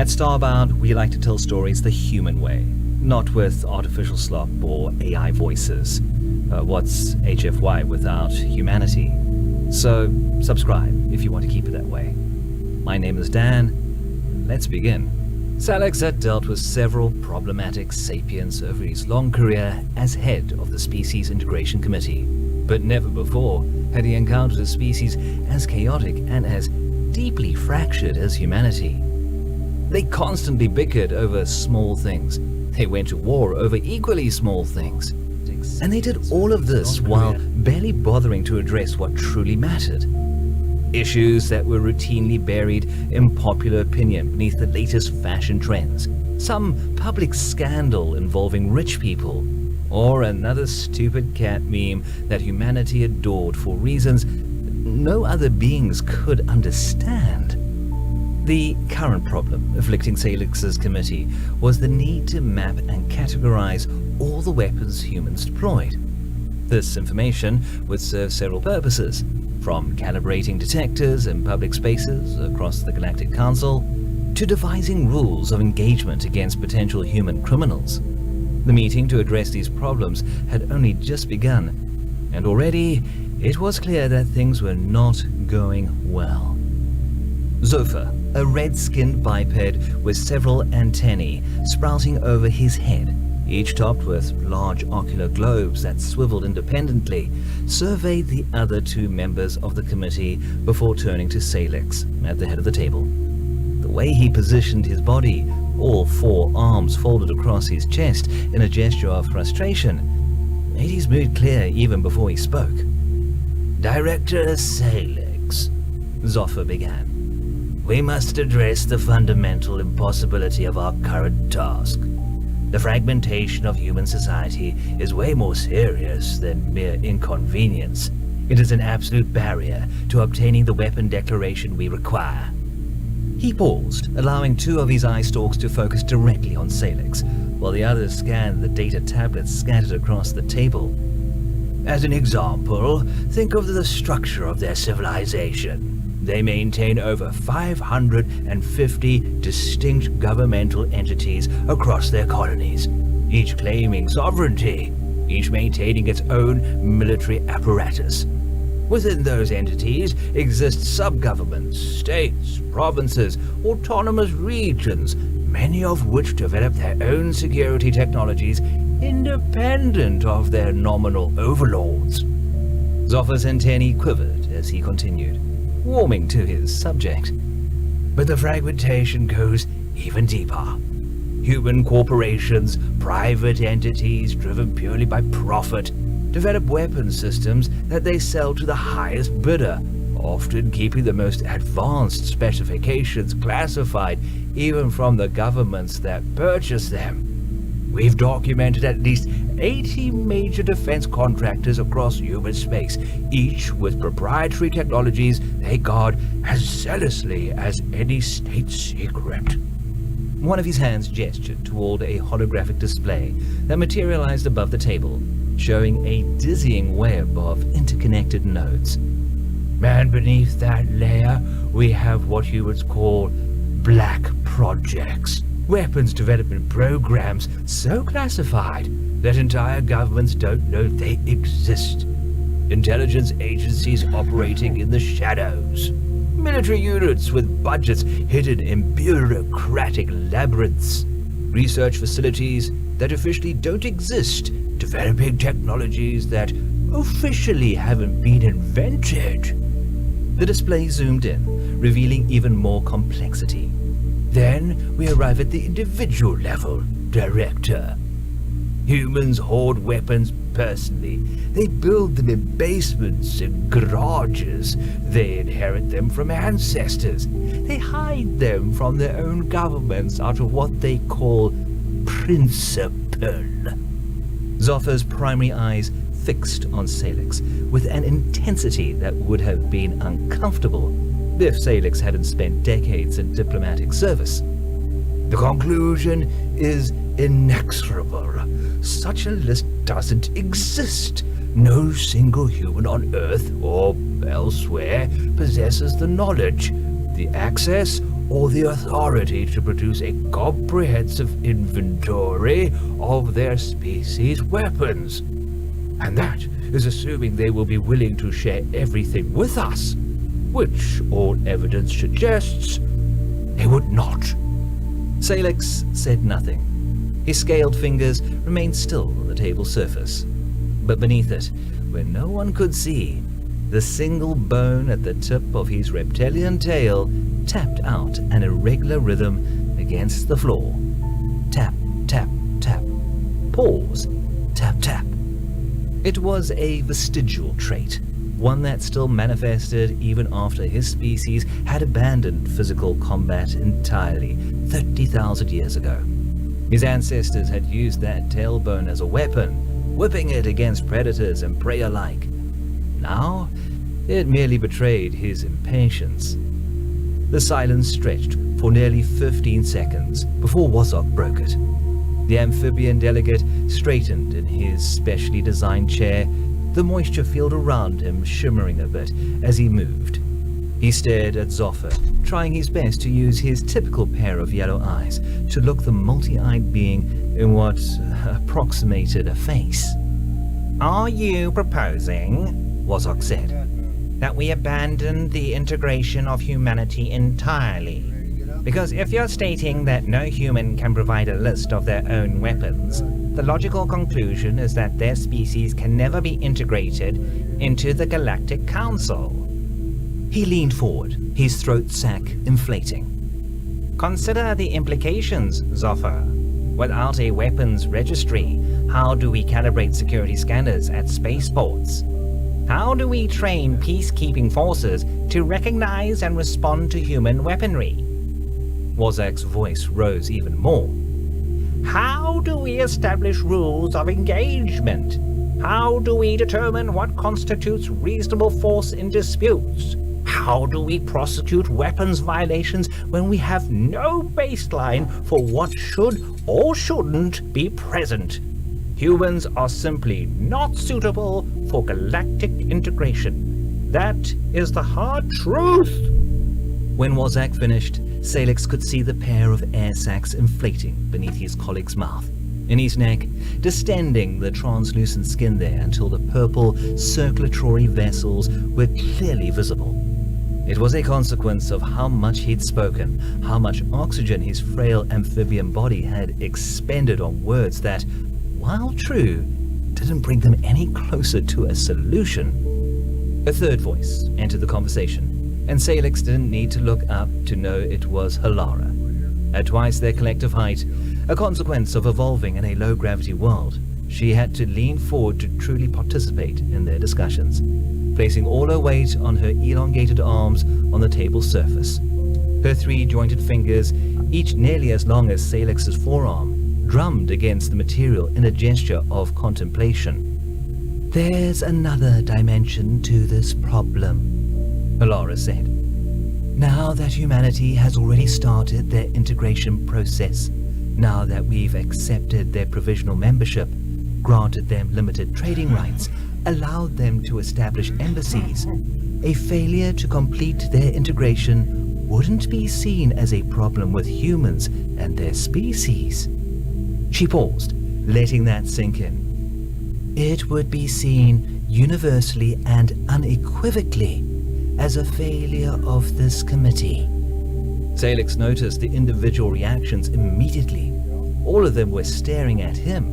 At Starbound, we like to tell stories the human way, not with artificial slop or AI voices. What's HFY without humanity? So, subscribe if you want to keep it that way. My name is Dan. Let's begin. Salix had dealt with several problematic sapiens over his long career as head of the Species Integration Committee, but never before had he encountered a species as chaotic and as deeply fractured as humanity. They constantly bickered over small things. They went to war over equally small things. And they did all of this while barely bothering to address what truly mattered. Issues that were routinely buried in popular opinion beneath the latest fashion trends. Some public scandal involving rich people. Or another stupid cat meme that humanity adored for reasons no other beings could understand. The current problem afflicting Salix's committee was the need to map and categorize all the weapons humans deployed. This information would serve several purposes, from calibrating detectors in public spaces across the Galactic Council to devising rules of engagement against potential human criminals. The meeting to address these problems had only just begun, and already it was clear that things were not going well. Zopher, a red-skinned biped with several antennae sprouting over his head, each topped with large ocular globes that swiveled independently, surveyed the other two members of the committee before turning to Salix at the head of the table. The way he positioned his body, all four arms folded across his chest in a gesture of frustration, made his mood clear even before he spoke. "Director Salix," Zopher began, "we must address the fundamental impossibility of our current task. The fragmentation of human society is way more serious than mere inconvenience. It is an absolute barrier to obtaining the weapon declaration we require." He paused, allowing two of his eye stalks to focus directly on Salix, while the others scanned the data tablets scattered across the table. "As an example, think of the structure of their civilization. They maintain over 550 distinct governmental entities across their colonies, each claiming sovereignty, each maintaining its own military apparatus. Within those entities exist sub-governments, states, provinces, autonomous regions, many of which develop their own security technologies independent of their nominal overlords." Zopher's antennae quivered as he continued, warming to his subject. "But the fragmentation goes even deeper. Human corporations, private entities driven purely by profit, develop weapon systems that they sell to the highest bidder, often keeping the most advanced specifications classified even from the governments that purchase them. We've documented at least 80 major defense contractors across human space, each with proprietary technologies they guard as zealously as any state secret." One of his hands gestured toward a holographic display that materialized above the table, showing a dizzying web of interconnected nodes. "And beneath that layer, we have what you would call black projects. Weapons development programs so classified that entire governments don't know they exist. Intelligence agencies operating in the shadows. Military units with budgets hidden in bureaucratic labyrinths. Research facilities that officially don't exist, developing technologies that officially haven't been invented." The display zoomed in, revealing even more complexity. "Then we arrive at the individual level, Director. Humans hoard weapons personally. They build them in basements and garages. They inherit them from ancestors. They hide them from their own governments out of what they call principle." Zopher's primary eyes fixed on Salix with an intensity that would have been uncomfortable if Salix hadn't spent decades in diplomatic service. "The conclusion is inexorable. Such a list doesn't exist. No single human on Earth or elsewhere possesses the knowledge, the access, or the authority to produce a comprehensive inventory of their species' weapons. And that is assuming they will be willing to share everything with us, which all evidence suggests they would not. Salix said nothing. His scaled fingers remained still on the table surface. But beneath it, where no one could see, the single bone at the tip of his reptilian tail tapped out an irregular rhythm against the floor. Tap, tap, tap. Pause. Tap, tap. It was a vestigial trait, one that still manifested even after his species had abandoned physical combat entirely 30,000 years ago. His ancestors had used that tailbone as a weapon, whipping it against predators and prey alike. Now, it merely betrayed his impatience. The silence stretched for nearly 15 seconds before Wozok broke it. The amphibian delegate straightened in his specially designed chair, the moisture field around him shimmering a bit as he moved. He stared at Zoffer, trying his best to use his typical pair of yellow eyes to look the multi-eyed being in what approximated a face. Are you proposing, Wozok said, that we abandon the integration of humanity entirely? Because if you're stating that no human can provide a list of their own weapons, the logical conclusion is that their species can never be integrated into the Galactic Council. He leaned forward, his throat sac inflating. Consider the implications, Zoffer. Without a weapons registry, how do we calibrate security scanners at spaceports? How do we train peacekeeping forces to recognize and respond to human weaponry? Wozok's voice rose even more. How do we establish rules of engagement? How do we determine what constitutes reasonable force in disputes? How do we prosecute weapons violations when we have no baseline for what should or shouldn't be present? Humans are simply not suitable for galactic integration. That is the hard truth. When Wozok finished, Salix could see the pair of air sacs inflating beneath his colleague's mouth, in his neck, distending the translucent skin there until the purple circulatory vessels were clearly visible. It was a consequence of how much he'd spoken, how much oxygen his frail amphibian body had expended on words that, while true, didn't bring them any closer to a solution. A third voice entered the conversation, and Salix didn't need to look up to know it was Halara. At twice their collective height, a consequence of evolving in a low-gravity world, she had to lean forward to truly participate in their discussions, placing all her weight on her elongated arms on the table's surface. Her three jointed fingers, each nearly as long as Salix's forearm, drummed against the material in a gesture of contemplation. "There's another dimension to this problem," Halara said. "Now that humanity has already started their integration process, now that we've accepted their provisional membership, granted them limited trading rights, allowed them to establish embassies, a failure to complete their integration wouldn't be seen as a problem with humans and their species." She paused, letting that sink in. "It would be seen universally and unequivocally as a failure of this committee." Salix noticed the individual reactions immediately. All of them were staring at him.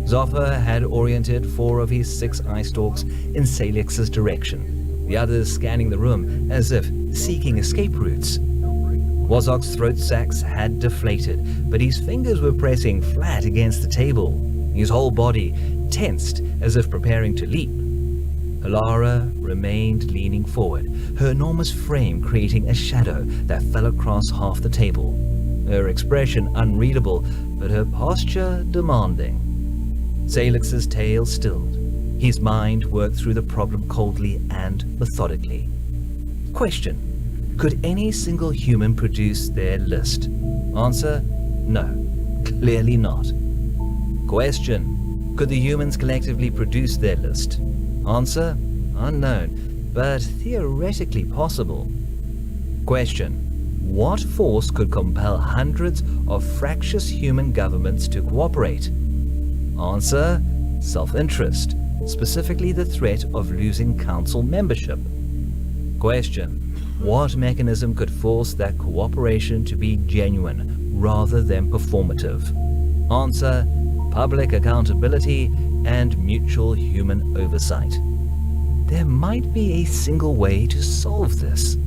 Zoffer had oriented 4 of his 6 eye stalks in Salix's direction, the others scanning the room as if seeking escape routes. Wozok's throat sacs had deflated, but his fingers were pressing flat against the table, his whole body tensed as if preparing to leap. Halara remained leaning forward, her enormous frame creating a shadow that fell across half the table, her expression unreadable, but her posture demanding. Salix's tail stilled. His mind worked through the problem coldly and methodically. Question: could any single human produce their list? Answer: no, clearly not. Question: could the humans collectively produce their list? Answer: unknown, but theoretically possible. Question: What force could compel hundreds of fractious human governments to cooperate? Answer: self-interest, specifically the threat of losing council membership. Question: what mechanism could force that cooperation to be genuine rather than performative? Answer: public accountability and mutual human oversight. There might be a single way to solve this.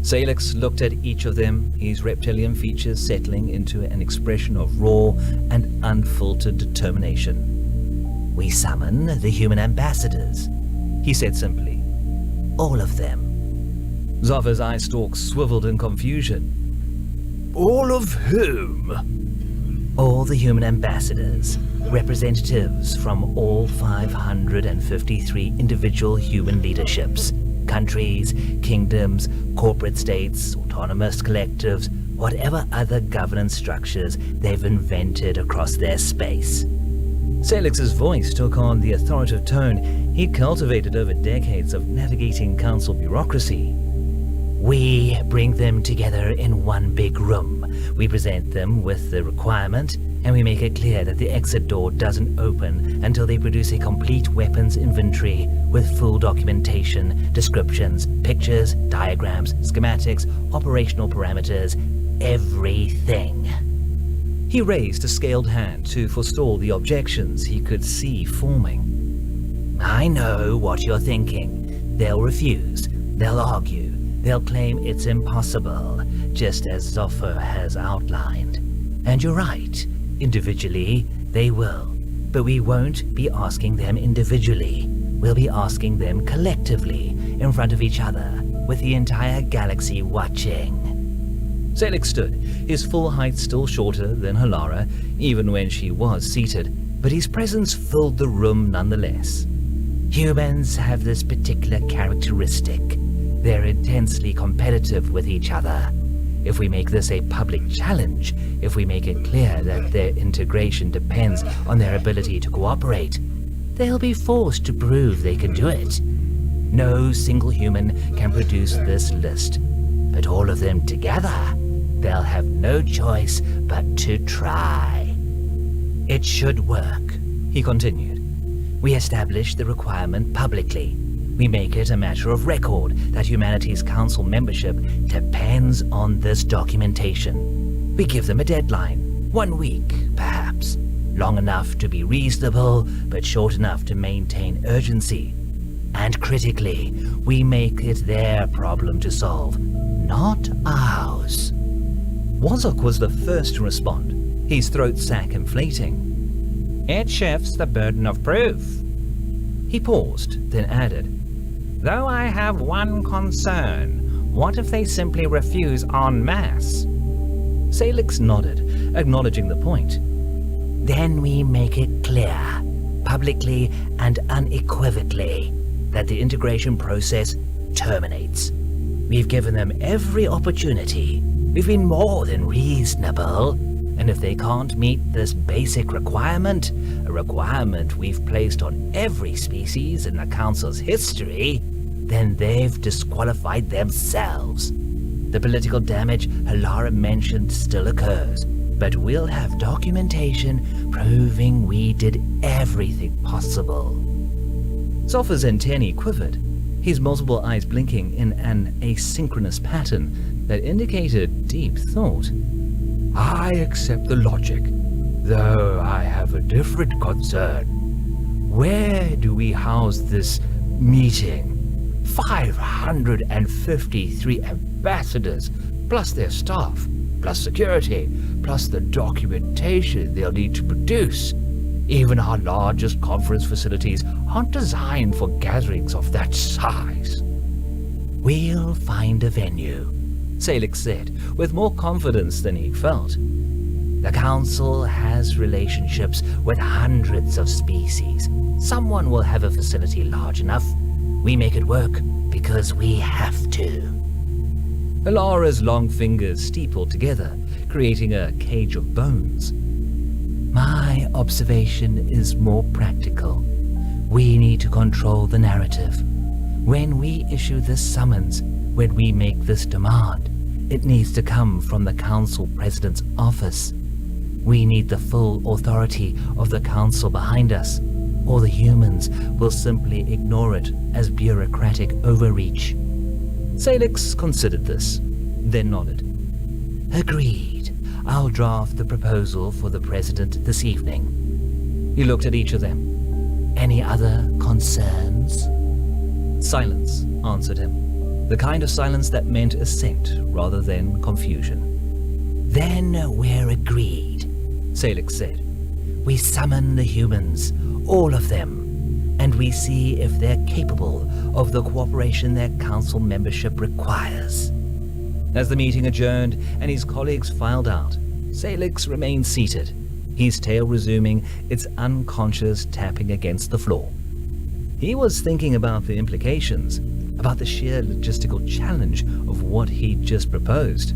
Salix looked at each of them, his reptilian features settling into an expression of raw and unfiltered determination. "We summon the human ambassadors," he said simply. "All of them." Zoffa's eye stalks swiveled in confusion. All of whom? All the human ambassadors, representatives from all 553 individual human leaderships, countries, kingdoms, corporate states, autonomous collectives, whatever other governance structures they've invented across their space. Salix's voice took on the authoritative tone he'd cultivated over decades of navigating council bureaucracy. "We bring them together in one big room. We present them with the requirement, and we make it clear that the exit door doesn't open until they produce a complete weapons inventory with full documentation, descriptions, pictures, diagrams, schematics, operational parameters, everything." He raised a scaled hand to forestall the objections he could see forming. "I know what you're thinking. They'll refuse. They'll argue. They'll claim it's impossible, just as Zoffa has outlined. And you're right. Individually, they will. But we won't be asking them individually. We'll be asking them collectively, in front of each other, with the entire galaxy watching." Salix stood, his full height still shorter than Halara, even when she was seated, but his presence filled the room nonetheless. "Humans have this particular characteristic. They're intensely competitive with each other. If we make this a public challenge, if we make it clear that their integration depends on their ability to cooperate, they'll be forced to prove they can do it. No single human can produce this list, but all of them together, they'll have no choice but to try. It should work," he continued. "We establish the requirement publicly. We make it a matter of record that humanity's council membership depends on this documentation. We give them a deadline, 1 week, perhaps, long enough to be reasonable, but short enough to maintain urgency. And critically, we make it their problem to solve, not ours." Wazok was the first to respond, his throat sac inflating. It shifts the burden of proof. He paused, then added, "Though I have one concern. What if they simply refuse en masse?" Salix nodded, acknowledging the point. "Then we make it clear, publicly and unequivocally, that the integration process terminates. We've given them every opportunity. We've been more than reasonable. And if they can't meet this basic requirement, a requirement we've placed on every species in the Council's history, then they've disqualified themselves. The political damage Halara mentioned still occurs, but we'll have documentation proving we did everything possible." Zoffa's antennae quivered, his multiple eyes blinking in an asynchronous pattern that indicated deep thought. I accept the logic, though I have a different concern. Where do we house this meeting? 553 ambassadors, plus their staff, plus security, plus the documentation they'll need to produce. Even our largest conference facilities aren't designed for gatherings of that size. "We'll find a venue," Salix said, with more confidence than he felt. "The Council has relationships with hundreds of species. Someone will have a facility large enough. We make it work because we have to." Halara's long fingers steepled together, creating a cage of bones. "My observation is more practical. We need to control the narrative. When we issue this summons, when we make this demand, It needs to come from the Council President's office. We need the full authority of the Council behind us, or the humans will simply ignore it as bureaucratic overreach. Salix considered this, then nodded. Agreed. I'll draft the proposal for the President this evening. He looked at each of them. Any other concerns? Silence answered him. The kind of silence that meant assent rather than confusion. Then we're agreed, Salix said. We summon the humans, all of them, and we see if they're capable of the cooperation their council membership requires. As the meeting adjourned and his colleagues filed out, Salix remained seated, his tail resuming its unconscious tapping against the floor. He was thinking about the implications, about the sheer logistical challenge of what he'd just proposed.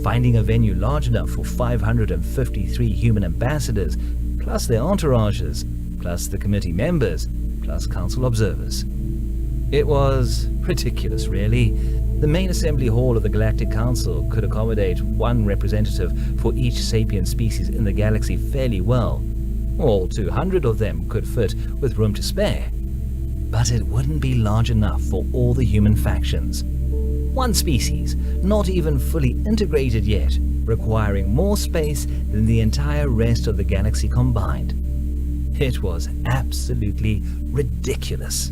Finding a venue large enough for 553 human ambassadors, plus their entourages, plus the committee members, plus council observers. It was ridiculous, really. The main assembly hall of the Galactic Council could accommodate one representative for each sapient species in the galaxy fairly well. All 200 of them could fit with room to spare. But it wouldn't be large enough for all the human factions. One species, not even fully integrated yet, requiring more space than the entire rest of the galaxy combined. It was absolutely ridiculous.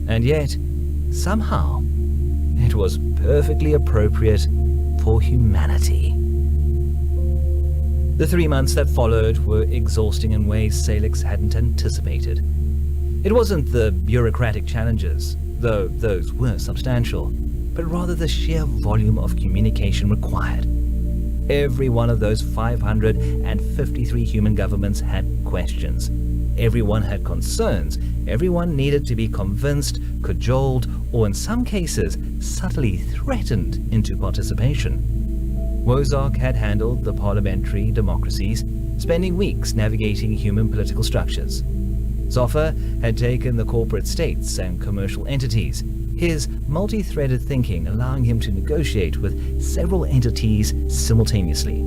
And yet, somehow, it was perfectly appropriate for humanity. The 3 months that followed were exhausting in ways Salix hadn't anticipated. It wasn't the bureaucratic challenges, though those were substantial, but rather the sheer volume of communication required. Every one of those 553 human governments had questions. Everyone had concerns. Everyone needed to be convinced, cajoled, or in some cases, subtly threatened into participation. Wozark had handled the parliamentary democracies, spending weeks navigating human political structures. Zoffer had taken the corporate states and commercial entities, his multi-threaded thinking allowing him to negotiate with several entities simultaneously.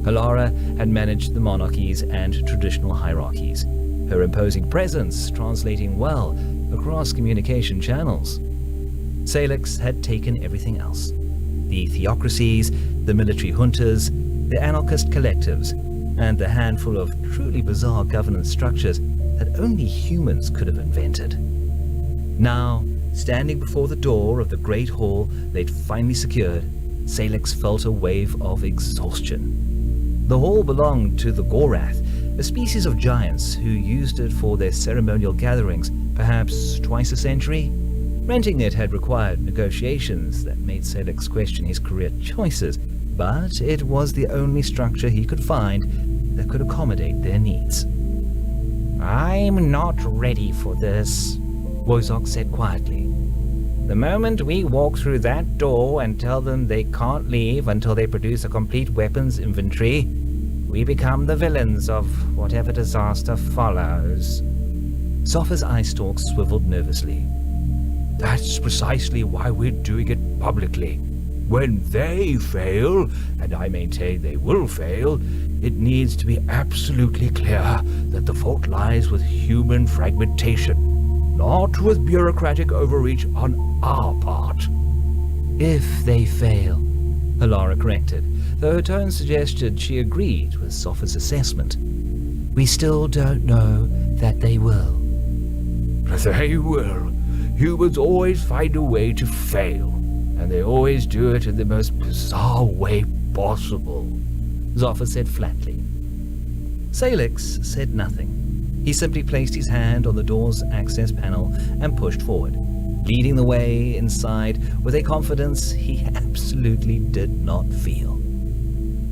Alara had managed the monarchies and traditional hierarchies, her imposing presence translating well across communication channels. Salix had taken everything else. The theocracies, the military juntas, the anarchist collectives, and the handful of truly bizarre governance structures that only humans could have invented. Now, standing before the door of the great hall they'd finally secured, Salix felt a wave of exhaustion. The hall belonged to the Gorath, a species of giants who used it for their ceremonial gatherings, perhaps twice a century. Renting it had required negotiations that made Salix question his career choices, but it was the only structure he could find that could accommodate their needs. I'm not ready for this, Wozark said quietly. The moment we walk through that door and tell them they can't leave until they produce a complete weapons inventory, we become the villains of whatever disaster follows. Zoffer's eye stalks swiveled nervously. That's precisely why we're doing it publicly. When they fail, and I maintain they will fail, it needs to be absolutely clear that the fault lies with human fragmentation, not with bureaucratic overreach on our part. If they fail, Alara corrected, though her tone suggested she agreed with Zoffer's assessment. We still don't know that they will. They will. Humans always find a way to fail, and they always do it in the most bizarre way possible, Zoffer said flatly. Salix said nothing. He simply placed his hand on the door's access panel and pushed forward, leading the way inside with a confidence he absolutely did not feel.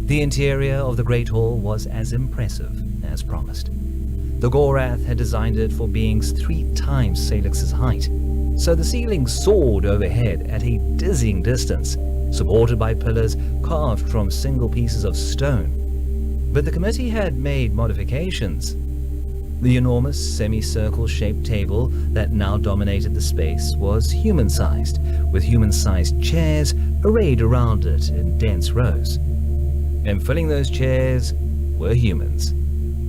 The interior of the Great Hall was as impressive as promised. The Gorath had designed it for beings 3 times Salix's height, so the ceiling soared overhead at a dizzying distance, supported by pillars carved from single pieces of stone. But the committee had made modifications. The enormous semicircle-shaped table that now dominated the space was human-sized, with human-sized chairs arrayed around it in dense rows. And filling those chairs were humans.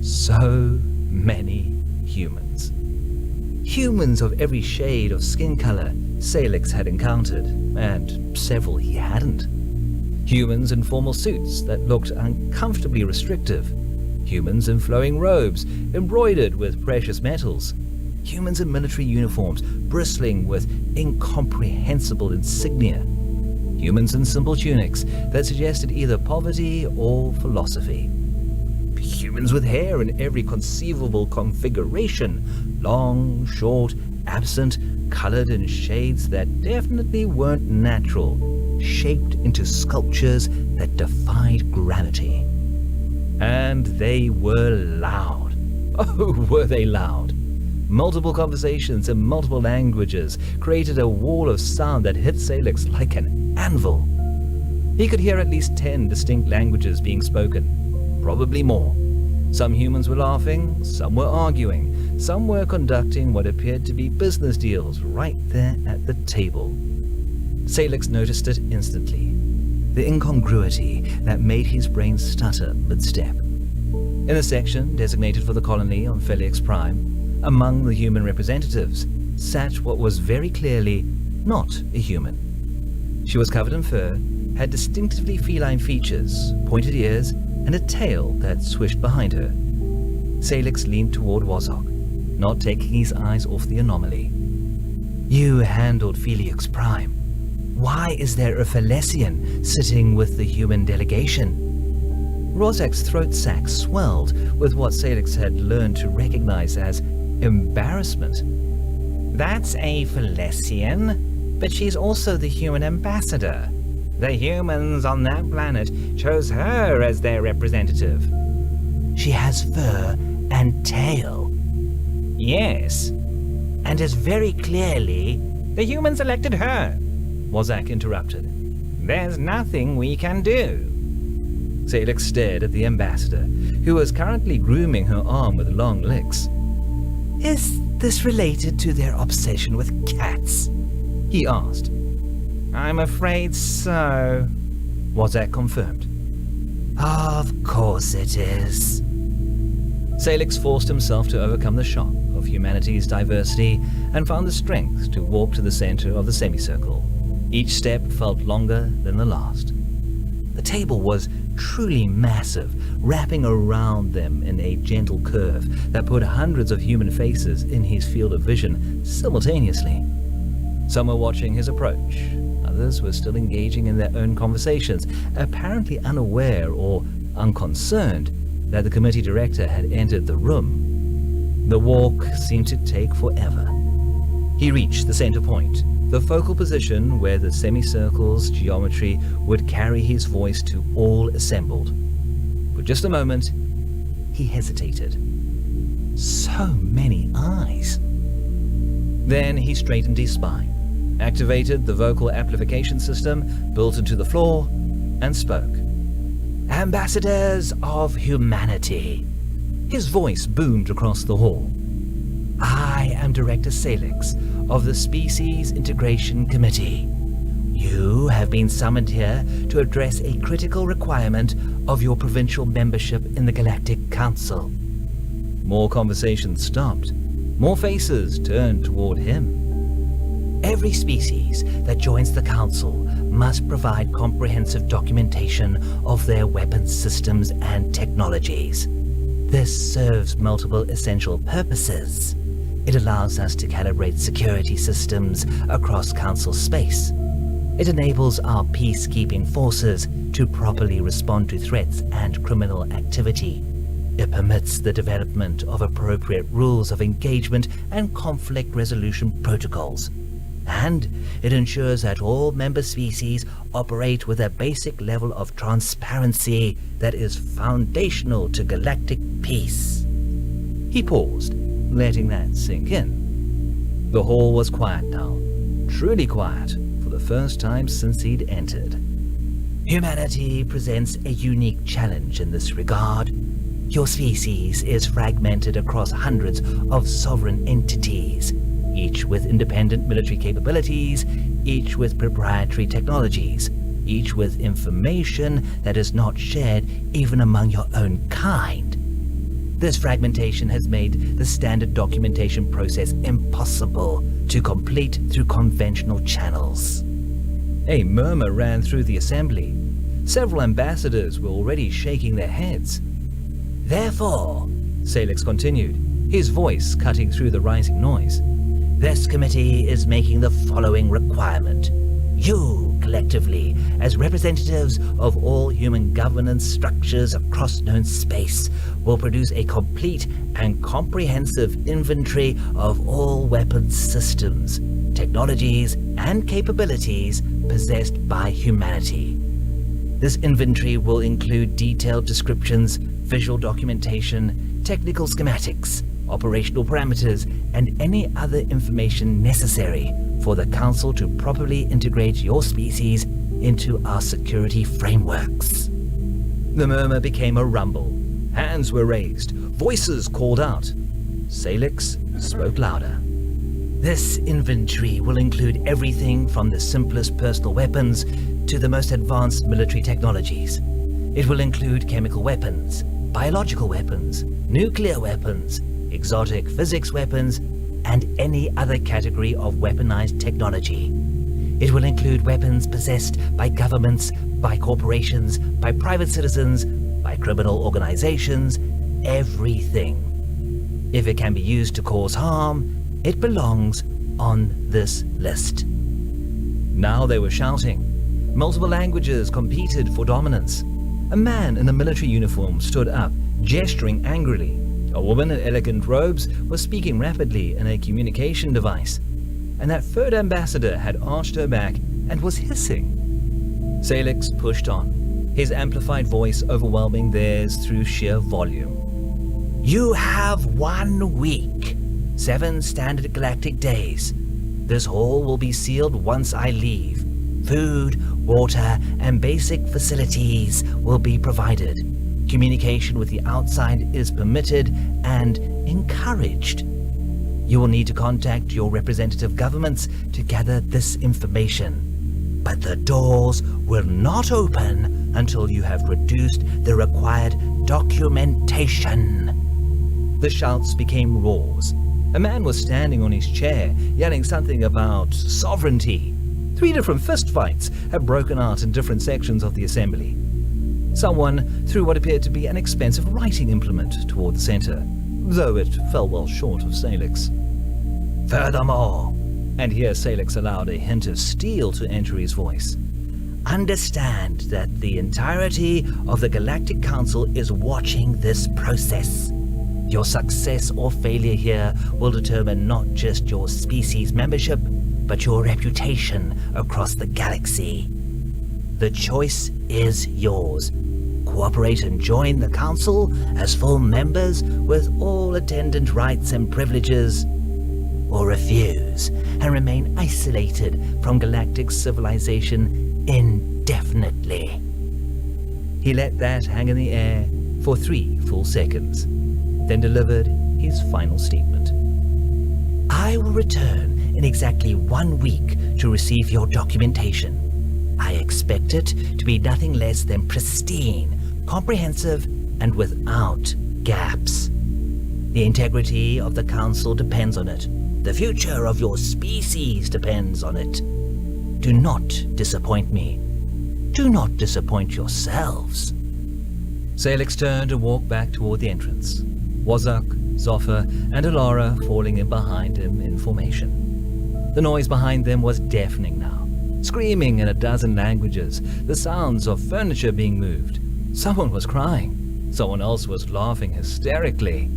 So many humans. Humans of every shade of skin color Salix had encountered, and several he hadn't. Humans in formal suits that looked uncomfortably restrictive. Humans in flowing robes embroidered with precious metals. Humans in military uniforms bristling with incomprehensible insignia. Humans in simple tunics that suggested either poverty or philosophy. Humans with hair in every conceivable configuration, long, short, absent, colored in shades that definitely weren't natural, shaped into sculptures that defied gravity. And they were loud. Oh, were they loud. Multiple conversations in multiple languages created a wall of sound that hit Salix like an anvil. He could hear at least 10 distinct languages being spoken, probably more. Some humans were laughing, some were arguing, some were conducting what appeared to be business deals right there at the table. Salix noticed it instantly. The incongruity that made his brain stutter mid-step. In a section designated for the colony on Felix Prime, among the human representatives, sat what was very clearly not a human. She was covered in fur, had distinctively feline features, pointed ears, and a tail that swished behind her. Salix leaned toward Wazok, not taking his eyes off the anomaly. "You handled Felix Prime. Why is there a Felesian sitting with the human delegation?" Rozak's throat sac swelled with what Salix had learned to recognize as embarrassment. That's a Felesian, but she's also the human ambassador. The humans on that planet chose her as their representative. She has fur and tail. Yes, And is very clearly... the humans elected her, Wazak interrupted. There's nothing we can do. Salix stared at the ambassador, who was currently grooming her arm with long licks. Is this related to their obsession with cats? He asked. I'm afraid so, Wazak confirmed. Of course it is. Salix forced himself to overcome the shock of humanity's diversity and found the strength to walk to the center of the semicircle. Each step felt longer than the last. The table was truly massive, wrapping around them in a gentle curve that put hundreds of human faces in his field of vision simultaneously. Some were watching his approach. Others were still engaging in their own conversations, apparently unaware or unconcerned that the committee director had entered the room. The walk seemed to take forever. He reached the center point, the focal position where the semicircle's geometry would carry his voice to all assembled. For just a moment, he hesitated. So many eyes. Then he straightened his spine, activated the vocal amplification system built into the floor, and spoke. Ambassadors of humanity. His voice boomed across the hall. I am Director Salix of the Species Integration Committee. You have been summoned here to address a critical requirement of your provincial membership in the Galactic Council. More conversations stopped. More faces turned toward him. Every species that joins the Council must provide comprehensive documentation of their weapons systems and technologies. This serves multiple essential purposes. It allows us to calibrate security systems across Council space. It enables our peacekeeping forces to properly respond to threats and criminal activity. It permits the development of appropriate rules of engagement and conflict resolution protocols. And it ensures that all member species operate with a basic level of transparency that is foundational to galactic peace. He paused, letting that sink in. The hall was quiet now, truly quiet, for the first time since he'd entered. Humanity presents a unique challenge in this regard. Your species is fragmented across hundreds of sovereign entities, each with independent military capabilities, each with proprietary technologies, each with information that is not shared even among your own kind. This fragmentation has made the standard documentation process impossible to complete through conventional channels. A murmur ran through the assembly. Several ambassadors were already shaking their heads. Therefore, Salix continued, his voice cutting through the rising noise. this committee is making the following requirement. You, collectively, as representatives of all human governance structures across known space, will produce a complete and comprehensive inventory of all weapons systems, technologies, and capabilities possessed by humanity. This inventory will include detailed descriptions, visual documentation, technical schematics, operational parameters, and any other information necessary for the Council to properly integrate your species into our security frameworks. The murmur became a rumble. Hands were raised. Voices called out. Salix spoke louder. This inventory will include everything from the simplest personal weapons to the most advanced military technologies. It will include chemical weapons, biological weapons, nuclear weapons, exotic physics weapons, and any other category of weaponized technology. It will include weapons possessed by governments, by corporations, by private citizens, by criminal organizations, everything. If it can be used to cause harm, it belongs on this list. Now they were shouting. Multiple languages competed for dominance. A man in a military uniform stood up, gesturing angrily. A woman in elegant robes was speaking rapidly in a communication device. And that third ambassador had arched her back and was hissing. Salix pushed on, his amplified voice overwhelming theirs through sheer volume. You have 1 week, 7 standard galactic days. This hall will be sealed once I leave. Food, water, and basic facilities will be provided. Communication with the outside is permitted and encouraged. You will need to contact your representative governments to gather this information. But the doors will not open until you have produced the required documentation. The shouts became roars. A man was standing on his chair, yelling something about sovereignty. 3 different fistfights had broken out in different sections of the assembly. Someone threw what appeared to be an expensive writing implement toward the center, though it fell well short of Salix. Furthermore, And here Salix allowed a hint of steel to enter his voice. understand that the entirety of the Galactic Council is watching this process. Your success or failure here will determine not just your species membership, but your reputation across the galaxy. The choice is yours. Cooperate and join the Council as full members with all attendant rights and privileges, or refuse and remain isolated from galactic civilization indefinitely. He let that hang in the air for 3 full seconds, then delivered his final statement. I will return in exactly 1 week to receive your documentation. I expect it to be nothing less than pristine, comprehensive, and without gaps. The integrity of the Council depends on it. The future of your species depends on it. Do not disappoint me. Do not disappoint yourselves. Salix turned and walked back toward the entrance. Wazak, Zoffa, and Alara falling in behind him in formation. The noise behind them was deafening now. Screaming in a dozen languages, the sounds of furniture being moved. Someone was crying. Someone else was laughing hysterically.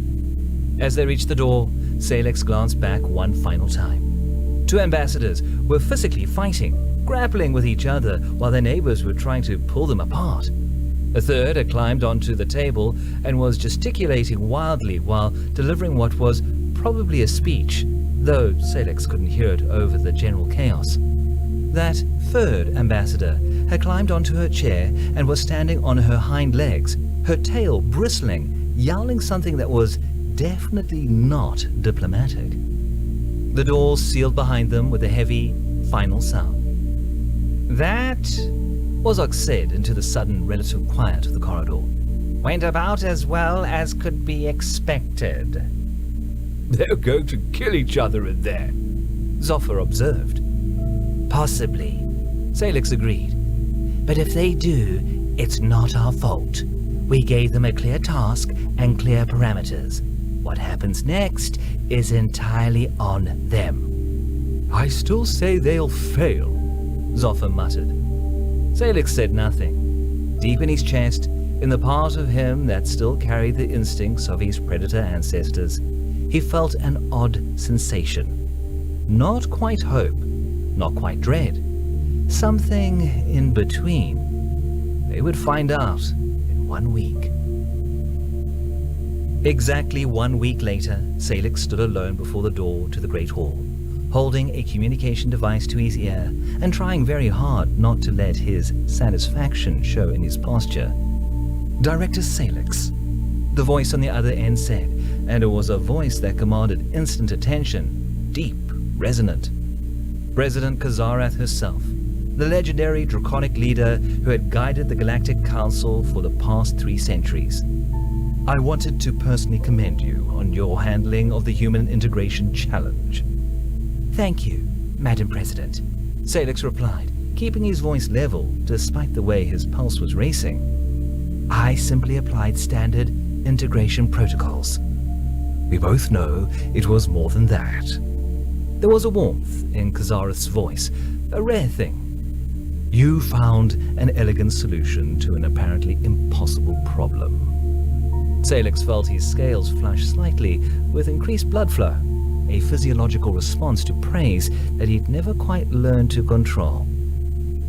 As they reached the door, Salix glanced back one final time. 2 ambassadors were physically fighting, grappling with each other while their neighbors were trying to pull them apart. A third had climbed onto the table and was gesticulating wildly while delivering what was probably a speech, though Salix couldn't hear it over the general chaos. That third ambassador had climbed onto her chair and was standing on her hind legs, her tail bristling, yowling something that was definitely not diplomatic. The door sealed behind them with a heavy, final sound. That, Ozark said into the sudden relative quiet of the corridor, went about as well as could be expected. They're going to kill each other in there, Zoffer observed. Possibly, Salix agreed. But if they do, it's not our fault. We gave them a clear task and clear parameters. What happens next is entirely on them. I still say they'll fail, Zoffer muttered. Salix said nothing. Deep in his chest, in the part of him that still carried the instincts of his predator ancestors, he felt an odd sensation. Not quite hope, not quite dread. Something in between. They would find out in 1 week. Exactly 1 week later, Salix stood alone before the door to the Great Hall, holding a communication device to his ear and trying very hard not to let his satisfaction show in his posture. Director Salix, the voice on the other end said, and it was a voice that commanded instant attention, deep, resonant. President Kazarath herself, the legendary draconic leader who had guided the Galactic Council for the past 3 centuries. I wanted to personally commend you on your handling of the Human Integration Challenge. Thank you, Madam President, Salix replied, keeping his voice level despite the way his pulse was racing. I simply applied standard integration protocols. We both know it was more than that. There was a warmth in Kazarath's voice, a rare thing. You found an elegant solution to an apparently impossible problem. Salix felt his scales flush slightly with increased blood flow, a physiological response to praise that he'd never quite learned to control.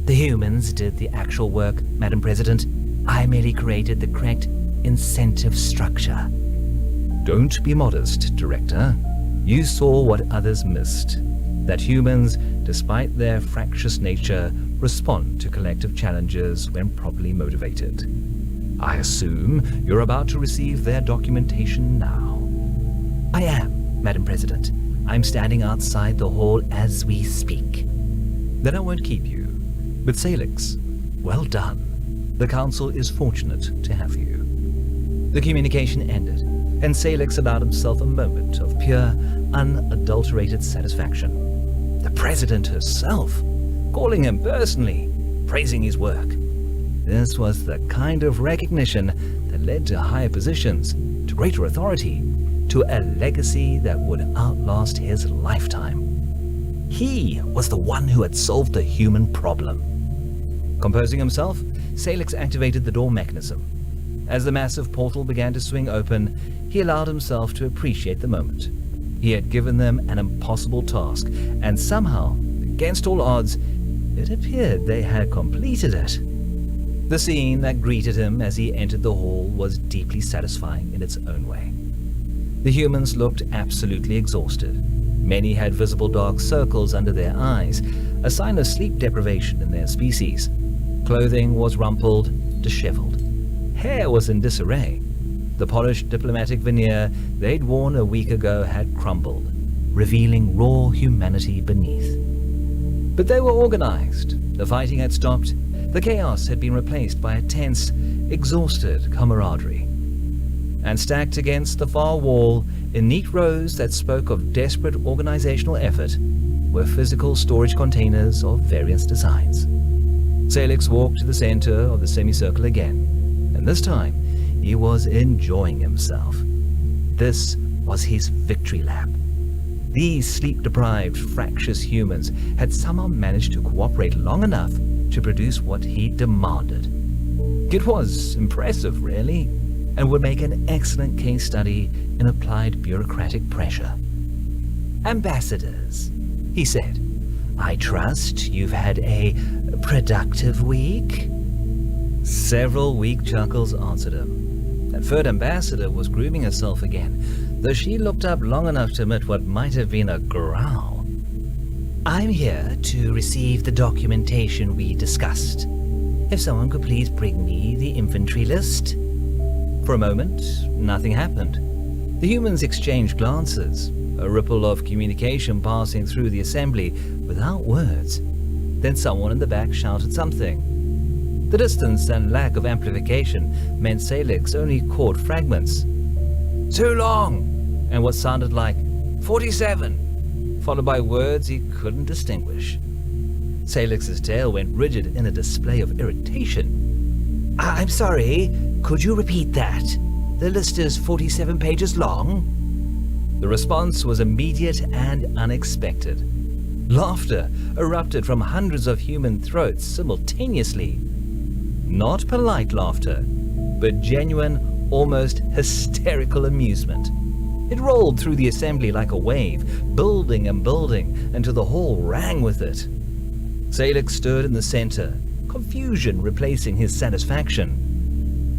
The humans did the actual work, Madam President. I merely created the correct incentive structure. Don't be modest, Director. You saw what others missed. That humans, despite their fractious nature, respond to collective challenges when properly motivated. I assume you're about to receive their documentation now. I am, Madam President. I'm standing outside the hall as we speak. Then I won't keep you. But Salix, well done. The Council is fortunate to have you. The communication ended, and Salix allowed himself a moment of pure, unadulterated satisfaction. The President herself, calling him personally, praising his work. This was the kind of recognition that led to higher positions, to greater authority, to a legacy that would outlast his lifetime. He was the one who had solved the human problem. Composing himself, Salix activated the door mechanism. As the massive portal began to swing open, he allowed himself to appreciate the moment. He had given them an impossible task, and somehow, against all odds, it appeared they had completed it. The scene that greeted him as he entered the hall was deeply satisfying in its own way. The humans looked absolutely exhausted. Many had visible dark circles under their eyes, a sign of sleep deprivation in their species. Clothing was rumpled, disheveled. Hair was in disarray. The polished diplomatic veneer they'd worn a week ago had crumbled, revealing raw humanity beneath. But they were organized. The fighting had stopped. The chaos had been replaced by a tense, exhausted camaraderie. And stacked against the far wall, in neat rows that spoke of desperate organizational effort, were physical storage containers of various designs. Salix walked to the center of the semicircle again, and this time he was enjoying himself. This was his victory lap. These sleep-deprived, fractious humans had somehow managed to cooperate long enough to produce what he demanded. It was impressive, really, and would make an excellent case study in applied bureaucratic pressure. Ambassadors, he said, I trust you've had a productive week? Several weak chuckles answered him. That third ambassador was grooming herself again, though she looked up long enough to emit what might have been a growl. I'm here to receive the documentation we discussed. If someone could please bring me the inventory list. For a moment, nothing happened. The humans exchanged glances, a ripple of communication passing through the assembly without words. Then someone in the back shouted something. The distance and lack of amplification meant Salix only caught fragments. "Too long!" and what sounded like 47, followed by words he couldn't distinguish. Salix's tail went rigid in a display of irritation. "I'm sorry, could you repeat that? The list is 47 pages long?" The response was immediate and unexpected. Laughter erupted from hundreds of human throats simultaneously. Not polite laughter, but genuine, almost hysterical amusement. It rolled through the assembly like a wave, building and building until the hall rang with it. Salix stood in the center, confusion replacing his satisfaction.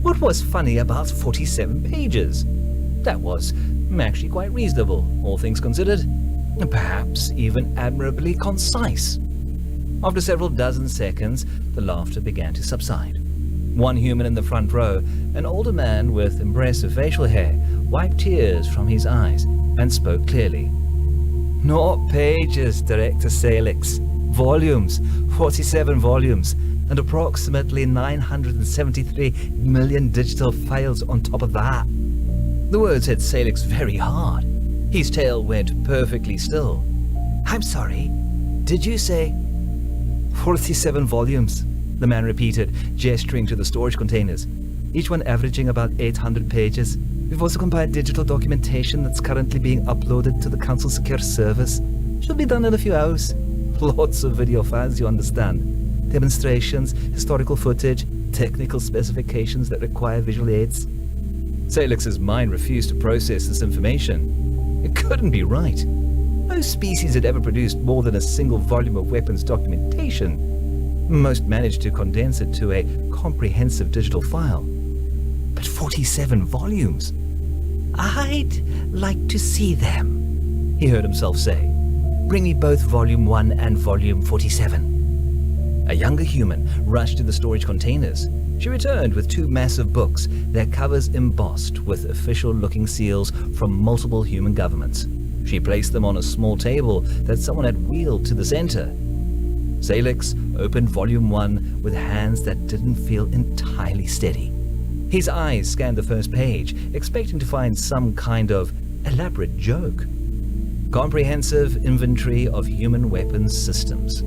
What was funny about 47 pages? That was actually quite reasonable, all things considered. Perhaps even admirably concise. After several dozen seconds, the laughter began to subside. One human in the front row, an older man with impressive facial hair, wiped tears from his eyes and spoke clearly. "Not pages, Director Salix. Volumes, 47 volumes, and approximately 973 million digital files on top of that." The words hit Salix very hard. His tail went perfectly still. "I'm sorry, did you say 47 volumes?" the man repeated, gesturing to the storage containers, each one averaging about 800 pages. "We've also compiled digital documentation that's currently being uploaded to the Council's secure service. Should be done in a few hours. Lots of video files, you understand. Demonstrations, historical footage, technical specifications that require visual aids." Salix's mind refused to process this information. It couldn't be right. No species had ever produced more than a single volume of weapons documentation. Most managed to condense it to a comprehensive digital file. But 47 volumes? "I'd like to see them," he heard himself say. "Bring me both Volume 1 and Volume 47. A younger human rushed to the storage containers. She returned with two massive books, their covers embossed with official-looking seals from multiple human governments. She placed them on a small table that someone had wheeled to the center. Salix opened Volume 1 with hands that didn't feel entirely steady. His eyes scanned the first page, expecting to find some kind of elaborate joke. Comprehensive Inventory of Human Weapons Systems.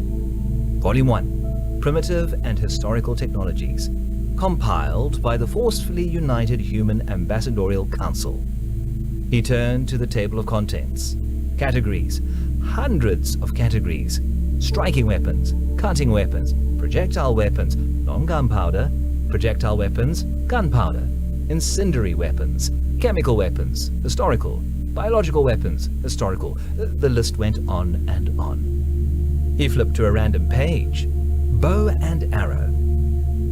Volume 1. Primitive and Historical Technologies. Compiled by the Forcefully United Human Ambassadorial Council. He turned to the table of contents. Categories. Hundreds of categories. Striking weapons, cutting weapons, projectile weapons, non-gunpowder, projectile weapons, gunpowder, incendiary weapons, chemical weapons, historical, biological weapons, historical. The list went on and on. He flipped to a random page. Bow and arrow.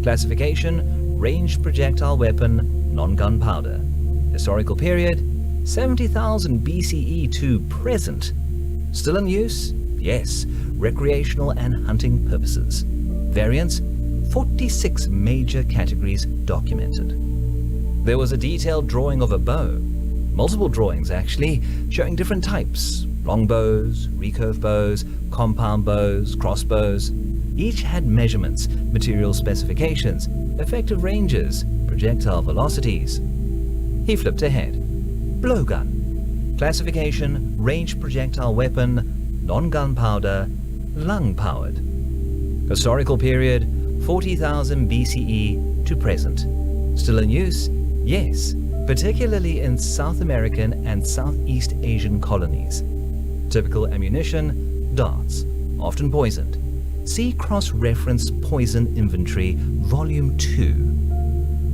Classification, ranged projectile weapon, non-gunpowder. Historical period, 70,000 BCE to present. Still in use? Yes, recreational and hunting purposes. Variants, 46 major categories documented. There was a detailed drawing of a bow, multiple drawings actually, showing different types, longbows, recurve bows, compound bows, crossbows. Each had measurements, material specifications, effective ranges, projectile velocities. He flipped ahead. Blowgun. Classification, ranged projectile weapon, non-gunpowder, lung-powered. Historical period, 40,000 BCE to present. Still in use? Yes, particularly in South American and Southeast Asian colonies. Typical ammunition, darts, often poisoned. See cross-reference Poison Inventory, Volume 2.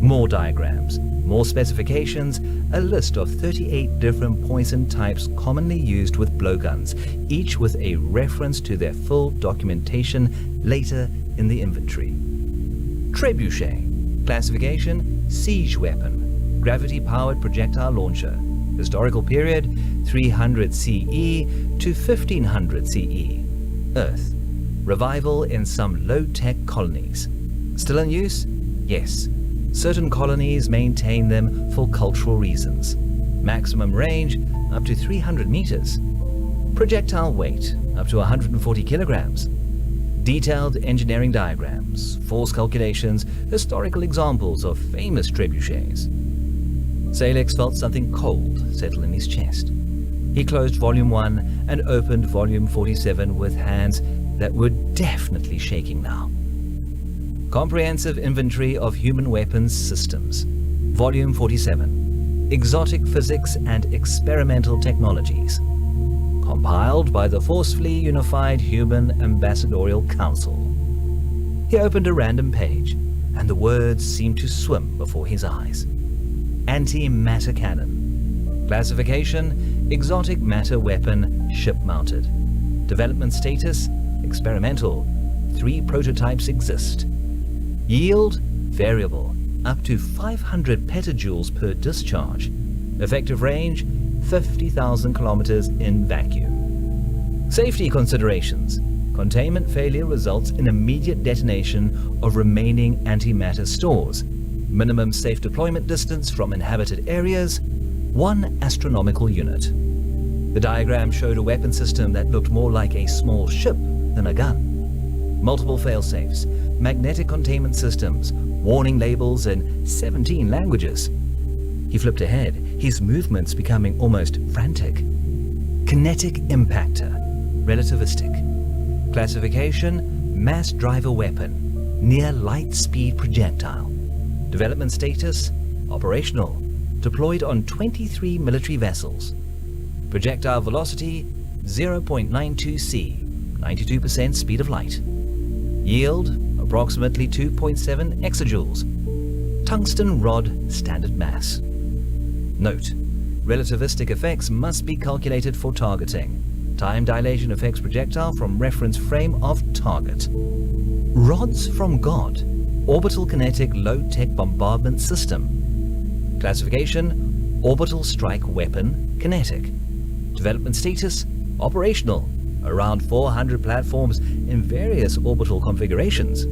More diagrams, more specifications, a list of 38 different poison types commonly used with blowguns, each with a reference to their full documentation later in the inventory. Trebuchet. Classification, siege weapon, gravity-powered projectile launcher. Historical period, 300 CE to 1500 CE. Earth. Revival in some low-tech colonies. Still in use? Yes. Certain colonies maintain them for cultural reasons. Maximum range up to 300 meters. Projectile weight up to 140 kilograms. Detailed engineering diagrams, force calculations, historical examples of famous trebuchets. Salix felt something cold settle in his chest. He closed Volume 1 and opened Volume 47 with hands that were definitely shaking now. Comprehensive Inventory of Human Weapons Systems. Volume 47. Exotic Physics and Experimental Technologies. Compiled by the Forcefully Unified Human Ambassadorial Council. He opened a random page, and the words seemed to swim before his eyes. Antimatter Cannon. Classification: Exotic Matter Weapon, Ship-mounted. Development status: Experimental. 3 prototypes exist. Yield: Variable, up to 500 petajoules per discharge. Effective range: 50,000 kilometers in vacuum. Safety considerations: Containment failure results in immediate detonation of remaining antimatter stores. Minimum safe deployment distance from inhabited areas: 1 astronomical unit. The diagram showed a weapon system that looked more like a small ship than a gun. Multiple failsafes, magnetic containment systems, warning labels in 17 languages. He flipped ahead, his movements becoming almost frantic. Kinetic Impactor, relativistic. Classification: Mass driver weapon, near light speed projectile. Development status: Operational, deployed on 23 military vessels. Projectile velocity: 0.92 c, 92% speed of light. Yield: approximately 2.7 exajoules. Tungsten rod standard mass. Note: relativistic effects must be calculated for targeting. Time dilation affects projectile from reference frame of target. Rods from God, orbital kinetic low-tech bombardment system. Classification: orbital strike weapon, kinetic. Development status: operational, around 400 platforms in various orbital configurations.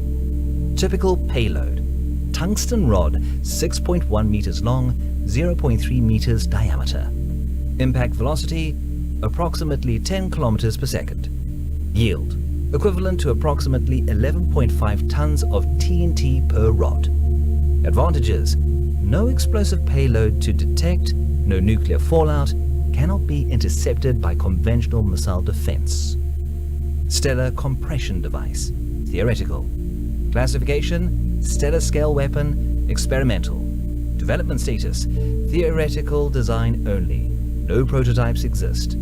Typical payload: tungsten rod, 6.1 meters long, 0.3 meters diameter. Impact velocity: approximately 10 kilometers per second. Yield: equivalent to approximately 11.5 tons of TNT per rod. Advantages: no explosive payload to detect, no nuclear fallout, cannot be intercepted by conventional missile defense. Stellar compression device, theoretical. Classification: stellar scale weapon, experimental. Development status: theoretical design only. No prototypes exist.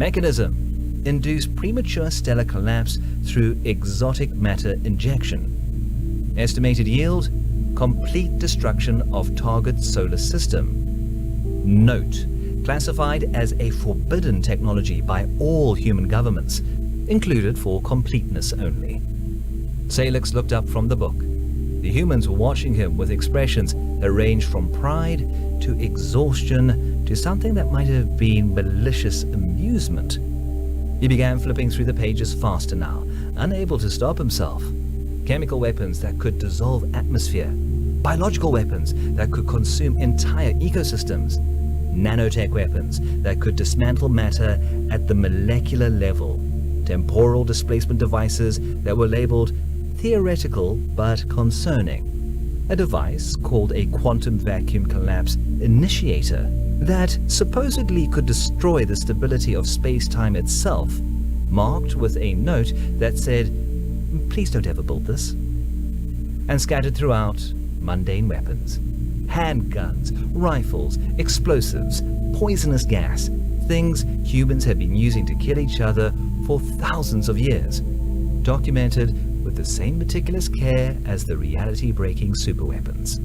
Mechanism: induce premature stellar collapse through exotic matter injection. Estimated yield: complete destruction of target solar system. Note: classified as a forbidden technology by all human governments, included for completeness only. Salix looked up from the book. The humans were watching him with expressions that ranged from pride to exhaustion to something that might have been malicious amusement. He began flipping through the pages faster now, unable to stop himself. Chemical weapons that could dissolve atmosphere. Biological weapons that could consume entire ecosystems. Nanotech weapons that could dismantle matter at the molecular level. Temporal displacement devices that were labeled theoretical but concerning. A device called a quantum vacuum collapse initiator that supposedly could destroy the stability of space-time itself, marked with a note that said, "Please don't ever build this." And scattered throughout, mundane weapons. Handguns, rifles, explosives, poisonous gas, things humans have been using to kill each other for thousands of years, documented with the same meticulous care as the reality-breaking superweapons.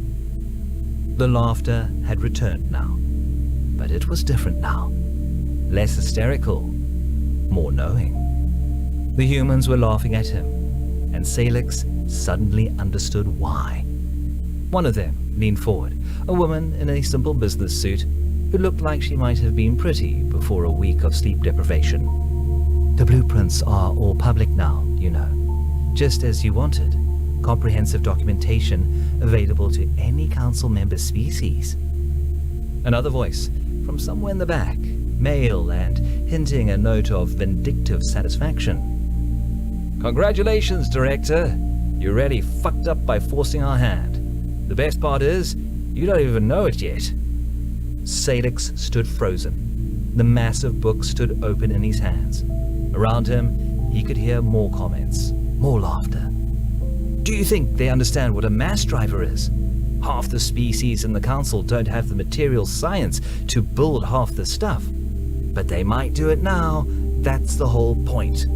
The laughter had returned now, but it was different now. Less hysterical, more knowing. The humans were laughing at him, and Salix suddenly understood why. One of them leaned forward, a woman in a simple business suit who looked like she might have been pretty before a week of sleep deprivation. "The blueprints are all public now, you know, just as you wanted. comprehensive documentation available to any council member species. Another voice from somewhere in the back, male and hinting a note of vindictive satisfaction. Congratulations, Director. You really fucked up by forcing our hand. The best part is, you don't even know it yet. Salix stood frozen. The massive book stood open in his hands. Around him, he could hear more comments, more laughter. Do you think they understand what a mass driver is? Half the species in the council don't have the material science to build half the stuff. But they might do it now. That's the whole point.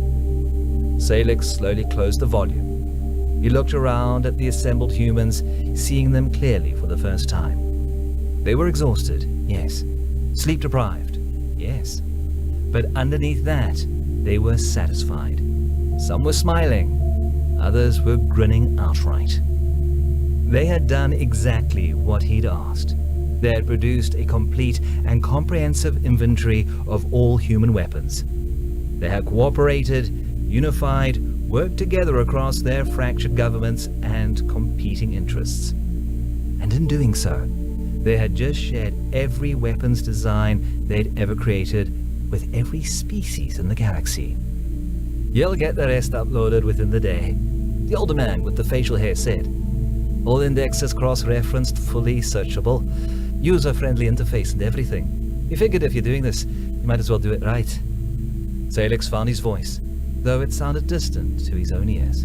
Salix slowly closed the volume. He looked around at the assembled humans, seeing them clearly for the first time. They were exhausted, yes. Sleep deprived, yes. But underneath that, they were satisfied. Some were smiling, others were grinning outright. They had done exactly what he'd asked. They had produced a complete and comprehensive inventory of all human weapons. They had cooperated, unified, worked together across their fractured governments and competing interests. And in doing so, they had just shared every weapons design they'd ever created with every species in the galaxy. You'll get the rest uploaded within the day, the older man with the facial hair said. All indexes cross-referenced, fully searchable, user-friendly interface and everything. He figured if you're doing this, you might as well do it right. Salix found his voice, though it sounded distant to his own ears.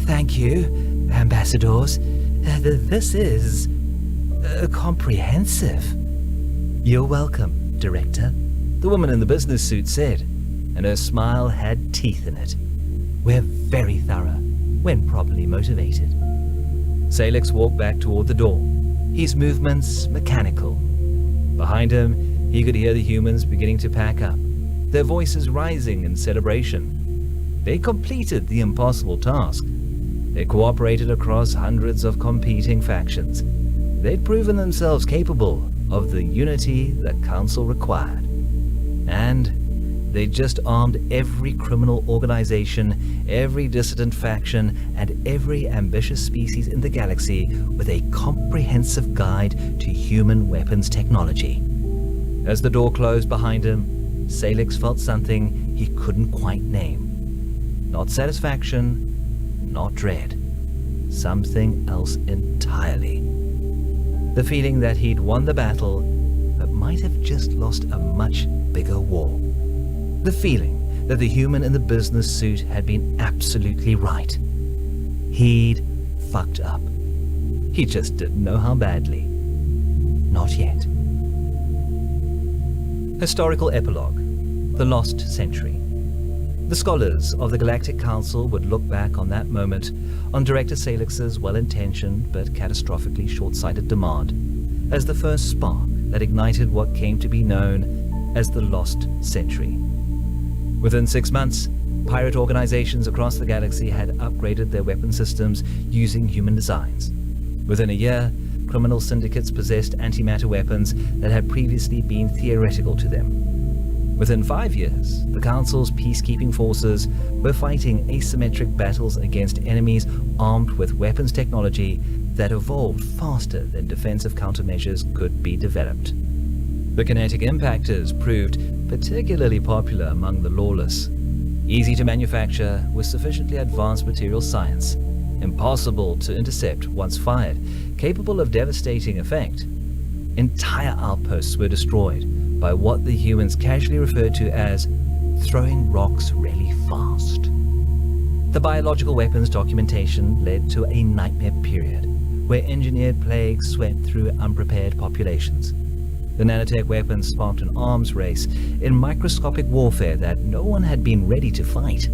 Thank you, ambassadors. This is comprehensive. You're welcome, Director, the woman in the business suit said, and her smile had teeth in it. We're very thorough when properly motivated. Salix walked back toward the door, his movements mechanical. Behind him, he could hear the humans beginning to pack up, their voices rising in celebration. They completed the impossible task. They cooperated across hundreds of competing factions. They'd proven themselves capable of the unity the Council required. And they just armed every criminal organization, every dissident faction, and every ambitious species in the galaxy with a comprehensive guide to human weapons technology. As the door closed behind him, Salix felt something he couldn't quite name. Not satisfaction, not dread. Something else entirely. The feeling that he'd won the battle, but might have just lost a much bigger war. The feeling that the human in the business suit had been absolutely right. He'd fucked up. He just didn't know how badly. Not yet. Historical epilogue. The Lost Century. The scholars of the Galactic Council would look back on that moment, on Director Salix's well-intentioned but catastrophically short-sighted demand, as the first spark that ignited what came to be known as the Lost Century. Within 6 months, pirate organizations across the galaxy had upgraded their weapon systems using human designs. Within a year, criminal syndicates possessed antimatter weapons that had previously been theoretical to them. Within 5 years, the Council's peacekeeping forces were fighting asymmetric battles against enemies armed with weapons technology that evolved faster than defensive countermeasures could be developed. The kinetic impactors proved particularly popular among the lawless. Easy to manufacture with sufficiently advanced material science, impossible to intercept once fired, capable of devastating effect. Entire outposts were destroyed by what the humans casually referred to as throwing rocks really fast. The biological weapons documentation led to a nightmare period where engineered plagues swept through unprepared populations. The nanotech weapons sparked an arms race in microscopic warfare that no one had been ready to fight.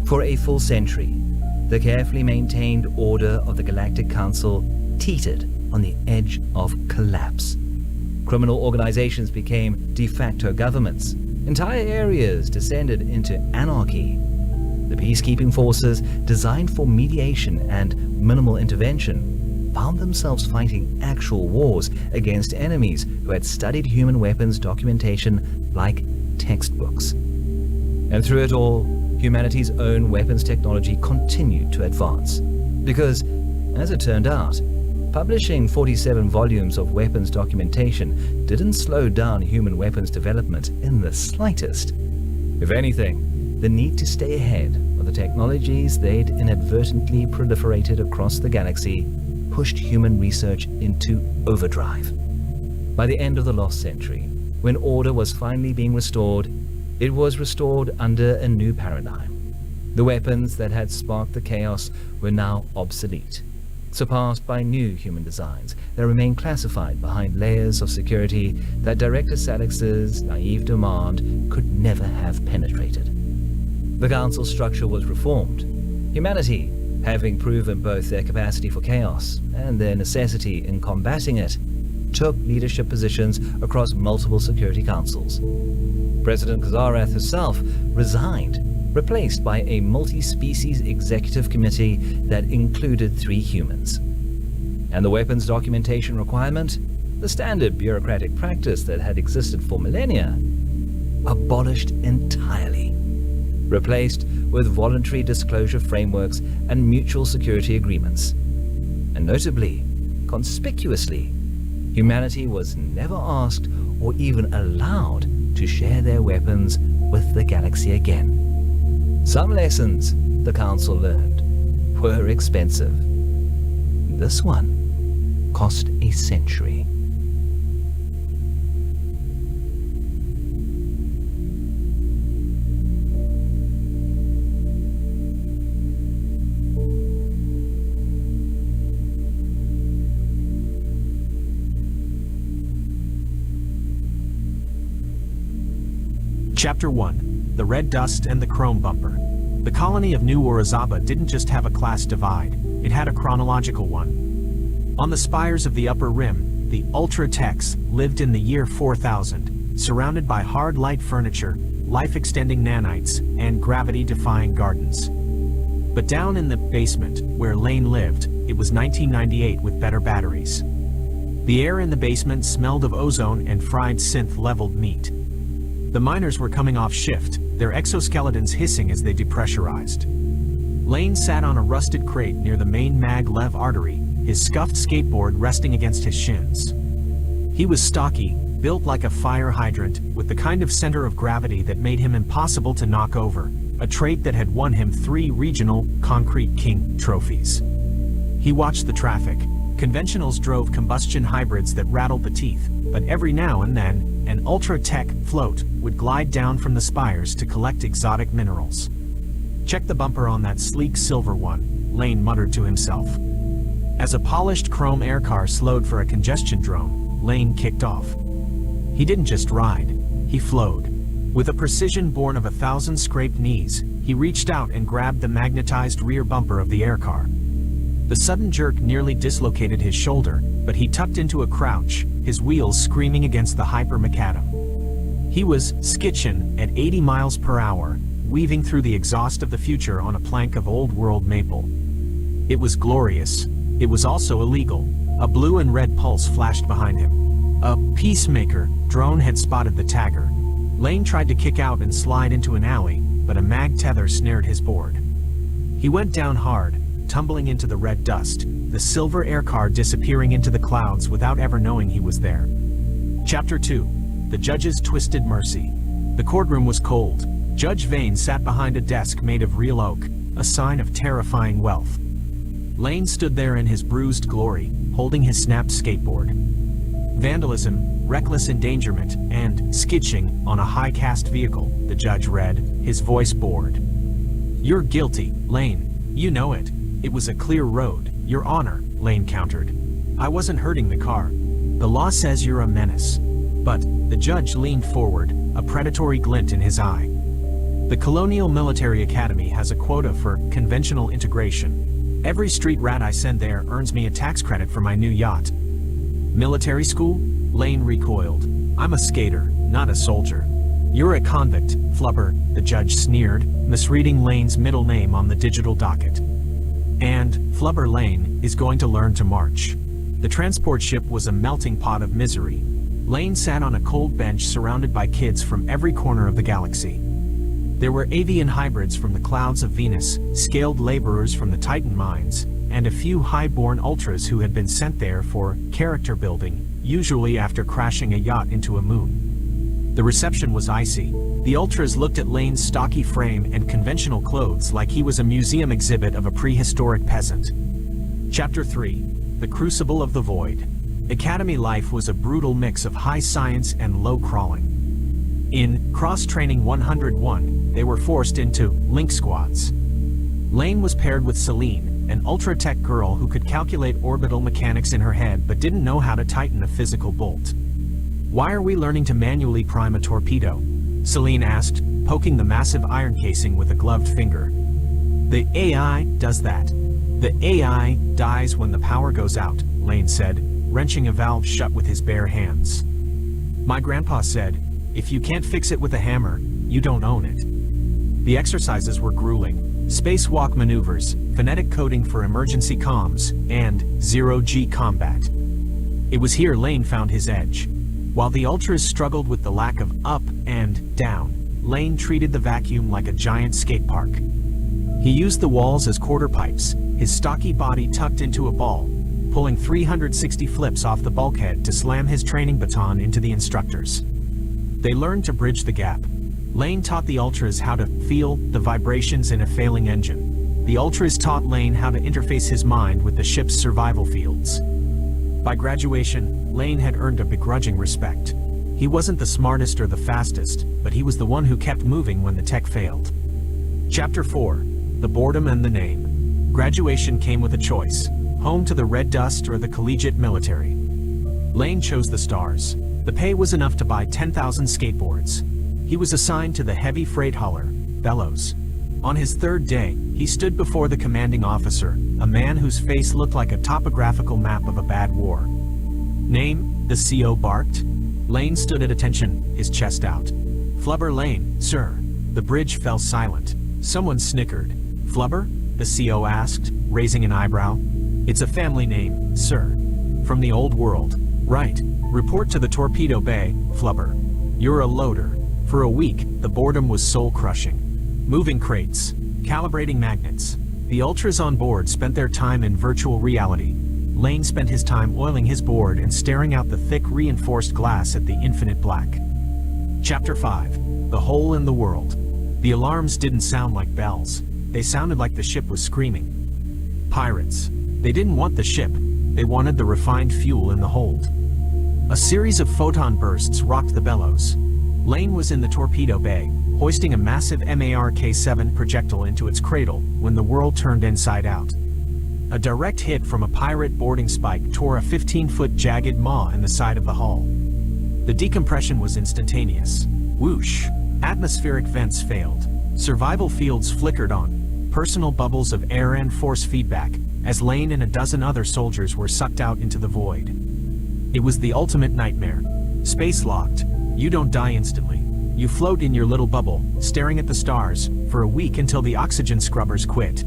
For a full century, the carefully maintained order of the Galactic Council teetered on the edge of collapse. Criminal organizations became de facto governments. Entire areas descended into anarchy. The peacekeeping forces, designed for mediation and minimal intervention, found themselves fighting actual wars against enemies who had studied human weapons documentation like textbooks. And through it all, humanity's own weapons technology continued to advance. Because, as it turned out, publishing 47 volumes of weapons documentation didn't slow down human weapons development in the slightest. If anything, the need to stay ahead of the technologies they'd inadvertently proliferated across the galaxy pushed human research into overdrive. By the end of the lost century, when order was finally being restored, it was restored under a new paradigm. The weapons that had sparked the chaos were now obsolete, surpassed by new human designs that remained classified behind layers of security that Director Salix's naive demand could never have penetrated. The Council structure was reformed. Humanity, having proven both their capacity for chaos and their necessity in combating it, took leadership positions across multiple security councils. President Kazarath herself resigned, replaced by a multi-species executive committee that included 3 humans. And the weapons documentation requirement, the standard bureaucratic practice that had existed for millennia, abolished entirely, replaced with voluntary disclosure frameworks and mutual security agreements. And notably, conspicuously, humanity was never asked or even allowed to share their weapons with the galaxy again. Some lessons the Council learned were expensive. This one cost a century. Chapter 1. The Red Dust and the Chrome Bumper. The colony of New Orizaba didn't just have a class divide, it had a chronological one. On the spires of the Upper Rim, the Ultra-Techs lived in the year 4000, surrounded by hard light furniture, life-extending nanites, and gravity-defying gardens. But down in the basement, where Lane lived, it was 1998 with better batteries. The air in the basement smelled of ozone and fried synth-leveled meat. The miners were coming off shift, their exoskeletons hissing as they depressurized. Lane sat on a rusted crate near the main mag-lev artery, his scuffed skateboard resting against his shins. He was stocky, built like a fire hydrant, with the kind of center of gravity that made him impossible to knock over, a trait that had won him 3 regional Concrete King trophies. He watched the traffic. Conventionals drove combustion hybrids that rattled the teeth, but every now and then, an Ultra-Tech float would glide down from the spires to collect exotic minerals. "Check the bumper on that sleek silver one," Lane muttered to himself. As a polished chrome aircar slowed for a congestion drone, Lane kicked off. He didn't just ride, he flowed. With a precision born of 1,000 scraped knees, he reached out and grabbed the magnetized rear bumper of the aircar. The sudden jerk nearly dislocated his shoulder, but he tucked into a crouch, his wheels screaming against the hyper-macadam. He was skitching at 80 miles per hour, weaving through the exhaust of the future on a plank of old-world maple. It was glorious. It was also illegal. A blue and red pulse flashed behind him. A peacemaker drone had spotted the tagger. Lane tried to kick out and slide into an alley, but a mag tether snared his board. He went down hard, tumbling into the red dust, the silver aircar disappearing into the clouds without ever knowing he was there. Chapter 2. The Judge's Twisted Mercy. The courtroom was cold. Judge Vane sat behind a desk made of real oak, a sign of terrifying wealth. Lane stood there in his bruised glory, holding his snapped skateboard. Vandalism, reckless endangerment, and skitching on a high-caste vehicle, the judge read, his voice bored. "You're guilty, Lane. You know it. It was a clear road, Your Honor," Lane countered. "I wasn't hurting the car. The law says you're a menace." But the judge leaned forward, a predatory glint in his eye. "The Colonial Military Academy has a quota for conventional integration. Every street rat I send there earns me a tax credit for my new yacht." "Military school?" Lane recoiled. "I'm a skater, not a soldier." "You're a convict, flubber," the judge sneered, misreading Lane's middle name on the digital docket. "And Flubber Lane is going to learn to march." The transport ship was a melting pot of misery. Lane sat on a cold bench surrounded by kids from every corner of the galaxy. There were avian hybrids from the clouds of Venus, scaled laborers from the Titan mines, and a few high-born ultras who had been sent there for character building, usually after crashing a yacht into a moon. The reception was icy. The ultras looked at Lane's stocky frame and conventional clothes like he was a museum exhibit of a prehistoric peasant. Chapter 3: The Crucible of the Void. Academy life was a brutal mix of high science and low crawling. In Cross-Training 101, they were forced into link squads. Lane was paired with Celine, an ultra-tech girl who could calculate orbital mechanics in her head but didn't know how to tighten a physical bolt. "Why are we learning to manually prime a torpedo?" Celine asked, poking the massive iron casing with a gloved finger. "The AI does that. The AI dies when the power goes out," Lane said, wrenching a valve shut with his bare hands. "My grandpa said, if you can't fix it with a hammer, you don't own it." The exercises were grueling. Spacewalk maneuvers, phonetic coding for emergency comms, and zero-G combat. It was here Lane found his edge. While the Ultras struggled with the lack of up and down, Lane treated the vacuum like a giant skate park. He used the walls as quarter pipes, his stocky body tucked into a ball, pulling 360 flips off the bulkhead to slam his training baton into the instructors. They learned to bridge the gap. Lane taught the Ultras how to feel the vibrations in a failing engine. The Ultras taught Lane how to interface his mind with the ship's survival fields. By graduation, Lane had earned a begrudging respect. He wasn't the smartest or the fastest, but he was the one who kept moving when the tech failed. Chapter 4: The Boredom and the Name. Graduation came with a choice: home to the Red Dust or the collegiate military. Lane chose the stars. The pay was enough to buy 10,000 skateboards. He was assigned to the heavy freight hauler, Bellows. On his third day, he stood before the commanding officer, a man whose face looked like a topographical map of a bad war. "Name?" the CO barked. Lane stood at attention, his chest out. "Flubber Lane, sir." The bridge fell silent. Someone snickered. "Flubber?" the CO asked, raising an eyebrow. "It's a family name, sir. From the old world." "Right. Report to the torpedo bay, Flubber. You're a loader." For a week, the boredom was soul-crushing. Moving crates, calibrating magnets. The Ultras on board spent their time in virtual reality. Lane spent his time oiling his board and staring out the thick reinforced glass at the infinite black. Chapter 5: The Hole in the World. The alarms didn't sound like bells. They sounded like the ship was screaming. Pirates. They didn't want the ship. They wanted the refined fuel in the hold. A series of photon bursts rocked the Bellows. Lane was in the torpedo bay, hoisting a massive MARK-7 projectile into its cradle when the world turned inside out. A direct hit from a pirate boarding spike tore a 15-foot jagged maw in the side of the hull. The decompression was instantaneous. Whoosh! Atmospheric vents failed. Survival fields flickered on. Personal bubbles of air and force feedback, as Lane and a dozen other soldiers were sucked out into the void. It was the ultimate nightmare. Space-locked. You don't die instantly. You float in your little bubble, staring at the stars, for a week until the oxygen scrubbers quit.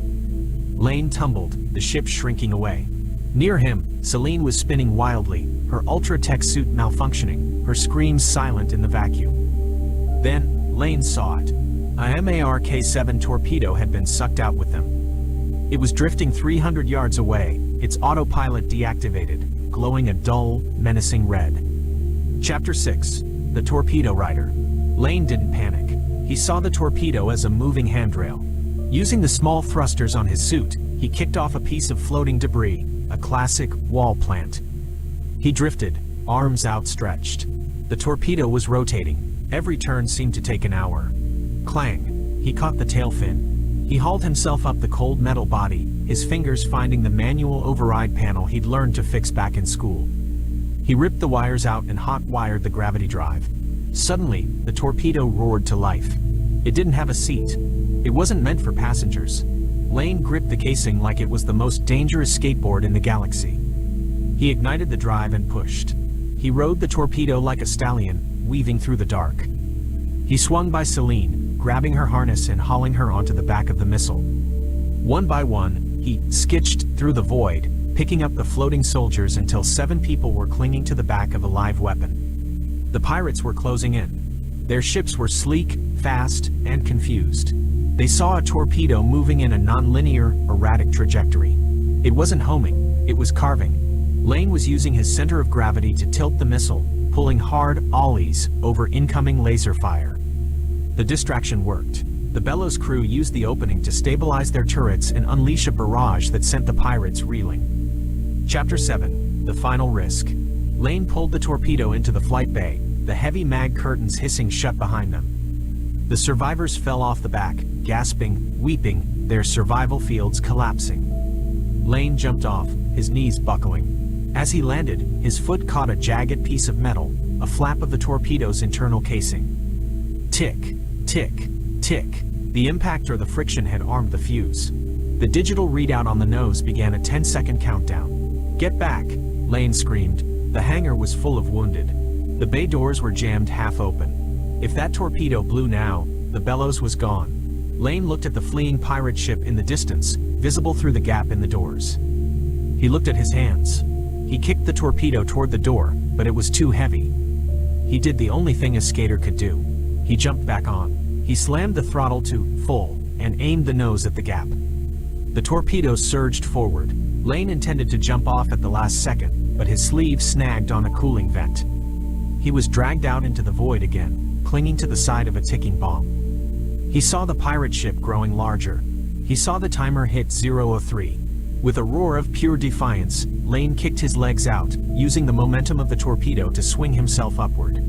Lane tumbled, the ship shrinking away. Near him, Celine was spinning wildly, her ultra-tech suit malfunctioning, her screams silent in the vacuum. Then, Lane saw it. A MARK-7 torpedo had been sucked out with them. It was drifting 300 yards away, its autopilot deactivated, glowing a dull, menacing red. Chapter 6: The Torpedo Rider. Lane didn't panic. He saw the torpedo as a moving handrail. Using the small thrusters on his suit, he kicked off a piece of floating debris, a classic wall plant. He drifted, arms outstretched. The torpedo was rotating. Every turn seemed to take an hour. Clang! He caught the tail fin. He hauled himself up the cold metal body, his fingers finding the manual override panel he'd learned to fix back in school. He ripped the wires out and hot-wired the gravity drive. Suddenly, the torpedo roared to life. It didn't have a seat. It wasn't meant for passengers. Lane gripped the casing like it was the most dangerous skateboard in the galaxy. He ignited the drive and pushed. He rode the torpedo like a stallion, weaving through the dark. He swung by Celine, grabbing her harness and hauling her onto the back of the missile. One by one, he skitched through the void, picking up the floating soldiers until 7 people were clinging to the back of a live weapon. The pirates were closing in. Their ships were sleek, fast, and confused. They saw a torpedo moving in a non-linear, erratic trajectory. It wasn't homing, it was carving. Lane was using his center of gravity to tilt the missile, pulling hard ollies over incoming laser fire. The distraction worked. The Bellows crew used the opening to stabilize their turrets and unleash a barrage that sent the pirates reeling. Chapter 7: The Final Risk. Lane pulled the torpedo into the flight bay, the heavy mag curtains hissing shut behind them. The survivors fell off the back, gasping, weeping, their survival fields collapsing. Lane jumped off, his knees buckling. As he landed, his foot caught a jagged piece of metal, a flap of the torpedo's internal casing. Tick, tick, tick. The impact or the friction had armed the fuse. The digital readout on the nose began a 10-second countdown. "Get back!" Lane screamed. The hangar was full of wounded. The bay doors were jammed half open. If that torpedo blew now, the Bellows was gone. Lane looked at the fleeing pirate ship in the distance, visible through the gap in the doors. He looked at his hands. He kicked the torpedo toward the door, but it was too heavy. He did the only thing a skater could do. He jumped back on. He slammed the throttle to full and aimed the nose at the gap. The torpedo surged forward. Lane intended to jump off at the last second, but his sleeve snagged on a cooling vent. He was dragged out into the void again, clinging to the side of a ticking bomb. He saw the pirate ship growing larger. He saw the timer hit 0:03. With a roar of pure defiance, Lane kicked his legs out, using the momentum of the torpedo to swing himself upward.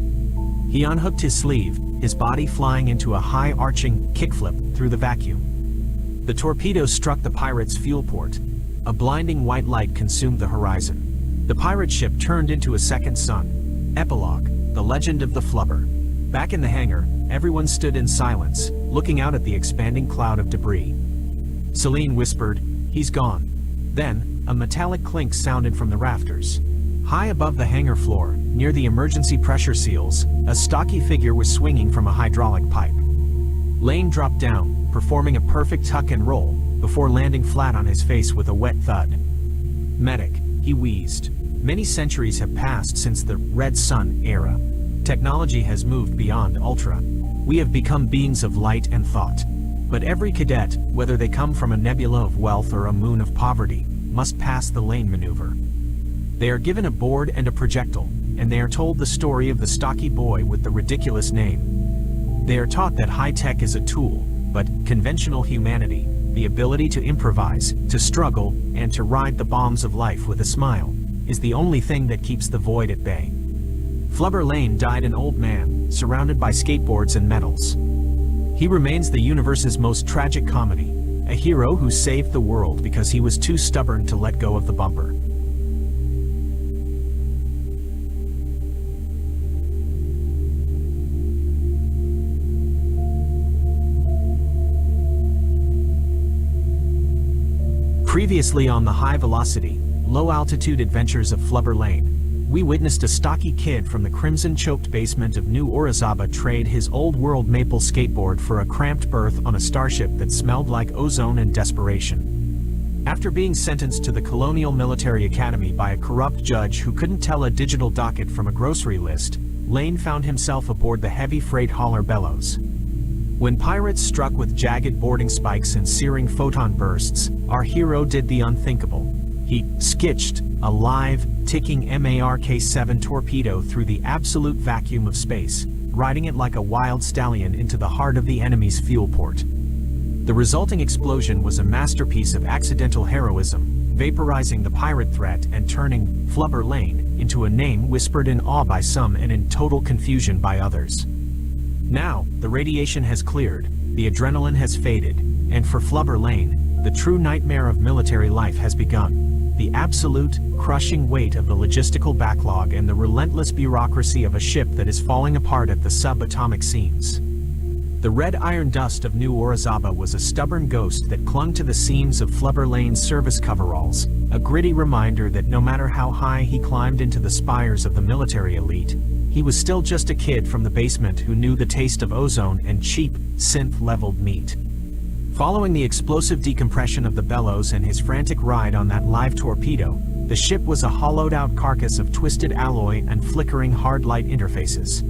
He unhooked his sleeve, his body flying into a high-arching kickflip through the vacuum. The torpedo struck the pirate's fuel port. A blinding white light consumed the horizon. The pirate ship turned into a second sun. Epilogue: The Legend of the Flubber. Back in the hangar, everyone stood in silence, looking out at the expanding cloud of debris. Celine whispered, "He's gone." Then, a metallic clink sounded from the rafters. High above the hangar floor, near the emergency pressure seals, a stocky figure was swinging from a hydraulic pipe. Lane dropped down, performing a perfect tuck and roll, before landing flat on his face with a wet thud. "Medic," he wheezed. Many centuries have passed since the Red Sun era. Technology has moved beyond Ultra. We have become beings of light and thought. But every cadet, whether they come from a nebula of wealth or a moon of poverty, must pass the Lane maneuver. They are given a board and a projectile, and they are told the story of the stocky boy with the ridiculous name. They are taught that high-tech is a tool, but conventional humanity, the ability to improvise, to struggle, and to ride the bombs of life with a smile, is the only thing that keeps the void at bay. Flubber Lane died an old man, surrounded by skateboards and medals. He remains the universe's most tragic comedy, a hero who saved the world because he was too stubborn to let go of the bumper. Previously on the high-velocity, low-altitude adventures of Flubber Lane, we witnessed a stocky kid from the crimson-choked basement of New Orizaba trade his old-world maple skateboard for a cramped berth on a starship that smelled like ozone and desperation. After being sentenced to the Colonial Military Academy by a corrupt judge who couldn't tell a digital docket from a grocery list, Lane found himself aboard the heavy freight hauler Bellows. When pirates struck with jagged boarding spikes and searing photon bursts, our hero did the unthinkable. He skitched a live, ticking Mark-7 torpedo through the absolute vacuum of space, riding it like a wild stallion into the heart of the enemy's fuel port. The resulting explosion was a masterpiece of accidental heroism, vaporizing the pirate threat and turning Flubber Lane into a name whispered in awe by some and in total confusion by others. Now, the radiation has cleared, the adrenaline has faded, and for Flubber Lane, the true nightmare of military life has begun. The absolute, crushing weight of the logistical backlog and the relentless bureaucracy of a ship that is falling apart at the subatomic seams. The red iron dust of New Orizaba was a stubborn ghost that clung to the seams of Flubber Lane's service coveralls, a gritty reminder that no matter how high he climbed into the spires of the military elite, he was still just a kid from the basement who knew the taste of ozone and cheap, synth-leveled meat. Following the explosive decompression of the Bellows and his frantic ride on that live torpedo, the ship was a hollowed-out carcass of twisted alloy and flickering hard light interfaces.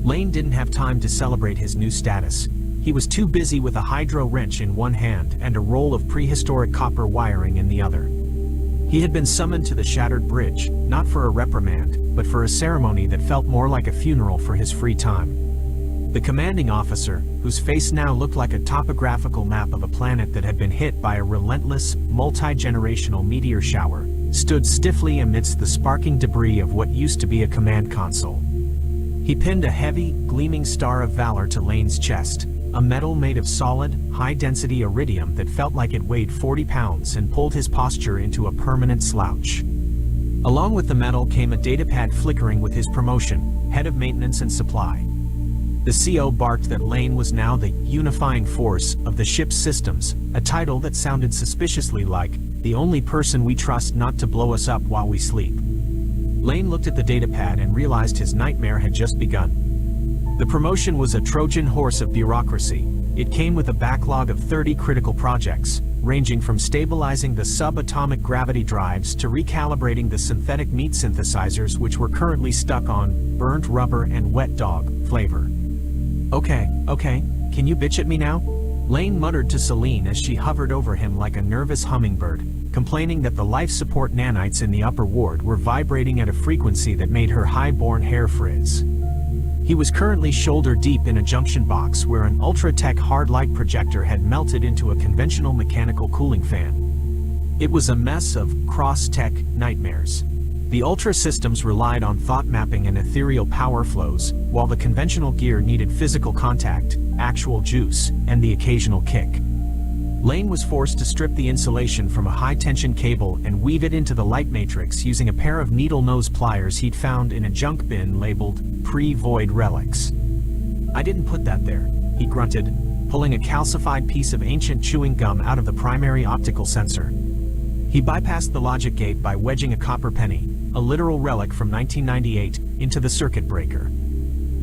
Lane didn't have time to celebrate his new status. He was too busy with a hydro wrench in one hand and a roll of prehistoric copper wiring in the other. He had been summoned to the shattered bridge, not for a reprimand, but for a ceremony that felt more like a funeral for his free time. The commanding officer, whose face now looked like a topographical map of a planet that had been hit by a relentless, multi-generational meteor shower, stood stiffly amidst the sparking debris of what used to be a command console. He pinned a heavy, gleaming star of valor to Lane's chest, a medal made of solid, high-density iridium that felt like it weighed 40 pounds and pulled his posture into a permanent slouch. Along with the medal came a datapad flickering with his promotion, head of maintenance and supply. The CO barked that Lane was now the unifying force of the ship's systems, a title that sounded suspiciously like, the only person we trust not to blow us up while we sleep. Lane looked at the datapad and realized his nightmare had just begun. The promotion was a Trojan horse of bureaucracy. It came with a backlog of 30 critical projects, ranging from stabilizing the subatomic gravity drives to recalibrating the synthetic meat synthesizers which were currently stuck on burnt rubber and wet dog flavor. Okay, can you bitch at me now? Lane muttered to Celine as she hovered over him like a nervous hummingbird, complaining that the life support nanites in the upper ward were vibrating at a frequency that made her high-born hair frizz. He was currently shoulder deep in a junction box where an ultra-tech hard light projector had melted into a conventional mechanical cooling fan. It was a mess of cross-tech nightmares. The Ultra systems relied on thought mapping and ethereal power flows, while the conventional gear needed physical contact, actual juice, and the occasional kick. Lane was forced to strip the insulation from a high-tension cable and weave it into the light matrix using a pair of needle-nose pliers he'd found in a junk bin labeled pre-void relics. I didn't put that there, he grunted, pulling a calcified piece of ancient chewing gum out of the primary optical sensor. He bypassed the logic gate by wedging a copper penny, a literal relic from 1998, into the circuit breaker.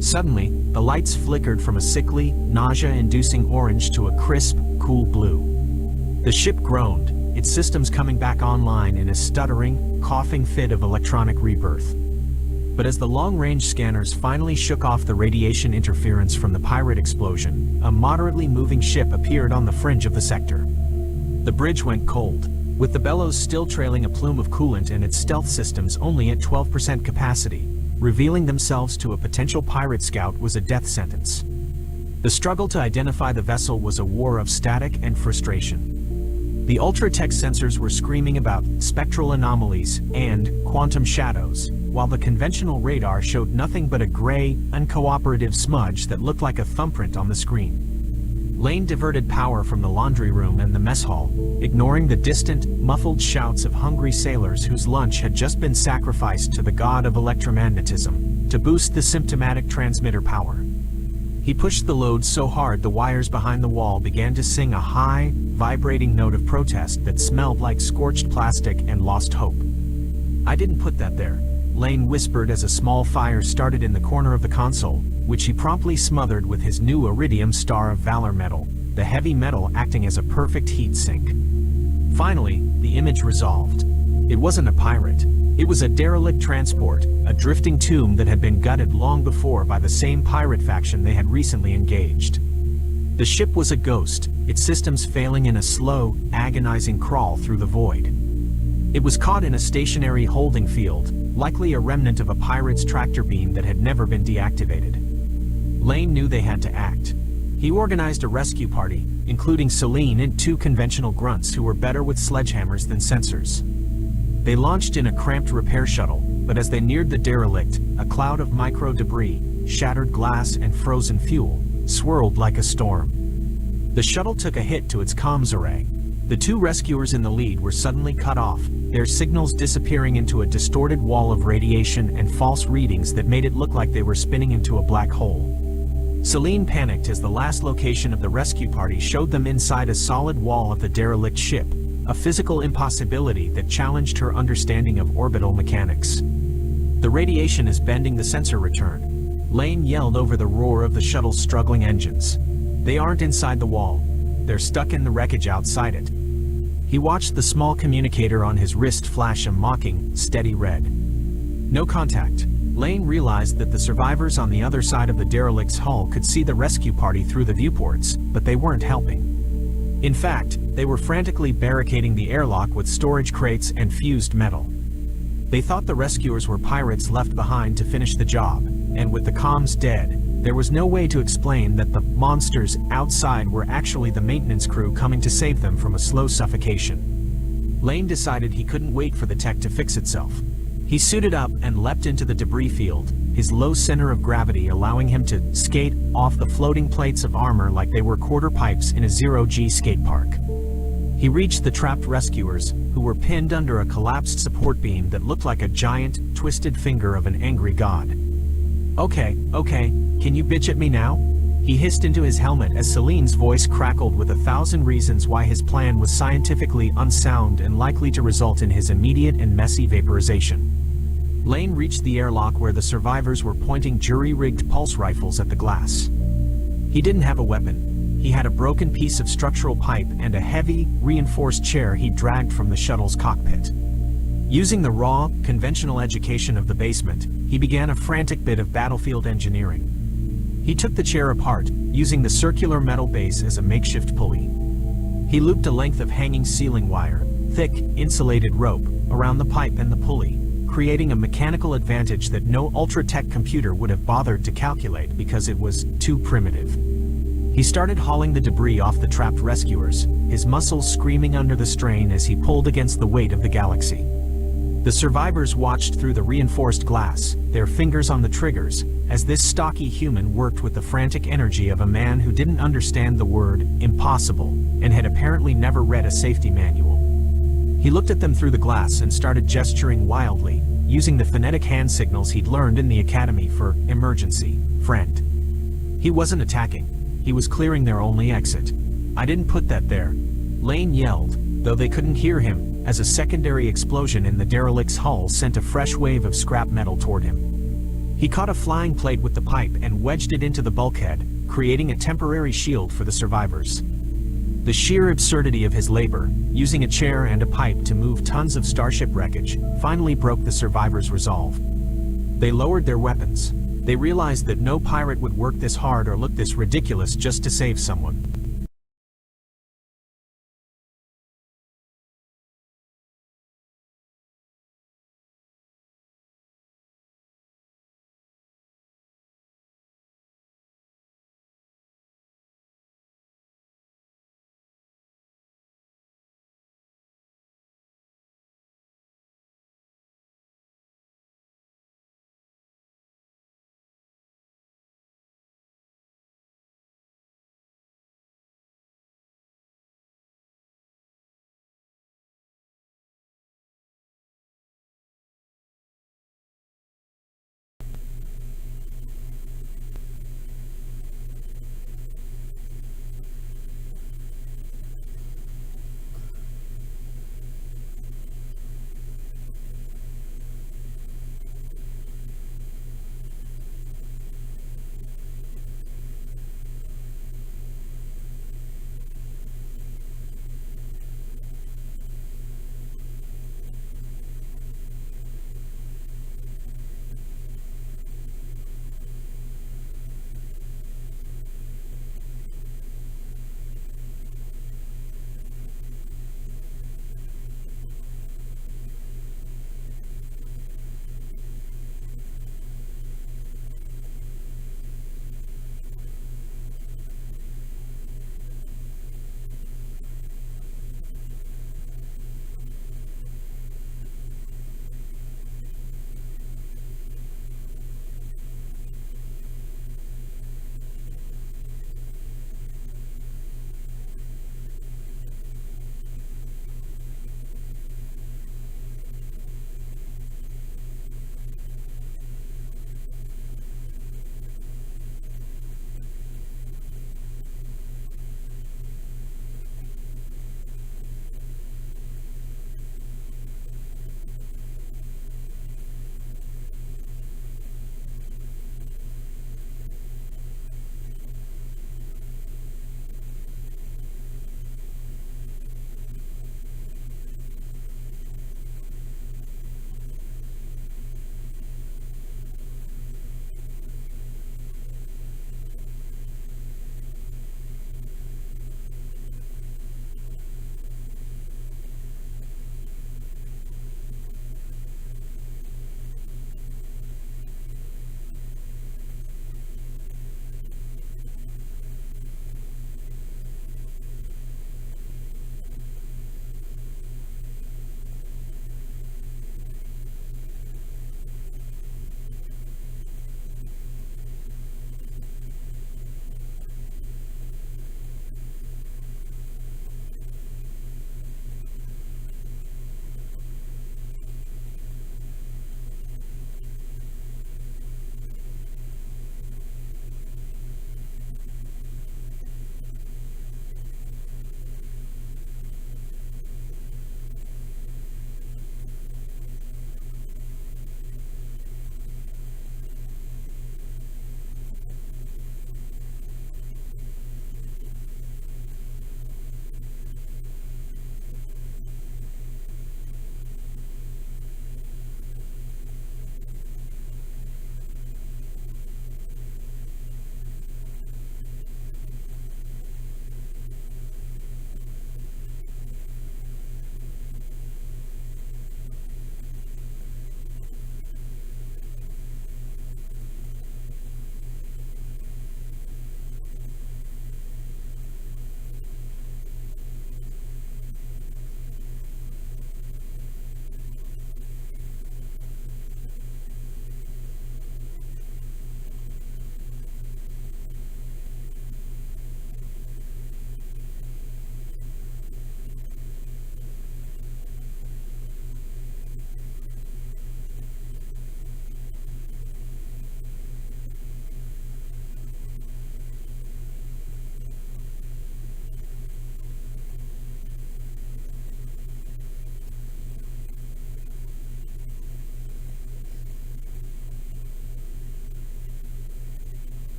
Suddenly, the lights flickered from a sickly, nausea-inducing orange to a crisp, cool blue. The ship groaned, its systems coming back online in a stuttering, coughing fit of electronic rebirth. But as the long-range scanners finally shook off the radiation interference from the pirate explosion, a moderately moving ship appeared on the fringe of the sector. The bridge went cold, with the bellows still trailing a plume of coolant and its stealth systems only at 12% capacity. Revealing themselves to a potential pirate scout was a death sentence. The struggle to identify the vessel was a war of static and frustration. The ultra-tech sensors were screaming about spectral anomalies and quantum shadows, while the conventional radar showed nothing but a gray, uncooperative smudge that looked like a thumbprint on the screen. Lane diverted power from the laundry room and the mess hall, ignoring the distant, muffled shouts of hungry sailors whose lunch had just been sacrificed to the god of electromagnetism, to boost the symptomatic transmitter power. He pushed the load so hard the wires behind the wall began to sing a high, vibrating note of protest that smelled like scorched plastic and lost hope. I didn't put that there, Lane whispered as a small fire started in the corner of the console, which he promptly smothered with his new Iridium Star of Valor medal, the heavy metal acting as a perfect heat sink. Finally, the image resolved. It wasn't a pirate. It was a derelict transport, a drifting tomb that had been gutted long before by the same pirate faction they had recently engaged. The ship was a ghost, its systems failing in a slow, agonizing crawl through the void. It was caught in a stationary holding field, likely a remnant of a pirate's tractor beam that had never been deactivated. Lane knew they had to act. He organized a rescue party, including Celine and two conventional grunts who were better with sledgehammers than sensors. They launched in a cramped repair shuttle, but as they neared the derelict, a cloud of micro-debris, shattered glass and frozen fuel, swirled like a storm. The shuttle took a hit to its comms array. The two rescuers in the lead were suddenly cut off, their signals disappearing into a distorted wall of radiation and false readings that made it look like they were spinning into a black hole. Celine panicked as the last location of the rescue party showed them inside a solid wall of the derelict ship, a physical impossibility that challenged her understanding of orbital mechanics. The radiation is bending the sensor return. Lane yelled over the roar of the shuttle's struggling engines. They aren't inside the wall. They're stuck in the wreckage outside it. He watched the small communicator on his wrist flash a mocking, steady red. No contact. Lane realized that the survivors on the other side of the derelict's hull could see the rescue party through the viewports, but they weren't helping. In fact, they were frantically barricading the airlock with storage crates and fused metal. They thought the rescuers were pirates left behind to finish the job, and with the comms dead, there was no way to explain that the monsters outside were actually the maintenance crew coming to save them from a slow suffocation. Lane decided he couldn't wait for the tech to fix itself. He suited up and leapt into the debris field, his low center of gravity allowing him to skate off the floating plates of armor like they were quarter pipes in a zero-G skate park. He reached the trapped rescuers, who were pinned under a collapsed support beam that looked like a giant, twisted finger of an angry god. Okay, can you bitch at me now? He hissed into his helmet as Celine's voice crackled with 1,000 reasons why his plan was scientifically unsound and likely to result in his immediate and messy vaporization. Lane reached the airlock where the survivors were pointing jury-rigged pulse rifles at the glass. He didn't have a weapon. He had a broken piece of structural pipe and a heavy, reinforced chair he dragged from the shuttle's cockpit. Using the raw, conventional education of the basement, he began a frantic bit of battlefield engineering. He took the chair apart, using the circular metal base as a makeshift pulley. He looped a length of hanging ceiling wire, thick, insulated rope, around the pipe and the pulley, creating a mechanical advantage that no ultra-tech computer would have bothered to calculate because it was too primitive. He started hauling the debris off the trapped rescuers, his muscles screaming under the strain as he pulled against the weight of the galaxy. The survivors watched through the reinforced glass, their fingers on the triggers, as this stocky human worked with the frantic energy of a man who didn't understand the word impossible and had apparently never read a safety manual. He looked at them through the glass and started gesturing wildly, using the phonetic hand signals he'd learned in the academy for emergency, friend. He wasn't attacking. He was clearing their only exit. I didn't put that there. Lane yelled, though they couldn't hear him, as a secondary explosion in the derelict's hull sent a fresh wave of scrap metal toward him. He caught a flying plate with the pipe and wedged it into the bulkhead, creating a temporary shield for the survivors. The sheer absurdity of his labor, using a chair and a pipe to move tons of starship wreckage, finally broke the survivors' resolve. They lowered their weapons. They realized that no pirate would work this hard or look this ridiculous just to save someone.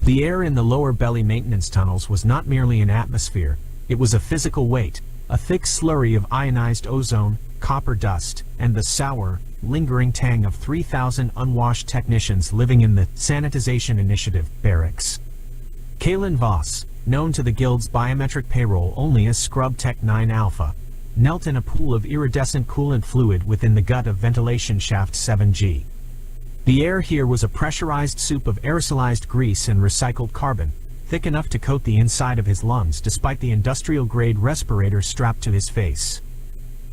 The air in the lower belly maintenance tunnels was not merely an atmosphere, it was a physical weight, a thick slurry of ionized ozone, copper dust, and the sour, lingering tang of 3,000 unwashed technicians living in the Sanitization Initiative barracks. Kalen Voss, known to the Guild's biometric payroll only as Scrub Tech 9 Alpha, knelt in a pool of iridescent coolant fluid within the gut of ventilation shaft 7G. The air here was a pressurized soup of aerosolized grease and recycled carbon, thick enough to coat the inside of his lungs despite the industrial-grade respirator strapped to his face.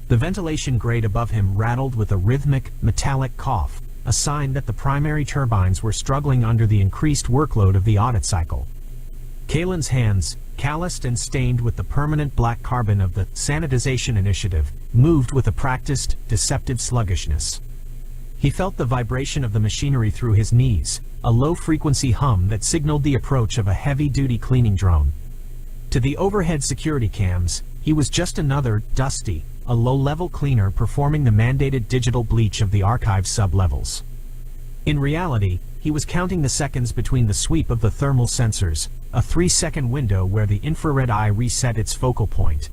The ventilation grate above him rattled with a rhythmic, metallic cough, a sign that the primary turbines were struggling under the increased workload of the audit cycle. Kalen's hands, calloused and stained with the permanent black carbon of the Sanitization Initiative, moved with a practiced, deceptive sluggishness. He felt the vibration of the machinery through his knees, a low-frequency hum that signaled the approach of a heavy-duty cleaning drone. To the overhead security cams, he was just another Dusty, a low-level cleaner performing the mandated digital bleach of the archive sub-levels. In reality, he was counting the seconds between the sweep of the thermal sensors, a 3-second window where the infrared eye reset its focal point.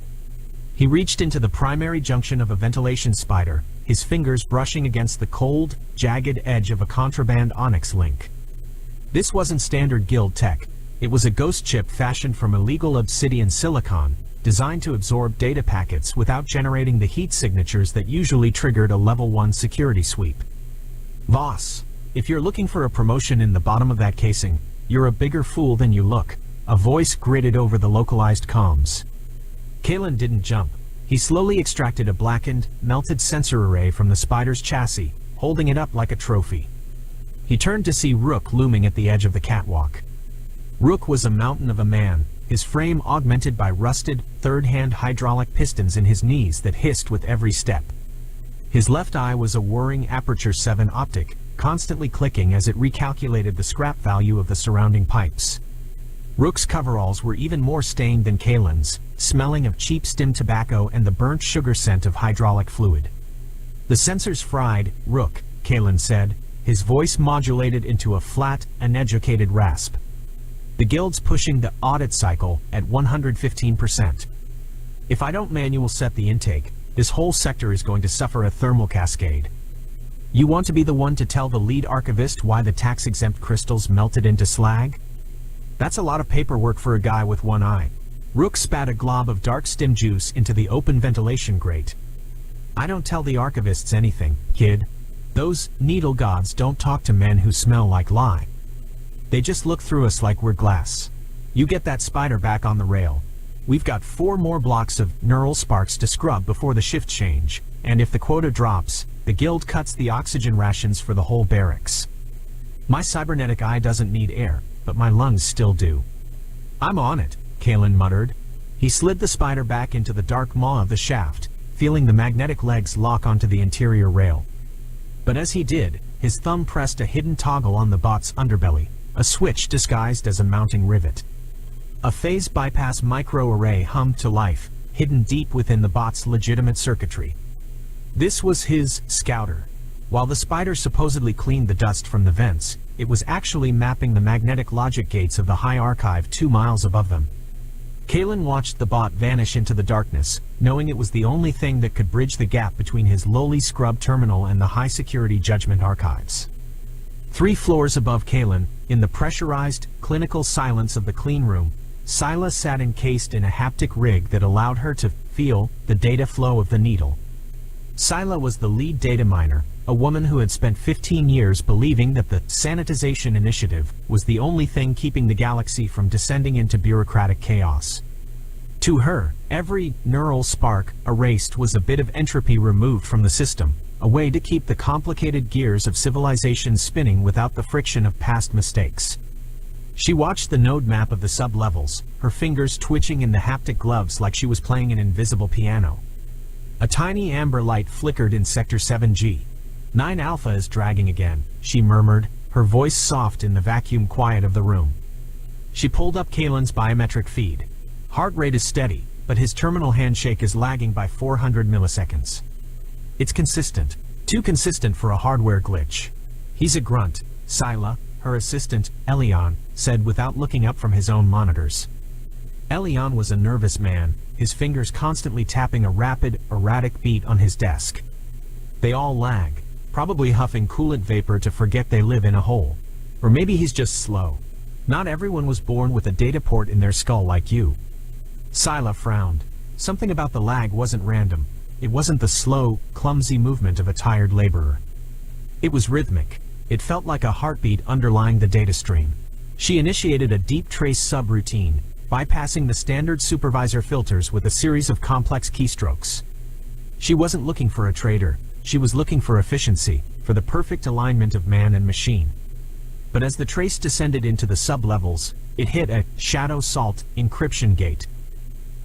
He reached into the primary junction of a ventilation spider, his fingers brushing against the cold, jagged edge of a contraband Onyx link. This wasn't standard Guild tech. It was a ghost chip fashioned from illegal obsidian silicon, designed to absorb data packets without generating the heat signatures that usually triggered a level 1 security sweep. Voss, if you're looking for a promotion in the bottom of that casing, you're a bigger fool than you look, a voice gritted over the localized comms. Kalen didn't jump. He slowly extracted a blackened, melted sensor array from the spider's chassis, holding it up like a trophy. He turned to see Rook looming at the edge of the catwalk. Rook was a mountain of a man, his frame augmented by rusted, third-hand hydraulic pistons in his knees that hissed with every step. His left eye was a whirring Aperture 7 optic, constantly clicking as it recalculated the scrap value of the surrounding pipes. Rook's coveralls were even more stained than Kalen's, smelling of cheap stim tobacco and the burnt sugar scent of hydraulic fluid. The sensors fried, Rook, Kalen said, his voice modulated into a flat, uneducated rasp. The Guild's pushing the audit cycle at 115%. If I don't manual set the intake, this whole sector is going to suffer a thermal cascade. You want to be the one to tell the lead archivist why the tax-exempt crystals melted into slag? That's a lot of paperwork for a guy with one eye. Rook spat a glob of dark stim juice into the open ventilation grate. I don't tell the archivists anything, kid. Those needle gods don't talk to men who smell like lye. They just look through us like we're glass. You get that spider back on the rail. We've got 4 more blocks of neural sparks to scrub before the shift change, and if the quota drops, the Guild cuts the oxygen rations for the whole barracks. My cybernetic eye doesn't need air, but my lungs still do. I'm on it, Kalen muttered. He slid the spider back into the dark maw of the shaft, feeling the magnetic legs lock onto the interior rail. But as he did, his thumb pressed a hidden toggle on the bot's underbelly, a switch disguised as a mounting rivet. A phase bypass microarray hummed to life, hidden deep within the bot's legitimate circuitry. This was his scouter. While the spider supposedly cleaned the dust from the vents, it was actually mapping the magnetic logic gates of the high archive 2 miles above them. Kalen watched the bot vanish into the darkness, knowing it was the only thing that could bridge the gap between his lowly scrub terminal and the high-security Judgment archives. 3 floors above Kalen, in the pressurized, clinical silence of the clean room, Scylla sat encased in a haptic rig that allowed her to feel the data flow of the needle. Scylla was the lead data miner, a woman who had spent 15 years believing that the Sanitization Initiative was the only thing keeping the galaxy from descending into bureaucratic chaos. To her, every neural spark erased was a bit of entropy removed from the system, a way to keep the complicated gears of civilization spinning without the friction of past mistakes. She watched the node map of the sub-levels, her fingers twitching in the haptic gloves like she was playing an invisible piano. A tiny amber light flickered in Sector 7G. 9 Alpha is dragging again, she murmured, her voice soft in the vacuum quiet of the room. She pulled up Kalen's biometric feed. Heart rate is steady, but his terminal handshake is lagging by 400 milliseconds. It's consistent. Too consistent for a hardware glitch. He's a grunt, Scylla, her her assistant, Elion, said without looking up from his own monitors. Elion was a nervous man, his fingers constantly tapping a rapid, erratic beat on his desk. They all lag, probably huffing coolant vapor to forget they live in a hole. Or maybe he's just slow. Not everyone was born with a data port in their skull like you. Sila frowned. Something about the lag wasn't random. It wasn't the slow, clumsy movement of a tired laborer. It was rhythmic. It felt like a heartbeat underlying the data stream. She initiated a deep trace subroutine, bypassing the standard supervisor filters with a series of complex keystrokes. She wasn't looking for a traitor. She was looking for efficiency, for the perfect alignment of man and machine. But as the trace descended into the sub-levels, it hit a shadow salt encryption gate.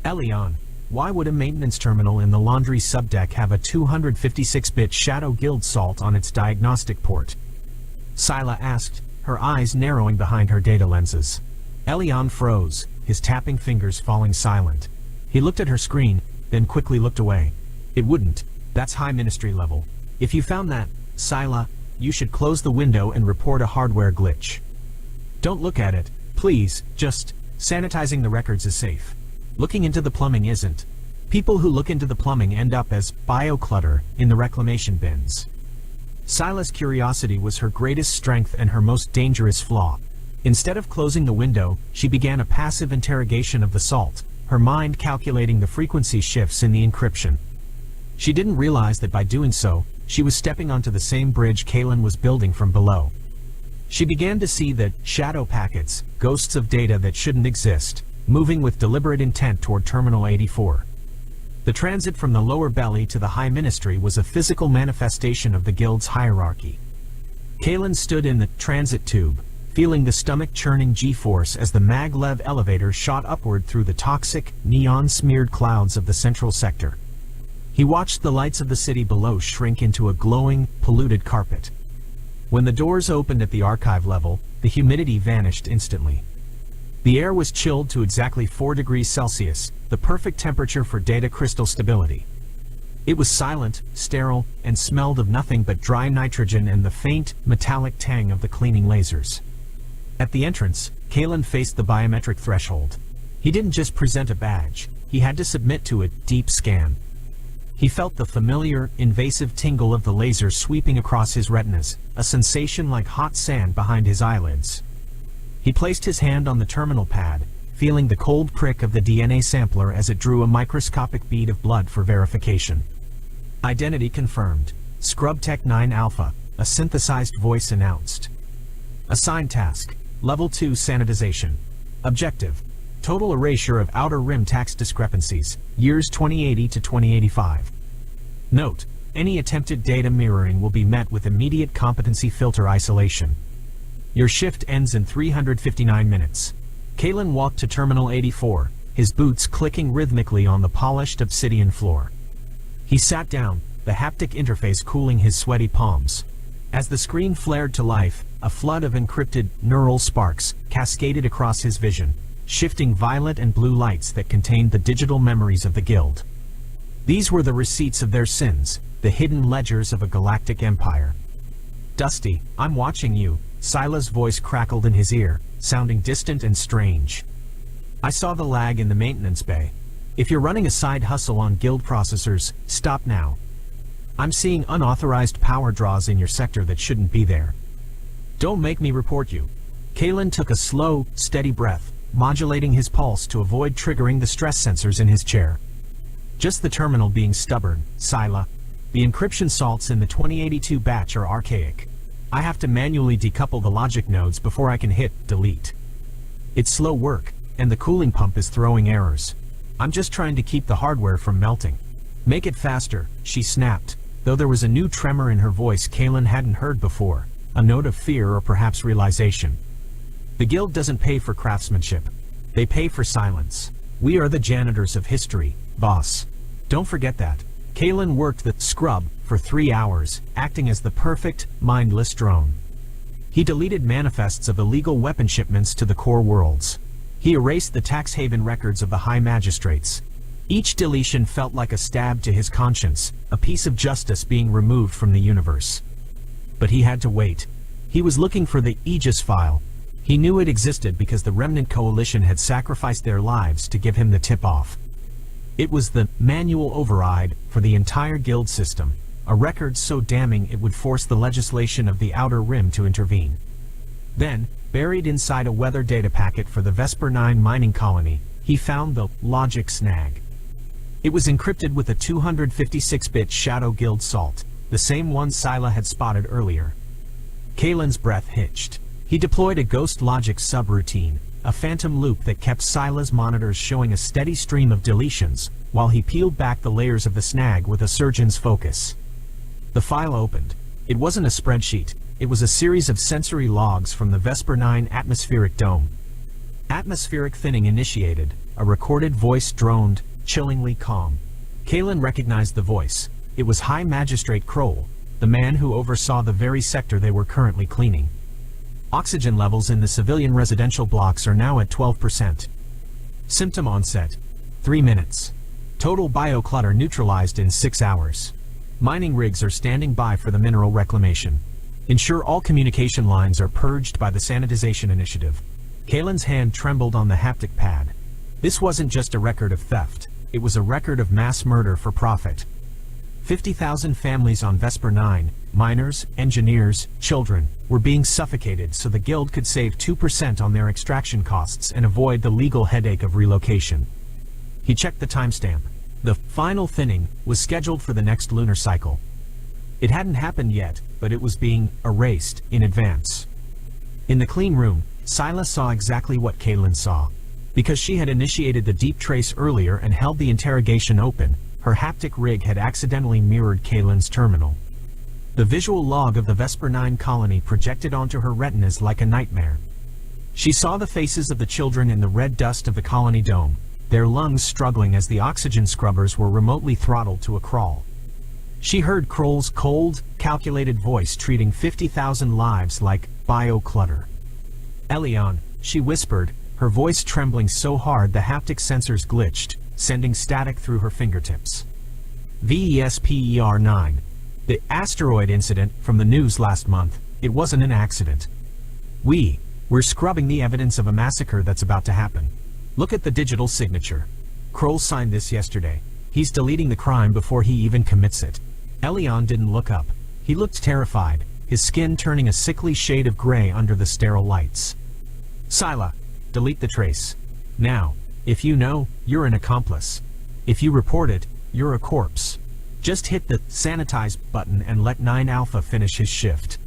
Elion, why would a maintenance terminal in the laundry subdeck have a 256-bit Shadow Guild salt on its diagnostic port? Sila asked, her eyes narrowing behind her data lenses. Elion froze, his tapping fingers falling silent. He looked at her screen, then quickly looked away. It wouldn't. That's high ministry level. If you found that, Sila, you should close the window and report a hardware glitch. Don't look at it, please, just sanitizing the records is safe. Looking into the plumbing isn't. People who look into the plumbing end up as bioclutter in the reclamation bins. Sila's curiosity was her greatest strength and her most dangerous flaw. Instead of closing the window, she began a passive interrogation of the salt, her mind calculating the frequency shifts in the encryption. She didn't realize that by doing so, she was stepping onto the same bridge Kalen was building from below. She began to see the shadow packets, ghosts of data that shouldn't exist, moving with deliberate intent toward Terminal 84. The transit from the lower belly to the High Ministry was a physical manifestation of the Guild's hierarchy. Kalen stood in the transit tube, feeling the stomach-churning G-force as the maglev elevator shot upward through the toxic, neon-smeared clouds of the central sector. He watched the lights of the city below shrink into a glowing, polluted carpet. When the doors opened at the archive level, the humidity vanished instantly. The air was chilled to exactly 4 degrees Celsius, the perfect temperature for data crystal stability. It was silent, sterile, and smelled of nothing but dry nitrogen and the faint, metallic tang of the cleaning lasers. At the entrance, Kalen faced the biometric threshold. He didn't just present a badge, he had to submit to a deep scan. He felt the familiar, invasive tingle of the laser sweeping across his retinas, a sensation like hot sand behind his eyelids. He placed his hand on the terminal pad, feeling the cold prick of the DNA sampler as it drew a microscopic bead of blood for verification. Identity confirmed. ScrubTech 9 Alpha, a synthesized voice announced. Assigned task, Level 2 sanitization. Objective, total erasure of outer rim tax discrepancies, years 2080 to 2085. Note, any attempted data mirroring will be met with immediate competency filter isolation. Your shift ends in 359 minutes. Kalen walked to Terminal 84, his boots clicking rhythmically on the polished obsidian floor. He sat down, the haptic interface cooling his sweaty palms. As the screen flared to life, a flood of encrypted, neural sparks cascaded across his vision, shifting violet and blue lights that contained the digital memories of the Guild. These were the receipts of their sins, the hidden ledgers of a galactic empire. Dusty, I'm watching you, Sila's voice crackled in his ear, sounding distant and strange. I saw the lag in the maintenance bay. If you're running a side hustle on Guild processors, stop now. I'm seeing unauthorized power draws in your sector that shouldn't be there. Don't make me report you. Kalen took a slow, steady breath, modulating his pulse to avoid triggering the stress sensors in his chair. Just the terminal being stubborn, Sila. The encryption salts in the 2082 batch are archaic. I have to manually decouple the logic nodes before I can hit delete. It's slow work, and the cooling pump is throwing errors. I'm just trying to keep the hardware from melting. Make it faster, she snapped, though there was a new tremor in her voice Kalen hadn't heard before, a note of fear or perhaps realization. The Guild doesn't pay for craftsmanship. They pay for silence. We are the janitors of history, boss. Don't forget that. Kalen worked the scrub for 3 hours, acting as the perfect, mindless drone. He deleted manifests of illegal weapon shipments to the core worlds. He erased the tax haven records of the high magistrates. Each deletion felt like a stab to his conscience, a piece of justice being removed from the universe. But he had to wait. He was looking for the Aegis file. He knew it existed because the Remnant Coalition had sacrificed their lives to give him the tip-off. It was the manual override for the entire guild system, a record so damning it would force the legislation of the Outer Rim to intervene. Then, buried inside a weather data packet for the Vesper 9 mining colony, he found the logic snag. It was encrypted with a 256-bit Shadow Guild salt, the same one Scylla had spotted earlier. Kalen's breath hitched. He deployed a ghost logic subroutine, a phantom loop that kept Scylla's monitors showing a steady stream of deletions, while he peeled back the layers of the snag with a surgeon's focus. The file opened. It wasn't a spreadsheet, it was a series of sensory logs from the Vesper 9 atmospheric dome. Atmospheric thinning initiated, a recorded voice droned, chillingly calm. Kalen recognized the voice. It was High Magistrate Kroll, the man who oversaw the very sector they were currently cleaning. Oxygen levels in the civilian residential blocks are now at 12%. Symptom onset: 3 minutes. Total bioclutter neutralized in 6 hours. Mining rigs are standing by for the mineral reclamation. Ensure all communication lines are purged by the Sanitization Initiative. Kalen's hand trembled on the haptic pad. This wasn't just a record of theft, it was a record of mass murder for profit. 50,000 families on Vesper 9, miners, engineers, children, were being suffocated so the guild could save 2% on their extraction costs and avoid the legal headache of relocation. He checked the timestamp. The final thinning was scheduled for the next lunar cycle. It hadn't happened yet, but it was being erased in advance. In the clean room, Scylla saw exactly what Kalen saw. Because she had initiated the deep trace earlier and held the interrogation open, her haptic rig had accidentally mirrored Kalen's terminal. The visual log of the Vesper 9 colony projected onto her retinas like a nightmare. She saw the faces of the children in the red dust of the colony dome, their lungs struggling as the oxygen scrubbers were remotely throttled to a crawl. She heard Kroll's cold, calculated voice treating 50,000 lives like bio-clutter. "Elion," she whispered, her voice trembling so hard the haptic sensors glitched, sending static through her fingertips. VESPER-9. The asteroid incident from the news last month, it wasn't an accident. We're scrubbing the evidence of a massacre that's about to happen. Look at the digital signature. Kroll signed this yesterday. He's deleting the crime before he even commits it. Elion didn't look up. He looked terrified, his skin turning a sickly shade of gray under the sterile lights. "Scylla, delete the trace. Now. If you know, you're an accomplice. If you report it, you're a corpse. Just hit the sanitize button and let 9 Alpha finish his shift.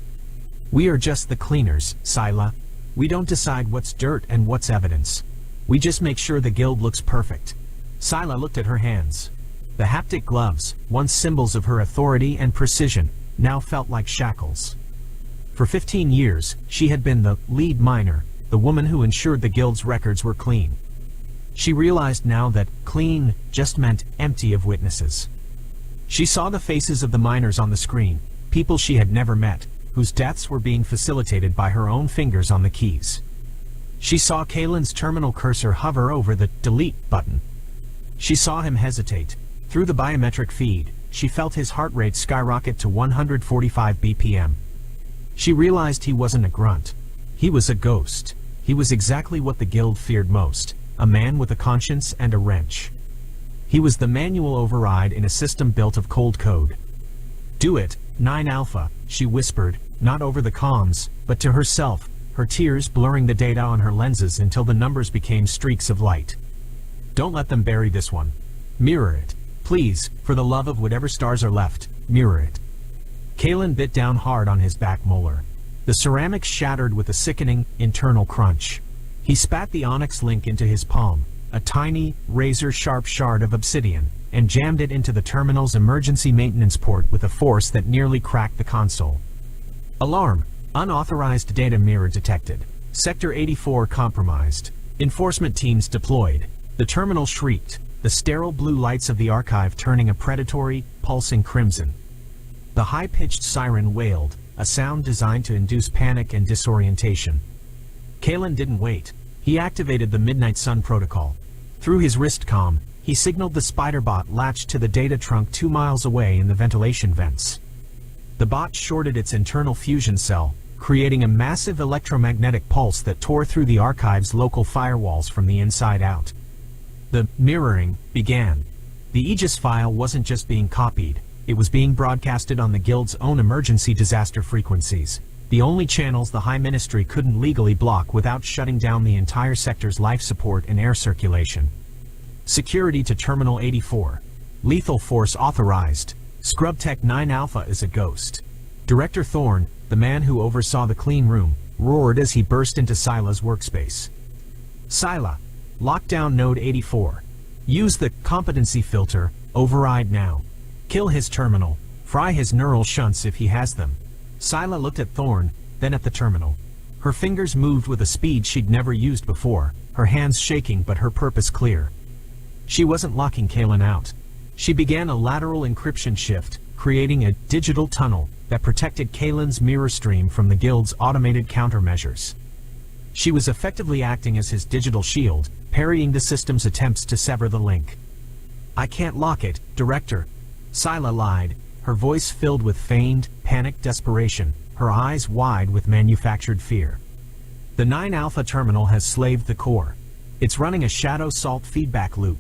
We are just the cleaners, Scylla. We don't decide what's dirt and what's evidence. We just make sure the guild looks perfect." Scylla looked at her hands. The haptic gloves, once symbols of her authority and precision, now felt like shackles. For 15 years, she had been the lead miner, the woman who ensured the guild's records were clean. She realized now that clean just meant empty of witnesses. She saw the faces of the miners on the screen, people she had never met, whose deaths were being facilitated by her own fingers on the keys. She saw Kalen's terminal cursor hover over the delete button. She saw him hesitate. Through the biometric feed, she felt his heart rate skyrocket to 145 BPM. She realized he wasn't a grunt. He was a ghost. He was exactly what the guild feared most, a man with a conscience and a wrench. He was the manual override in a system built of cold code. "Do it, 9 Alpha, she whispered, not over the comms, but to herself, her tears blurring the data on her lenses until the numbers became streaks of light. "Don't let them bury this one. Mirror it. Please, for the love of whatever stars are left, mirror it." Kalen bit down hard on his back molar. The ceramics shattered with a sickening, internal crunch. He spat the onyx link into his palm, a tiny, razor-sharp shard of obsidian, and jammed it into the terminal's emergency maintenance port with a force that nearly cracked the console. Alarm! Unauthorized data mirror detected. Sector 84 compromised. Enforcement teams deployed. The terminal shrieked, the sterile blue lights of the archive turning a predatory, pulsing crimson. The high-pitched siren wailed, a sound designed to induce panic and disorientation. Kalen didn't wait. He activated the Midnight Sun protocol. Through his wrist comm, he signaled the spider bot latched to the data trunk 2 miles away in the ventilation vents. The bot shorted its internal fusion cell, creating a massive electromagnetic pulse that tore through the archive's local firewalls from the inside out. The mirroring began. The Aegis file wasn't just being copied, it was being broadcasted on the Guild's own emergency disaster frequencies, the only channels the High Ministry couldn't legally block without shutting down the entire sector's life support and air circulation. Security to Terminal 84. Lethal force authorized. Scrub Tech 9 Alpha is a ghost. Director Thorne, the man who oversaw the clean room, roared as he burst into Sila's workspace. Sila, lock down Node 84. Use the competency filter, override now. Kill his terminal, fry his neural shunts if he has them. Sila looked at Thorne, then at the terminal. Her fingers moved with a speed she'd never used before, her hands shaking but her purpose clear. She wasn't locking Kalen out. She began a lateral encryption shift, creating a digital tunnel that protected Kalen's mirror stream from the Guild's automated countermeasures. She was effectively acting as his digital shield, parrying the system's attempts to sever the link. I can't lock it, Director. Sila lied, her voice filled with feigned, panicked desperation, her eyes wide with manufactured fear. The 9 Alpha terminal has slaved the core. It's running a shadow salt feedback loop.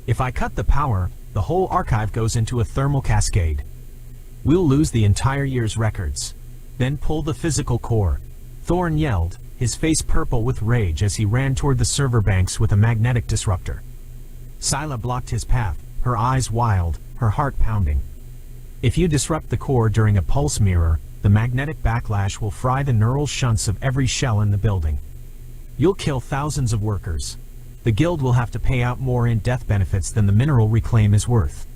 If I cut the power, the whole archive goes into a thermal cascade. We'll lose the entire year's records. Then pull the physical core. Thorne yelled, his face purple with rage as he ran toward the server banks with a magnetic disruptor. Sila blocked his path, her eyes wild, her heart pounding. If you disrupt the core during a pulse mirror, the magnetic backlash will fry the neural shunts of every shell in the building. You'll kill thousands of workers. The Guild will have to pay out more in death benefits than the mineral reclaim is worth.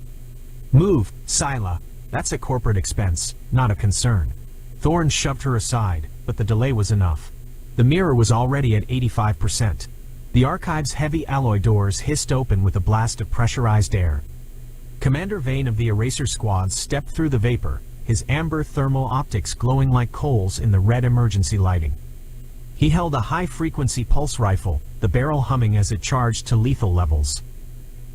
Move, Sila. That's a corporate expense, not a concern. Thorne shoved her aside, but the delay was enough. The mirror was already at 85%. The archive's heavy alloy doors hissed open with a blast of pressurized air. Commander Vane of the Eraser Squad stepped through the vapor, his amber thermal optics glowing like coals in the red emergency lighting. He held a high-frequency pulse rifle, the barrel humming as it charged to lethal levels.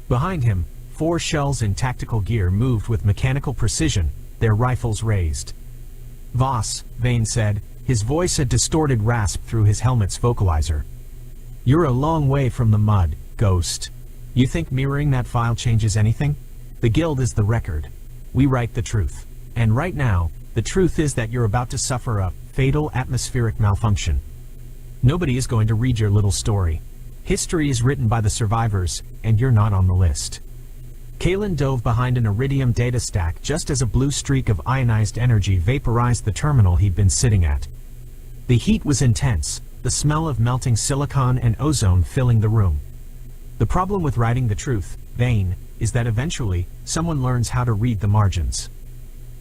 Behind him, 4 shells in tactical gear moved with mechanical precision, their rifles raised. Voss, Vane said, his voice a distorted rasp through his helmet's vocalizer. You're a long way from the mud, Ghost. You think mirroring that file changes anything? The Guild is the record. We write the truth. And right now, the truth is that you're about to suffer a fatal atmospheric malfunction. Nobody is going to read your little story. History is written by the survivors, and you're not on the list. Kalen dove behind an iridium data stack just as a blue streak of ionized energy vaporized the terminal he'd been sitting at. The heat was intense, the smell of melting silicon and ozone filling the room. The problem with writing the truth, Vane, is that eventually, someone learns how to read the margins.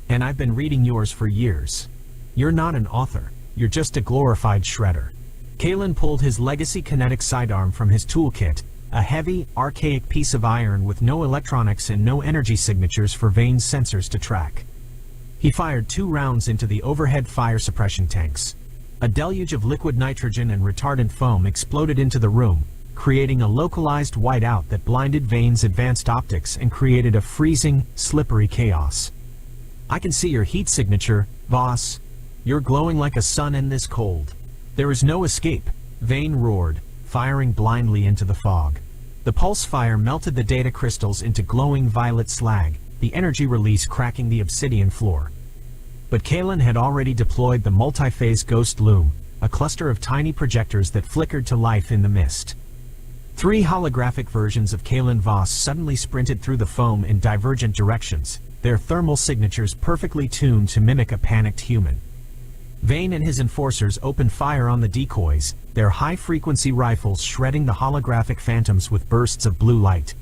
And I've been reading yours for years. You're not an author, you're just a glorified shredder. Kalen pulled his legacy kinetic sidearm from his toolkit, a heavy, archaic piece of iron with no electronics and no energy signatures for Vane's sensors to track. He fired 2 rounds into the overhead fire suppression tanks. A deluge of liquid nitrogen and retardant foam exploded into the room, creating a localized whiteout that blinded Vane's advanced optics and created a freezing, slippery chaos. I can see your heat signature, Voss. You're glowing like a sun in this cold. There is no escape, Vane roared, firing blindly into the fog. The pulse fire melted the data crystals into glowing violet slag, the energy release cracking the obsidian floor. But Kalen had already deployed the multi-phase ghost loom, a cluster of tiny projectors that flickered to life in the mist. 3 holographic versions of Kalen Voss suddenly sprinted through the foam in divergent directions, their thermal signatures perfectly tuned to mimic a panicked human. Vane and his enforcers opened fire on the decoys, their high-frequency rifles shredding the holographic phantoms with bursts of blue light.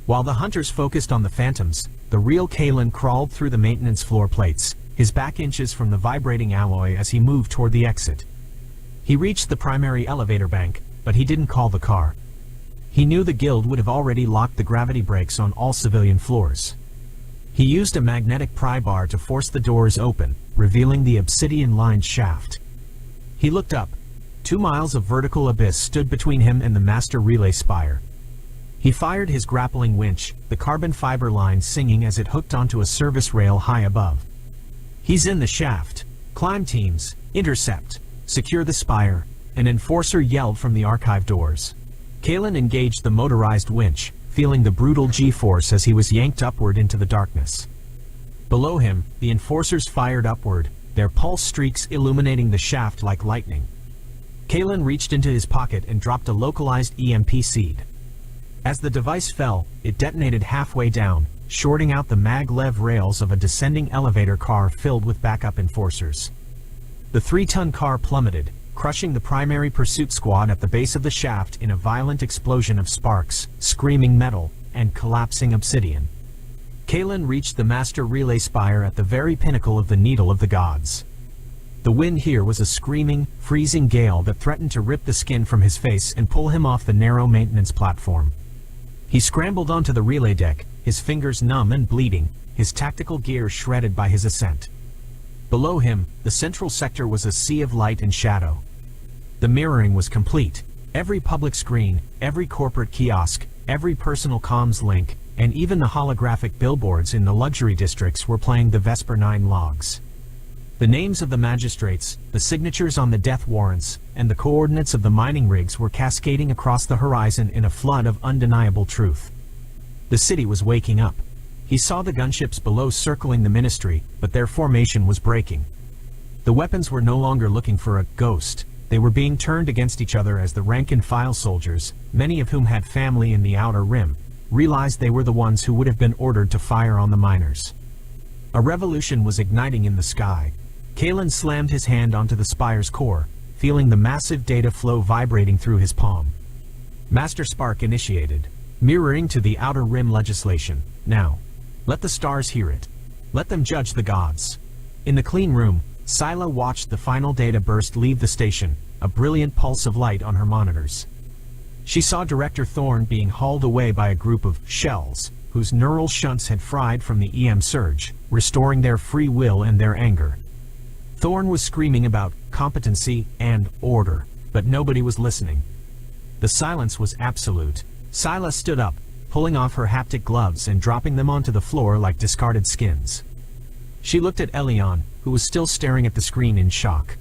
While the hunters focused on the phantoms, the real Kalen crawled through the maintenance floor plates, his back inches from the vibrating alloy as he moved toward the exit. He reached the primary elevator bank, but he didn't call the car. He knew the Guild would have already locked the gravity brakes on all civilian floors. He used a magnetic pry bar to force the doors open, revealing the obsidian-lined shaft. He looked up. 2 miles of vertical abyss stood between him and the master relay spire. He fired his grappling winch, the carbon fiber line singing as it hooked onto a service rail high above. He's in the shaft. Climb teams, intercept, secure the spire, an enforcer yelled from the archive doors. Kalen engaged the motorized winch, feeling the brutal G-force as he was yanked upward into the darkness. Below him, the enforcers fired upward, their pulse streaks illuminating the shaft like lightning. Kalen reached into his pocket and dropped a localized EMP seed. As the device fell, it detonated halfway down, shorting out the maglev rails of a descending elevator car filled with backup enforcers. The 3-ton car plummeted, crushing the primary pursuit squad at the base of the shaft in a violent explosion of sparks, screaming metal, and collapsing obsidian. Kalen reached the master relay spire at the very pinnacle of the Needle of the Gods. The wind here was a screaming, freezing gale that threatened to rip the skin from his face and pull him off the narrow maintenance platform. He scrambled onto the relay deck, his fingers numb and bleeding, his tactical gear shredded by his ascent. Below him, the central sector was a sea of light and shadow. The mirroring was complete. Every public screen, every corporate kiosk, every personal comms link, and even the holographic billboards in the luxury districts were playing the Vesper 9 logs. The names of the magistrates, the signatures on the death warrants, and the coordinates of the mining rigs were cascading across the horizon in a flood of undeniable truth. The city was waking up. He saw the gunships below circling the ministry, but their formation was breaking. The weapons were no longer looking for a ghost. They were being turned against each other as the rank-and-file soldiers, many of whom had family in the Outer Rim, realized they were the ones who would have been ordered to fire on the miners. A revolution was igniting in the sky. Kalen slammed his hand onto the spire's core, feeling the massive data flow vibrating through his palm. Master Spark initiated, mirroring to the Outer Rim legislation. Now, let the stars hear it. Let them judge the gods. In the clean room, Scylla watched the final data burst leave the station, a brilliant pulse of light on her monitors. She saw Director Thorne being hauled away by a group of shells, whose neural shunts had fried from the EM surge, restoring their free will and their anger. Thorne was screaming about competency and order, but nobody was listening. The silence was absolute. Scylla stood up, pulling off her haptic gloves and dropping them onto the floor like discarded skins. She looked at Elion, who was still staring at the screen in shock.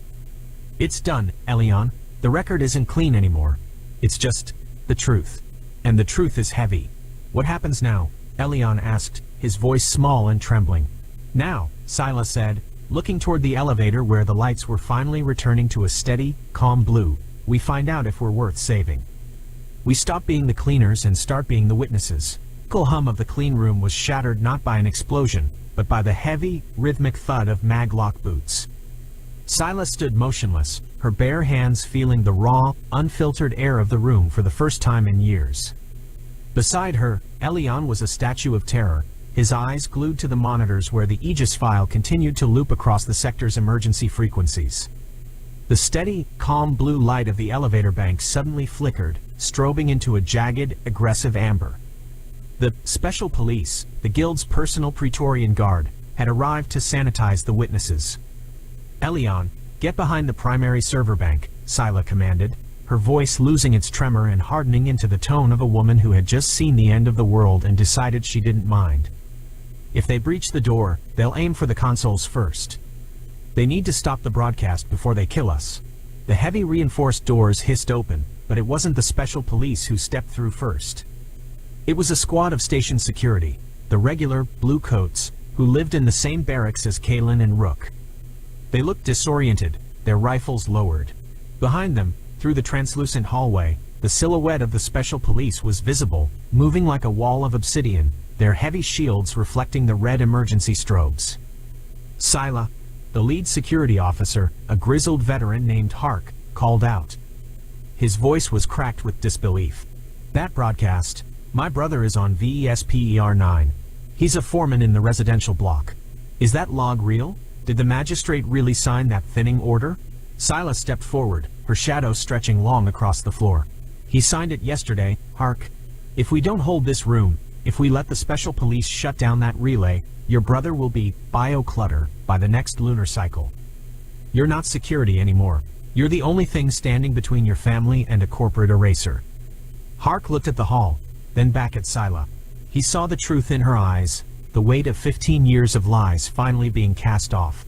"It's done, Elion. The record isn't clean anymore. It's just the truth. And the truth is heavy." "What happens now?" Elion asked, his voice small and trembling. "Now," Scylla said, looking toward the elevator where the lights were finally returning to a steady, calm blue, "we find out if we're worth saving. We stop being the cleaners and start being the witnesses." The hum of the clean room was shattered not by an explosion, but by the heavy, rhythmic thud of maglock boots. Scylla stood motionless, her bare hands feeling the raw, unfiltered air of the room for the first time in years. Beside her, Elion was a statue of terror, his eyes glued to the monitors where the Aegis file continued to loop across the sector's emergency frequencies. The steady, calm blue light of the elevator bank suddenly flickered, strobing into a jagged, aggressive amber. The Special Police, the Guild's personal Praetorian Guard, had arrived to sanitize the witnesses. "Elion, get behind the primary server bank," Scylla commanded, her voice losing its tremor and hardening into the tone of a woman who had just seen the end of the world and decided she didn't mind. "If they breach the door, they'll aim for the consoles first. They need to stop the broadcast before they kill us." The heavy reinforced doors hissed open, but it wasn't the Special Police who stepped through first. It was a squad of station security, the regular blue coats, who lived in the same barracks as Kalen and Rook. They looked disoriented, their rifles lowered. Behind them, through the translucent hallway, the silhouette of the Special Police was visible, moving like a wall of obsidian, their heavy shields reflecting the red emergency strobes. "Scylla," the lead security officer, a grizzled veteran named Hark, called out. His voice was cracked with disbelief. "That broadcast, my brother is on VESPER-9. He's a foreman in the residential block. Is that log real? Did the magistrate really sign that thinning order?" Scylla stepped forward, her shadow stretching long across the floor. "He signed it yesterday, Hark. If we don't hold this room, if we let the Special Police shut down that relay, your brother will be bio-clutter by the next lunar cycle. You're not security anymore. You're the only thing standing between your family and a corporate eraser." Hark looked at the hall, then back at Scylla. He saw the truth in her eyes, the weight of 15 years of lies finally being cast off.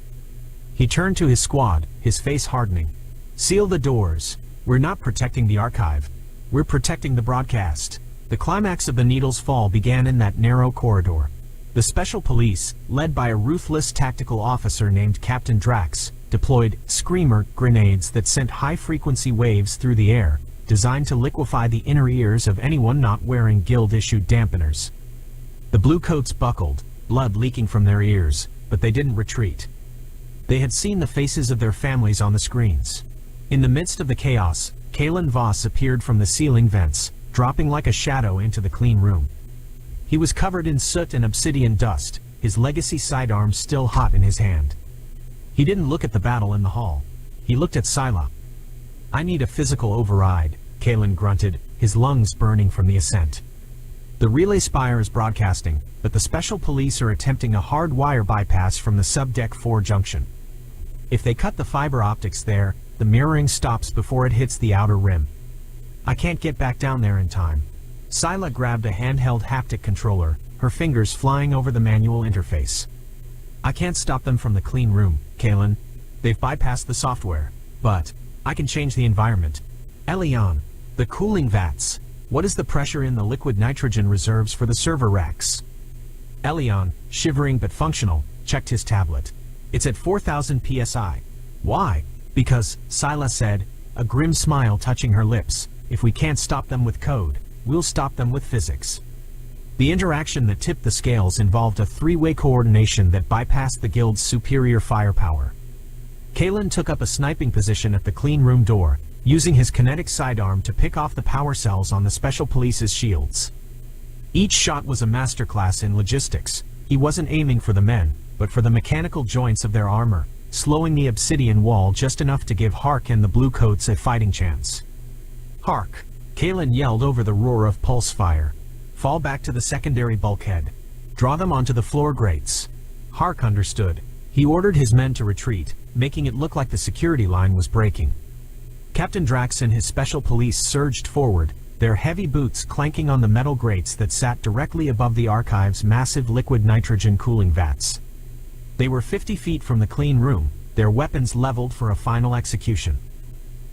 He turned to his squad, his face hardening. "Seal the doors. We're not protecting the archive. We're protecting the broadcast." The climax of the Needle's fall began in that narrow corridor. The Special Police, led by a ruthless tactical officer named Captain Drax, deployed Screamer grenades that sent high-frequency waves through the air, designed to liquefy the inner ears of anyone not wearing Guild-issued dampeners. The Bluecoats buckled, blood leaking from their ears, but they didn't retreat. They had seen the faces of their families on the screens. In the midst of the chaos, Kalen Voss appeared from the ceiling vents, dropping like a shadow into the clean room. He was covered in soot and obsidian dust, his legacy sidearm still hot in his hand. He didn't look at the battle in the hall. He looked at Sila. "I need a physical override," Kalen grunted, his lungs burning from the ascent. The relay spire is broadcasting, but the Special Police are attempting a hard wire bypass from the Subdeck 4 junction. If they cut the fiber optics there, the mirroring stops before it hits the outer rim. "I can't get back down there in time." Sila grabbed a handheld haptic controller, her fingers flying over the manual interface. "I can't stop them from the clean room, Kalen. They've bypassed the software. But I can change the environment. Elion, the cooling vats. What is the pressure in the liquid nitrogen reserves for the server racks?" Elion, shivering but functional, checked his tablet. "It's at 4,000 psi. "Why?" "Because," Sila said, a grim smile touching her lips, "if we can't stop them with code, we'll stop them with physics." The interaction that tipped the scales involved a three-way coordination that bypassed the Guild's superior firepower. Kalen took up a sniping position at the clean room door, using his kinetic sidearm to pick off the power cells on the Special Police's shields. Each shot was a masterclass in logistics. He wasn't aiming for the men, but for the mechanical joints of their armor, slowing the obsidian wall just enough to give Hark and the Bluecoats a fighting chance. "Hark!" Kalen yelled over the roar of pulse fire. "Fall back to the secondary bulkhead. Draw them onto the floor grates." Hark understood. He ordered his men to retreat, making it look like the security line was breaking. Captain Drax and his Special Police surged forward, their heavy boots clanking on the metal grates that sat directly above the archive's massive liquid nitrogen cooling vats. They were 50 feet from the clean room, their weapons leveled for a final execution.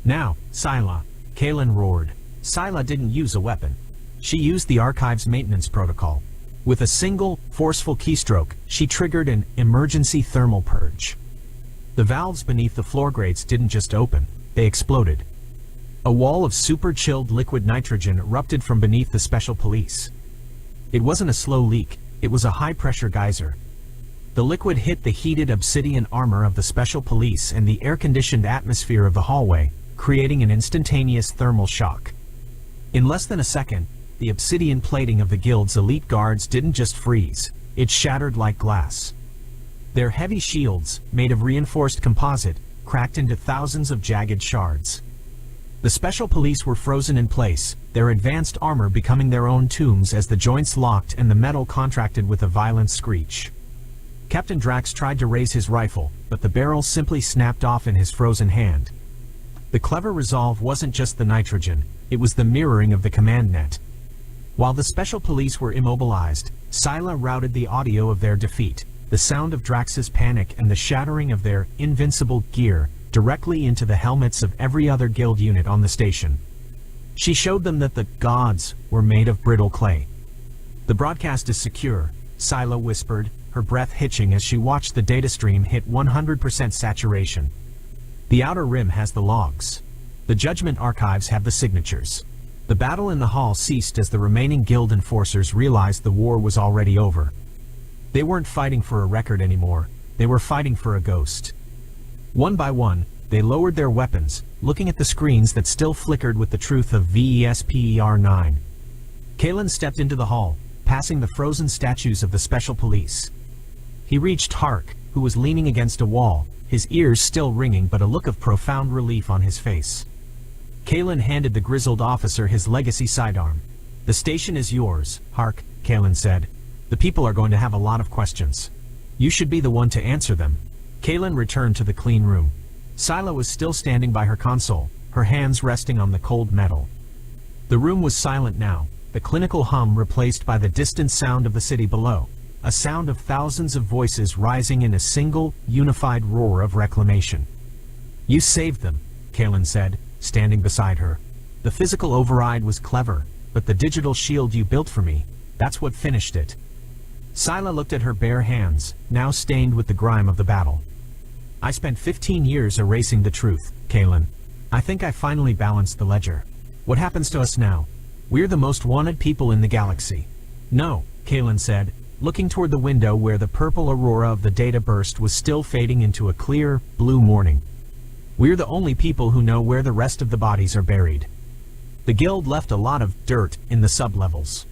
"Now, Sila," Kalen roared. Sila didn't use a weapon. She used the archive's maintenance protocol. With a single, forceful keystroke, she triggered an emergency thermal purge. The valves beneath the floor grates didn't just open, they exploded. A wall of super-chilled liquid nitrogen erupted from beneath the Special Police. It wasn't a slow leak, it was a high-pressure geyser. The liquid hit the heated obsidian armor of the Special Police and the air-conditioned atmosphere of the hallway, creating an instantaneous thermal shock. In less than a second, the obsidian plating of the Guild's elite guards didn't just freeze, it shattered like glass. Their heavy shields, made of reinforced composite, cracked into thousands of jagged shards. The Special Police were frozen in place, their advanced armor becoming their own tombs as the joints locked and the metal contracted with a violent screech. Captain Drax tried to raise his rifle, but the barrel simply snapped off in his frozen hand. The clever resolve wasn't just the nitrogen, it was the mirroring of the command net. While the Special Police were immobilized, Sila routed the audio of their defeat, the sound of Drax's panic and the shattering of their invincible gear, directly into the helmets of every other Guild unit on the station. She showed them that the gods were made of brittle clay. "The broadcast is secure," Sila whispered, her breath hitching as she watched the data stream hit 100% saturation. "The outer rim has the logs. The Judgment archives have the signatures." The battle in the hall ceased as the remaining Guild enforcers realized the war was already over. They weren't fighting for a record anymore, they were fighting for a ghost. One by one, they lowered their weapons, looking at the screens that still flickered with the truth of VESPER-9. Kalen stepped into the hall, passing the frozen statues of the Special Police. He reached Hark, who was leaning against a wall, his ears still ringing but a look of profound relief on his face. Kalen handed the grizzled officer his legacy sidearm. "The station is yours, Hark," Kalen said. "The people are going to have a lot of questions. You should be the one to answer them." Kalen returned to the clean room. Sila was still standing by her console, her hands resting on the cold metal. The room was silent now, the clinical hum replaced by the distant sound of the city below. a sound of thousands of voices rising in a single, unified roar of reclamation. "You saved them," Kalen said, standing beside her. "The physical override was clever, but the digital shield you built for me, that's what finished it." Scylla looked at her bare hands, now stained with the grime of the battle. "I spent 15 years erasing the truth, Kalen. I think I finally balanced the ledger. What happens to us now? We're the most wanted people in the galaxy." "No," Kalen said, looking toward the window where the purple aurora of the data burst was still fading into a clear, blue morning. "We're the only people who know where the rest of the bodies are buried. The guild left a lot of dirt in the sublevels.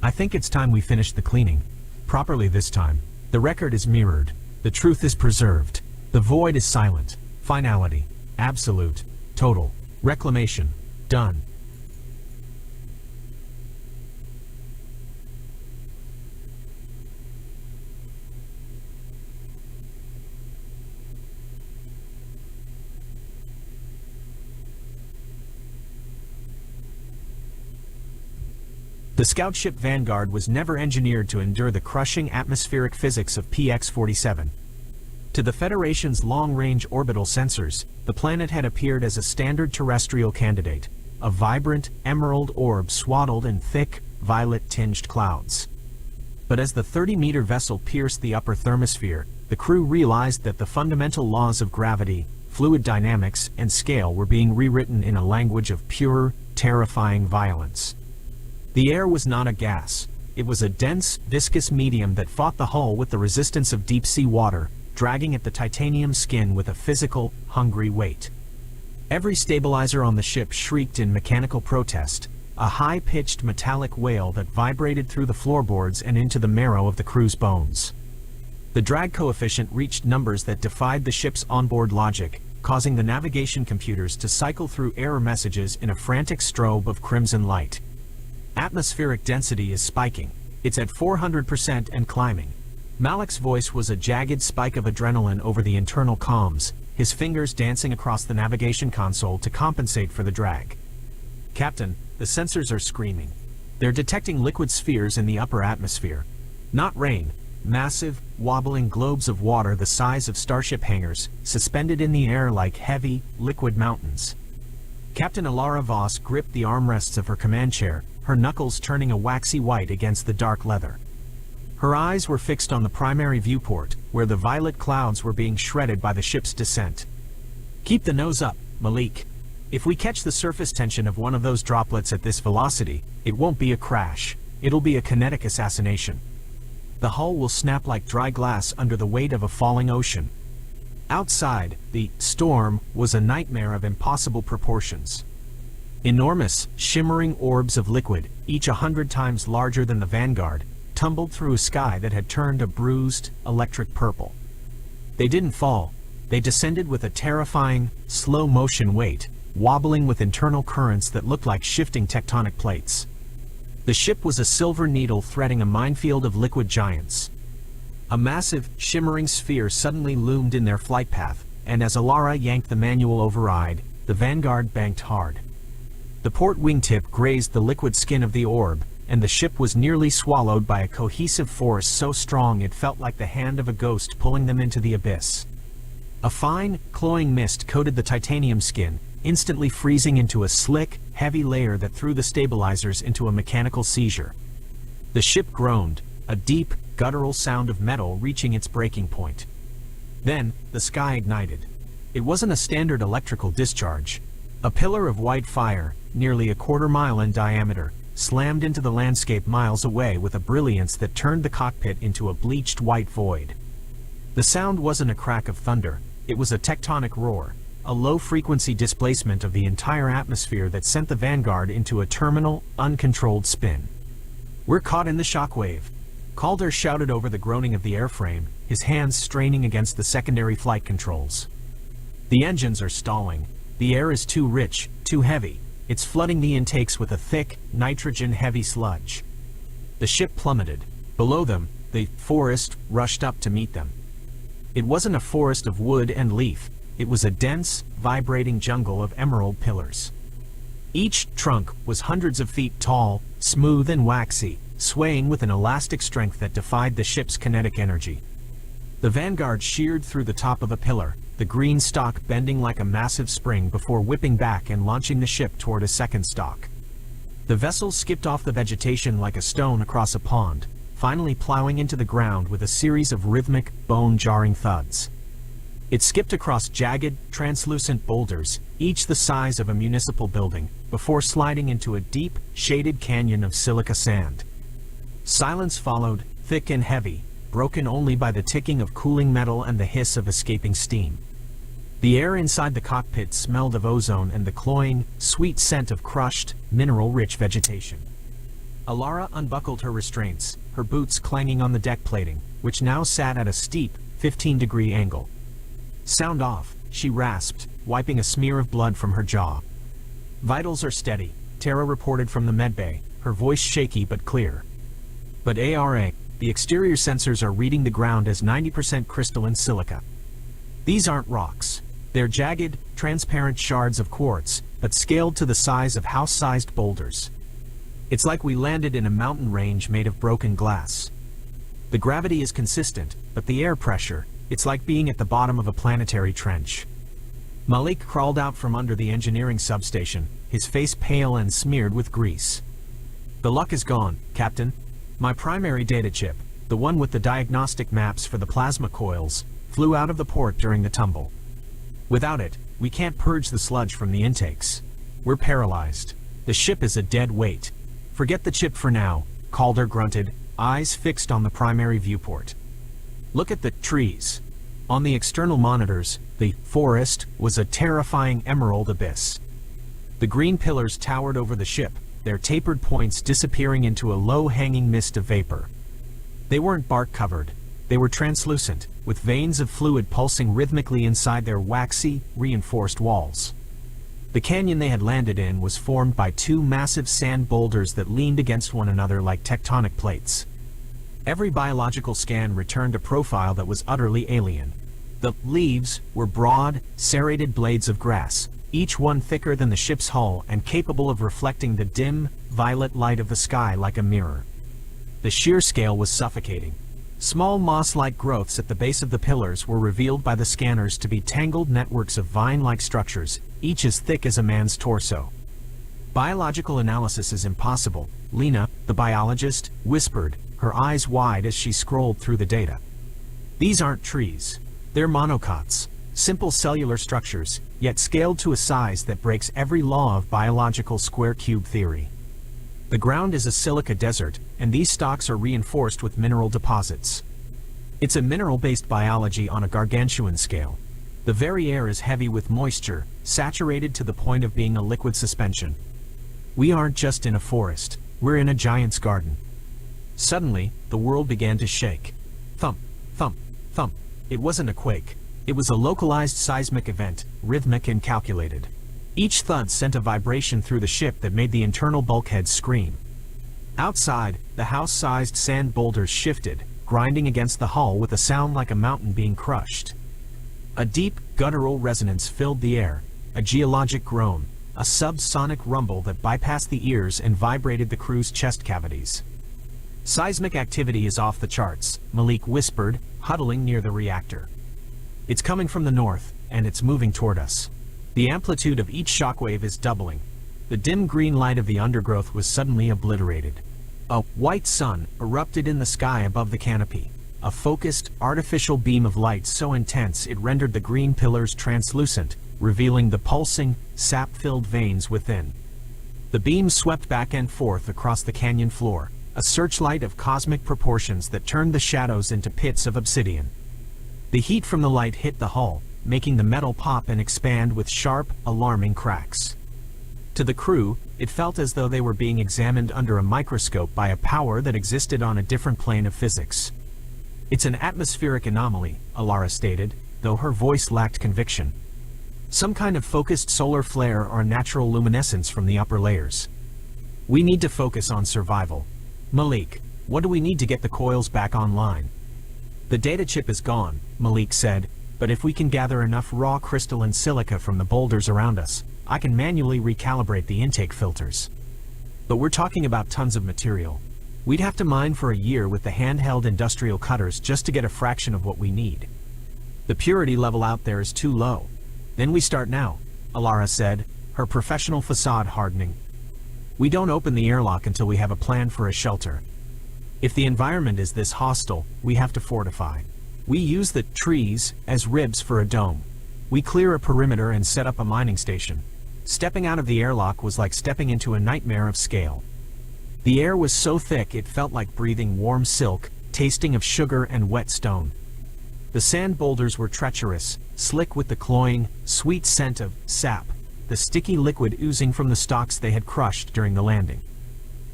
I think it's time we finished the cleaning. Properly this time. The record is mirrored. The truth is preserved. The void is silent. Finality. Absolute. Total. Reclamation. Done." The scout ship Vanguard was never engineered to endure the crushing atmospheric physics of PX-47. To the Federation's long-range orbital sensors, the planet had appeared as a standard terrestrial candidate, a vibrant, emerald orb swaddled in thick, violet-tinged clouds. But as the 30-meter vessel pierced the upper thermosphere, the crew realized that the fundamental laws of gravity, fluid dynamics, and scale were being rewritten in a language of pure, terrifying violence. The air was not a gas. It was a dense, viscous medium that fought the hull with the resistance of deep-sea water, dragging at the titanium skin with a physical, hungry weight. Every stabilizer on the ship shrieked in mechanical protest, a high-pitched metallic wail that vibrated through the floorboards and into the marrow of the crew's bones. The drag coefficient reached numbers that defied the ship's onboard logic, causing the navigation computers to cycle through error messages in a frantic strobe of crimson light. Atmospheric density is spiking. It's at 400% and climbing. Malik's voice was a jagged spike of adrenaline over the internal comms, his fingers dancing across the navigation console to compensate for the drag. "Captain, the sensors are screaming. They're detecting liquid spheres in the upper atmosphere. Not rain, massive, wobbling globes of water the size of starship hangars, suspended in the air like heavy, liquid mountains." Captain Alara Voss gripped the armrests of her command chair, her knuckles turning a waxy white against the dark leather. Her eyes were fixed on the primary viewport, where the violet clouds were being shredded by the ship's descent. "Keep the nose up, Malik. If we catch the surface tension of one of those droplets at this velocity, it won't be a crash. It'll be a kinetic assassination. The hull will snap like dry glass under the weight of a falling ocean." Outside, the storm was a nightmare of impossible proportions. Enormous, shimmering orbs of liquid, each 100 times larger than the Vanguard, tumbled through a sky that had turned a bruised, electric purple. They didn't fall. They descended with a terrifying, slow-motion weight, wobbling with internal currents that looked like shifting tectonic plates. The ship was a silver needle threading a minefield of liquid giants. A massive, shimmering sphere suddenly loomed in their flight path, and as Alara yanked the manual override, the Vanguard banked hard. The port wingtip grazed the liquid skin of the orb, and the ship was nearly swallowed by a cohesive force so strong it felt like the hand of a ghost pulling them into the abyss. A fine, cloying mist coated the titanium skin, instantly freezing into a slick, heavy layer that threw the stabilizers into a mechanical seizure. The ship groaned, a deep, guttural sound of metal reaching its breaking point. Then, the sky ignited. It wasn't a standard electrical discharge. A pillar of white fire, nearly a quarter-mile in diameter, slammed into the landscape miles away with a brilliance that turned the cockpit into a bleached white void. The sound wasn't a crack of thunder, it was a tectonic roar, a low-frequency displacement of the entire atmosphere that sent the Vanguard into a terminal, uncontrolled spin. "We're caught in the shockwave," Calder shouted over the groaning of the airframe, his hands straining against the secondary flight controls. "The engines are stalling. The air is too rich, too heavy. It's flooding the intakes with a thick, nitrogen-heavy sludge." The ship plummeted. Below them, the forest rushed up to meet them. It wasn't a forest of wood and leaf. It was a dense, vibrating jungle of emerald pillars. Each trunk was hundreds of feet tall, smooth and waxy, swaying with an elastic strength that defied the ship's kinetic energy. The Vanguard sheared through the top of a pillar, the green stalk bending like a massive spring before whipping back and launching the ship toward a second stalk. The vessel skipped off the vegetation like a stone across a pond, finally plowing into the ground with a series of rhythmic, bone-jarring thuds. It skipped across jagged, translucent boulders, each the size of a municipal building, before sliding into a deep, shaded canyon of silica sand. Silence followed, thick and heavy, broken only by the ticking of cooling metal and the hiss of escaping steam. The air inside the cockpit smelled of ozone and the cloying, sweet scent of crushed, mineral-rich vegetation. Alara unbuckled her restraints, her boots clanging on the deck plating, which now sat at a steep, 15-degree angle. "Sound off," she rasped, wiping a smear of blood from her jaw. "Vitals are steady," Tara reported from the medbay, her voice shaky but clear. "But ARA, the exterior sensors are reading the ground as 90% crystalline silica. These aren't rocks. They're jagged, transparent shards of quartz, but scaled to the size of house-sized boulders. It's like we landed in a mountain range made of broken glass. The gravity is consistent, but the air pressure, it's like being at the bottom of a planetary trench." Malik crawled out from under the engineering substation, his face pale and smeared with grease. "The luck is gone, Captain. My primary data chip, the one with the diagnostic maps for the plasma coils, flew out of the port during the tumble. Without it, we can't purge the sludge from the intakes. We're paralyzed. The ship is a dead weight." "Forget the chip for now," Calder grunted, eyes fixed on the primary viewport. "Look at the trees." On the external monitors, the forest was a terrifying emerald abyss. The green pillars towered over the ship, their tapered points disappearing into a low-hanging mist of vapor. They weren't bark-covered. They were translucent, with veins of fluid pulsing rhythmically inside their waxy, reinforced walls. The canyon they had landed in was formed by two massive sand boulders that leaned against one another like tectonic plates. Every biological scan returned a profile that was utterly alien. The leaves were broad, serrated blades of grass, each one thicker than the ship's hull and capable of reflecting the dim, violet light of the sky like a mirror. The sheer scale was suffocating. Small moss-like growths at the base of the pillars were revealed by the scanners to be tangled networks of vine-like structures, each as thick as a man's torso. "Biological analysis is impossible," Lena, the biologist, whispered, her eyes wide as she scrolled through the data. "These aren't trees. They're monocots, simple cellular structures, yet scaled to a size that breaks every law of biological square-cube theory. The ground is a silica desert, and these stalks are reinforced with mineral deposits. It's a mineral-based biology on a gargantuan scale. The very air is heavy with moisture, saturated to the point of being a liquid suspension. We aren't just in a forest, we're in a giant's garden." Suddenly, the world began to shake. Thump, thump, thump. It wasn't a quake. It was a localized seismic event, rhythmic and calculated. Each thud sent a vibration through the ship that made the internal bulkheads scream. Outside, the house-sized sand boulders shifted, grinding against the hull with a sound like a mountain being crushed. A deep, guttural resonance filled the air, a geologic groan, a subsonic rumble that bypassed the ears and vibrated the crew's chest cavities. "Seismic activity is off the charts," Malik whispered, huddling near the reactor. "It's coming from the north, and it's moving toward us. The amplitude of each shockwave is doubling." The dim green light of the undergrowth was suddenly obliterated. A white sun erupted in the sky above the canopy, a focused, artificial beam of light so intense it rendered the green pillars translucent, revealing the pulsing, sap-filled veins within. The beam swept back and forth across the canyon floor, a searchlight of cosmic proportions that turned the shadows into pits of obsidian. The heat from the light hit the hull, making the metal pop and expand with sharp, alarming cracks. To the crew, it felt as though they were being examined under a microscope by a power that existed on a different plane of physics. "It's an atmospheric anomaly," Alara stated, though her voice lacked conviction. "Some kind of focused solar flare or natural luminescence from the upper layers. We need to focus on survival. Malik, what do we need to get the coils back online?" "The data chip is gone," Malik said, "but if we can gather enough raw crystalline silica from the boulders around us, I can manually recalibrate the intake filters. But we're talking about tons of material. We'd have to mine for a year with the handheld industrial cutters just to get a fraction of what we need. The purity level out there is too low. Then we start now, Alara said, her professional facade hardening. We don't open the airlock until we have a plan for a shelter. If the environment is this hostile, we have to fortify. We use the trees as ribs for a dome. We clear a perimeter and set up a mining station. Stepping out of the airlock was like stepping into a nightmare of scale. The air was so thick it felt like breathing warm silk, tasting of sugar and wet stone. The sand boulders were treacherous, slick with the cloying, sweet scent of sap, the sticky liquid oozing from the stalks they had crushed during the landing.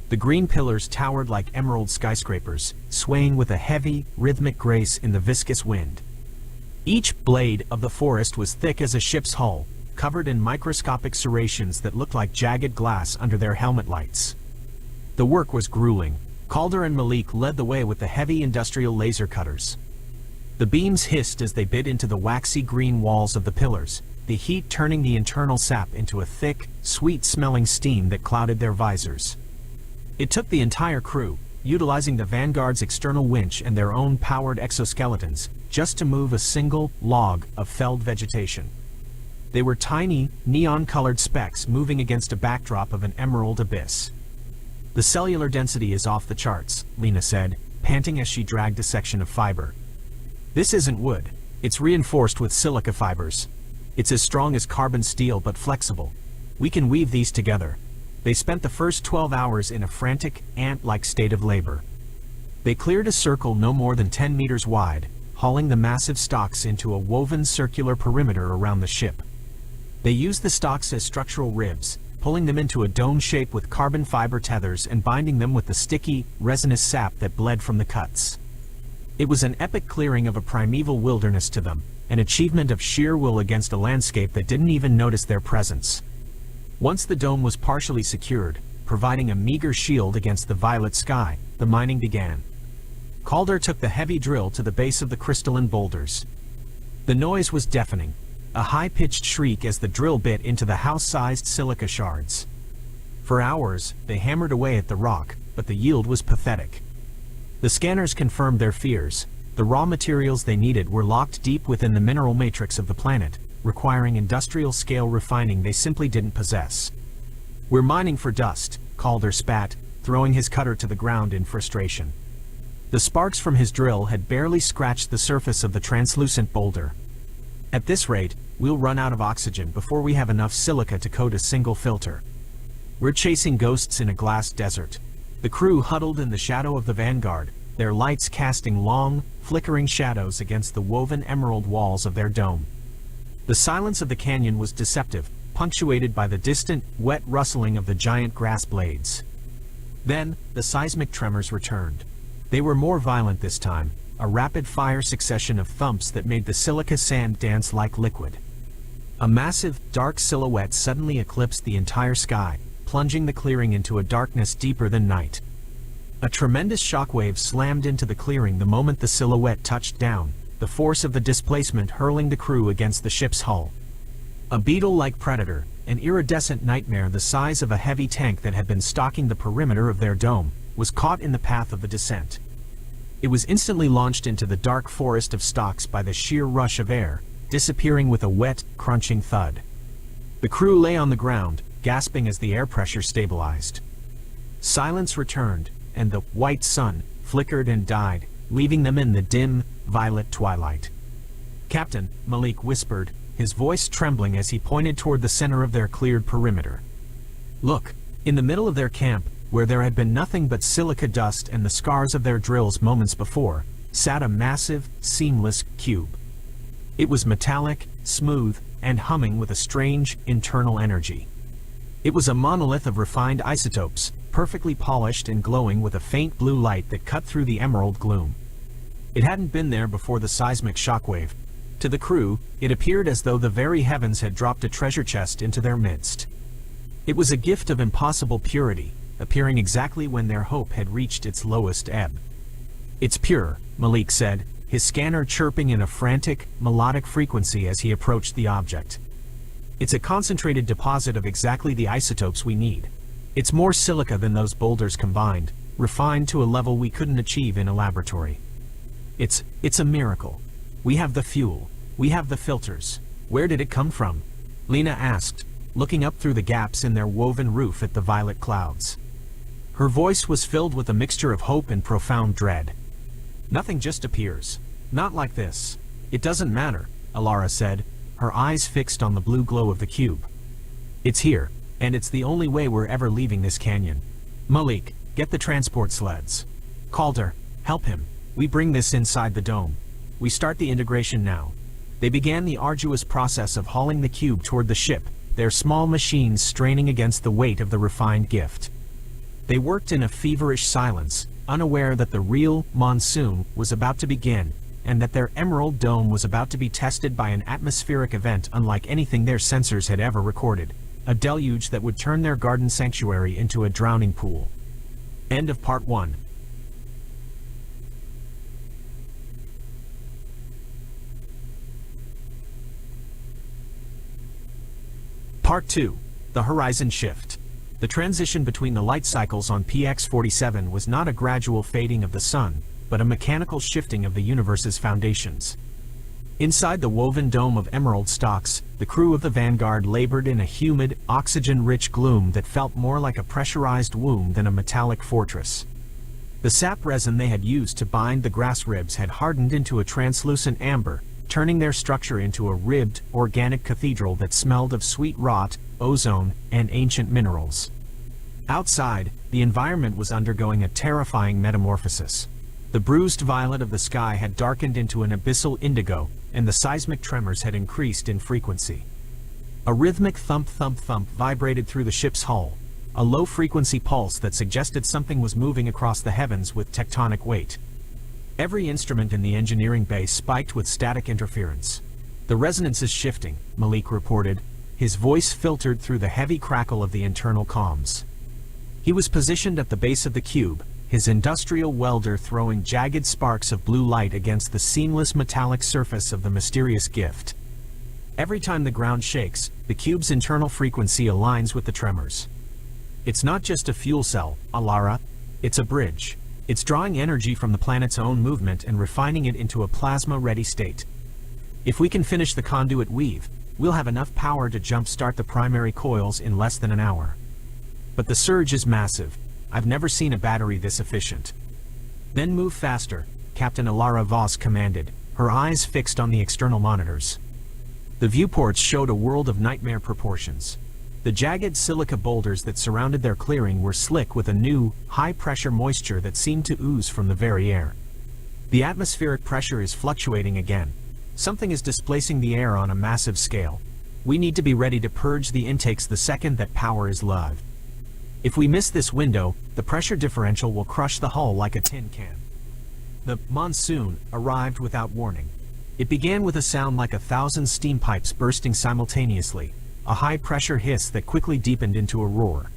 The green pillars towered like emerald skyscrapers, swaying with a heavy, rhythmic grace in the viscous wind. Each blade of the forest was thick as a ship's hull, covered in microscopic serrations that looked like jagged glass under their helmet lights. The work was grueling. Calder and Malik led the way with the heavy industrial laser cutters. The beams hissed as they bit into the waxy green walls of the pillars, the heat turning the internal sap into a thick, sweet-smelling steam that clouded their visors. It took the entire crew, utilizing the Vanguard's external winch and their own powered exoskeletons, just to move a single log of felled vegetation. They were tiny, neon-colored specks moving against a backdrop of an emerald abyss. The cellular density is off the charts, Lena said, panting as she dragged a section of fiber. This isn't wood. It's reinforced with silica fibers. It's as strong as carbon steel but flexible. We can weave these together. They spent the first 12 hours in a frantic, ant-like state of labor. They cleared a circle no more than 10 meters wide, hauling the massive stalks into a woven circular perimeter around the ship. They used the stalks as structural ribs, pulling them into a dome shape with carbon fiber tethers and binding them with the sticky, resinous sap that bled from the cuts. It was an epic clearing of a primeval wilderness to them, an achievement of sheer will against a landscape that didn't even notice their presence. Once the dome was partially secured, providing a meager shield against the violet sky, the mining began. Calder took the heavy drill to the base of the crystalline boulders. The noise was deafening, a high-pitched shriek as the drill bit into the house-sized silica shards. For hours, they hammered away at the rock, but the yield was pathetic. The scanners confirmed their fears. The raw materials they needed were locked deep within the mineral matrix of the planet, requiring industrial-scale refining they simply didn't possess. "We're mining for dust," Calder spat, throwing his cutter to the ground in frustration. The sparks from his drill had barely scratched the surface of the translucent boulder. "At this rate, we'll run out of oxygen before we have enough silica to coat a single filter. We're chasing ghosts in a glass desert." The crew huddled in the shadow of the Vanguard, their lights casting long, flickering shadows against the woven emerald walls of their dome. The silence of the canyon was deceptive, punctuated by the distant, wet rustling of the giant grass blades. Then, the seismic tremors returned. They were more violent this time, a rapid-fire succession of thumps that made the silica sand dance like liquid. A massive, dark silhouette suddenly eclipsed the entire sky, plunging the clearing into a darkness deeper than night. A tremendous shockwave slammed into the clearing the moment the silhouette touched down, the force of the displacement hurling the crew against the ship's hull. A beetle-like predator, an iridescent nightmare the size of a heavy tank that had been stalking the perimeter of their dome, was caught in the path of the descent. It was instantly launched into the dark forest of stalks by the sheer rush of air, disappearing with a wet, crunching thud. The crew lay on the ground, gasping as the air pressure stabilized. Silence returned, and the white sun flickered and died, leaving them in the dim, violet twilight. "Captain," Malik whispered, his voice trembling as he pointed toward the center of their cleared perimeter. "Look, in the middle of their camp, where there had been nothing but silica dust and the scars of their drills moments before, sat a massive, seamless cube. It was metallic, smooth, and humming with a strange, internal energy. It was a monolith of refined isotopes, perfectly polished and glowing with a faint blue light that cut through the emerald gloom. It hadn't been there before the seismic shockwave. To the crew, it appeared as though the very heavens had dropped a treasure chest into their midst. It was a gift of impossible purity, appearing exactly when their hope had reached its lowest ebb. "It's pure," Malik said, his scanner chirping in a frantic, melodic frequency as he approached the object. "It's a concentrated deposit of exactly the isotopes we need. It's more silica than those boulders combined, refined to a level we couldn't achieve in a laboratory. It's a miracle. We have the fuel. We have the filters. Where did it come from? Lena asked, looking up through the gaps in their woven roof at the violet clouds. Her voice was filled with a mixture of hope and profound dread. Nothing just appears. Not like this. It doesn't matter, Alara said, her eyes fixed on the blue glow of the cube. It's here, and it's the only way we're ever leaving this canyon. Malik, get the transport sleds. Calder, help him. We bring this inside the dome. We start the integration now. They began the arduous process of hauling the cube toward the ship, their small machines straining against the weight of the refined gift. They worked in a feverish silence, unaware that the real monsoon was about to begin, and that their emerald dome was about to be tested by an atmospheric event unlike anything their sensors had ever recorded, a deluge that would turn their garden sanctuary into a drowning pool. End of Part 1. Part 2. The Horizon Shift. The transition between the light cycles on PX-47 was not a gradual fading of the sun, but a mechanical shifting of the universe's foundations. Inside the woven dome of emerald stalks, the crew of the Vanguard labored in a humid, oxygen-rich gloom that felt more like a pressurized womb than a metallic fortress. The sap resin they had used to bind the grass ribs had hardened into a translucent amber, turning their structure into a ribbed, organic cathedral that smelled of sweet rot, ozone, and ancient minerals. Outside, the environment was undergoing a terrifying metamorphosis. The bruised violet of the sky had darkened into an abyssal indigo, and the seismic tremors had increased in frequency. A rhythmic thump-thump-thump vibrated through the ship's hull, a low-frequency pulse that suggested something was moving across the heavens with tectonic weight. Every instrument in the engineering bay spiked with static interference. The resonance is shifting, Malik reported, his voice filtered through the heavy crackle of the internal comms. He was positioned at the base of the cube, his industrial welder throwing jagged sparks of blue light against the seamless metallic surface of the mysterious gift. Every time the ground shakes, the cube's internal frequency aligns with the tremors. It's not just a fuel cell, Alara. It's a bridge. It's drawing energy from the planet's own movement and refining it into a plasma-ready state. If we can finish the conduit weave, we'll have enough power to jump-start the primary coils in less than an hour. But the surge is massive. I've never seen a battery this efficient. Then move faster, Captain Alara Voss commanded, her eyes fixed on the external monitors. The viewports showed a world of nightmare proportions. The jagged silica boulders that surrounded their clearing were slick with a new, high-pressure moisture that seemed to ooze from the very air. The atmospheric pressure is fluctuating again. Something is displacing the air on a massive scale. We need to be ready to purge the intakes the second that power is low. If we miss this window, the pressure differential will crush the hull like a tin can. The monsoon arrived without warning. It began with a sound like 1,000 steam pipes bursting simultaneously, a high-pressure hiss that quickly deepened into a roar.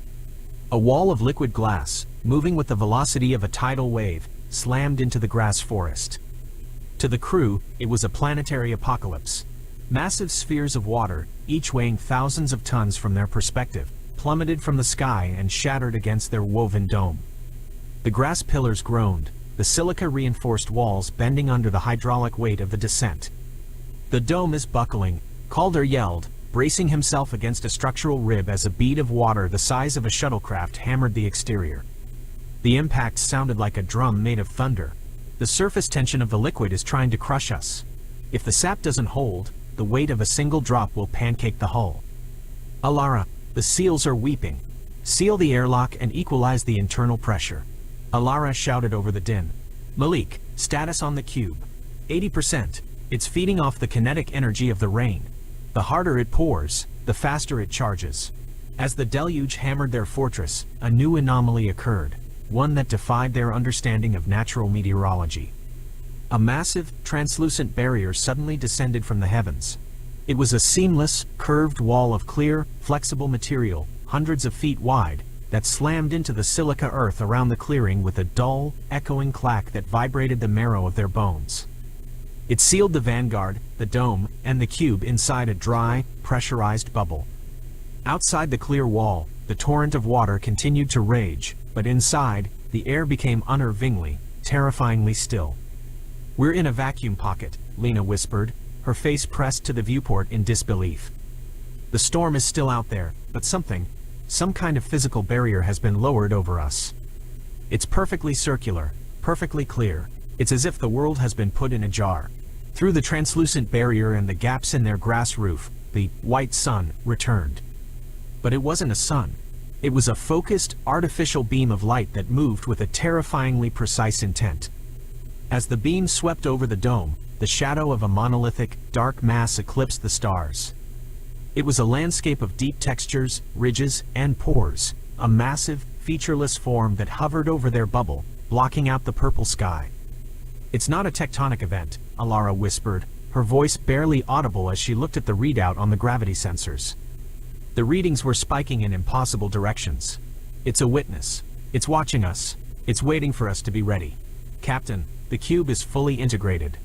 A wall of liquid glass, moving with the velocity of a tidal wave, slammed into the grass forest. To the crew, it was a planetary apocalypse. Massive spheres of water, each weighing thousands of tons from their perspective, plummeted from the sky and shattered against their woven dome. The grass pillars groaned, the silica-reinforced walls bending under the hydraulic weight of the descent. The dome is buckling, Calder yelled, bracing himself against a structural rib as a bead of water the size of a shuttlecraft hammered the exterior. The impact sounded like a drum made of thunder. The surface tension of the liquid is trying to crush us. If the sap doesn't hold, the weight of a single drop will pancake the hull. Alara, the seals are weeping. Seal the airlock and equalize the internal pressure. Alara shouted over the din. Malik, status on the cube. 80%. It's feeding off the kinetic energy of the rain. The harder it pours, the faster it charges. As the deluge hammered their fortress, a new anomaly occurred, one that defied their understanding of natural meteorology. A massive, translucent barrier suddenly descended from the heavens. It was a seamless, curved wall of clear, flexible material, hundreds of feet wide, that slammed into the silica earth around the clearing with a dull, echoing clack that vibrated the marrow of their bones. It sealed the Vanguard, the dome, and the cube inside a dry, pressurized bubble. Outside the clear wall, the torrent of water continued to rage, but inside, the air became unnervingly, terrifyingly still. "We're in a vacuum pocket," Lena whispered, her face pressed to the viewport in disbelief. "The storm is still out there, but some kind of physical barrier has been lowered over us. It's perfectly circular, perfectly clear. It's as if the world has been put in a jar." Through the translucent barrier and the gaps in their grass roof, the white sun returned. But it wasn't a sun. It was a focused, artificial beam of light that moved with a terrifyingly precise intent. As the beam swept over the dome, the shadow of a monolithic, dark mass eclipsed the stars. It was a landscape of deep textures, ridges, and pores, a massive, featureless form that hovered over their bubble, blocking out the purple sky. "It's not a tectonic event," Alara whispered, her voice barely audible as she looked at the readout on the gravity sensors. The readings were spiking in impossible directions. "It's a witness. It's watching us. It's waiting for us to be ready. Captain, the cube is fully integrated."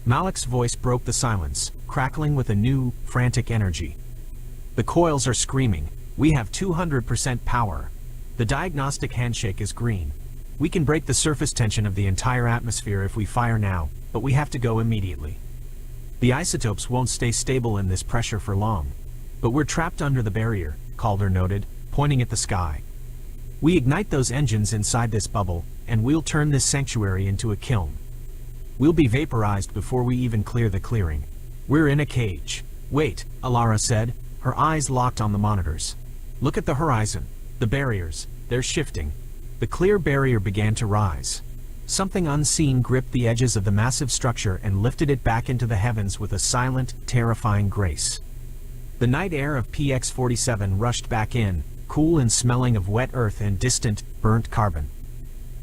Malik's voice broke the silence, crackling with a new, frantic energy. "The coils are screaming. We have 200% power. The diagnostic handshake is green. We can break the surface tension of the entire atmosphere if we fire now, but we have to go immediately. The isotopes won't stay stable in this pressure for long. But we're trapped under the barrier," Calder noted, pointing at the sky. "We ignite those engines inside this bubble, and we'll turn this sanctuary into a kiln. We'll be vaporized before we even clear the clearing. We're in a cage." "Wait," Alara said, her eyes locked on the monitors. "Look at the horizon. The barriers, they're shifting." The clear barrier began to rise. Something unseen gripped the edges of the massive structure and lifted it back into the heavens with a silent, terrifying grace. The night air of PX-47 rushed back in, cool and smelling of wet earth and distant, burnt carbon.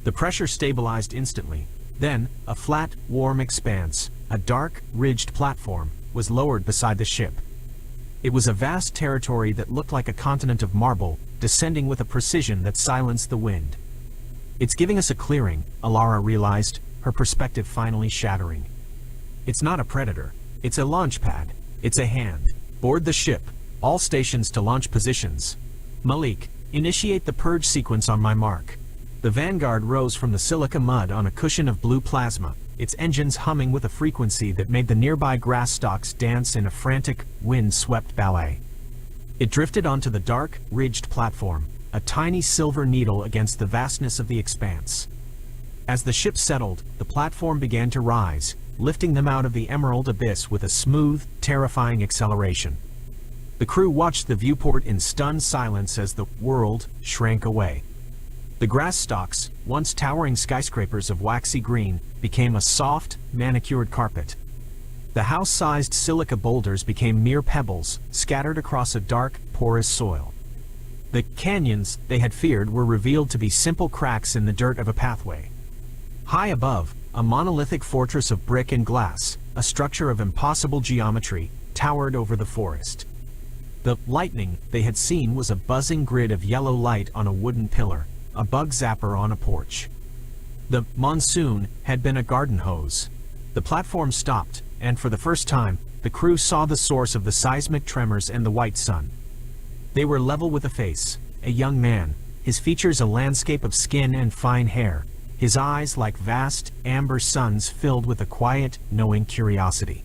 The pressure stabilized instantly. Then, a flat, warm expanse, a dark, ridged platform, was lowered beside the ship. It was a vast territory that looked like a continent of marble, descending with a precision that silenced the wind. "It's giving us a clearing," Alara realized, her perspective finally shattering. "It's not a predator. It's a launch pad. It's a hand. Board the ship. All stations to launch positions. Malik, initiate the purge sequence on my mark." The Vanguard rose from the silica mud on a cushion of blue plasma, its engines humming with a frequency that made the nearby grass stalks dance in a frantic, wind-swept ballet. It drifted onto the dark, ridged platform, a tiny silver needle against the vastness of the expanse. As the ship settled, the platform began to rise, lifting them out of the emerald abyss with a smooth, terrifying acceleration. The crew watched the viewport in stunned silence as the world shrank away. The grass stalks, once towering skyscrapers of waxy green, became a soft, manicured carpet. The house-sized silica boulders became mere pebbles, scattered across a dark, porous soil. The canyons they had feared were revealed to be simple cracks in the dirt of a pathway. High above, a monolithic fortress of brick and glass, a structure of impossible geometry, towered over the forest. The lightning they had seen was a buzzing grid of yellow light on a wooden pillar, a bug zapper on a porch. The monsoon had been a garden hose. The platform stopped, and for the first time, the crew saw the source of the seismic tremors and the white sun. They were level with a face, a young man, his features a landscape of skin and fine hair, his eyes like vast, amber suns filled with a quiet, knowing curiosity.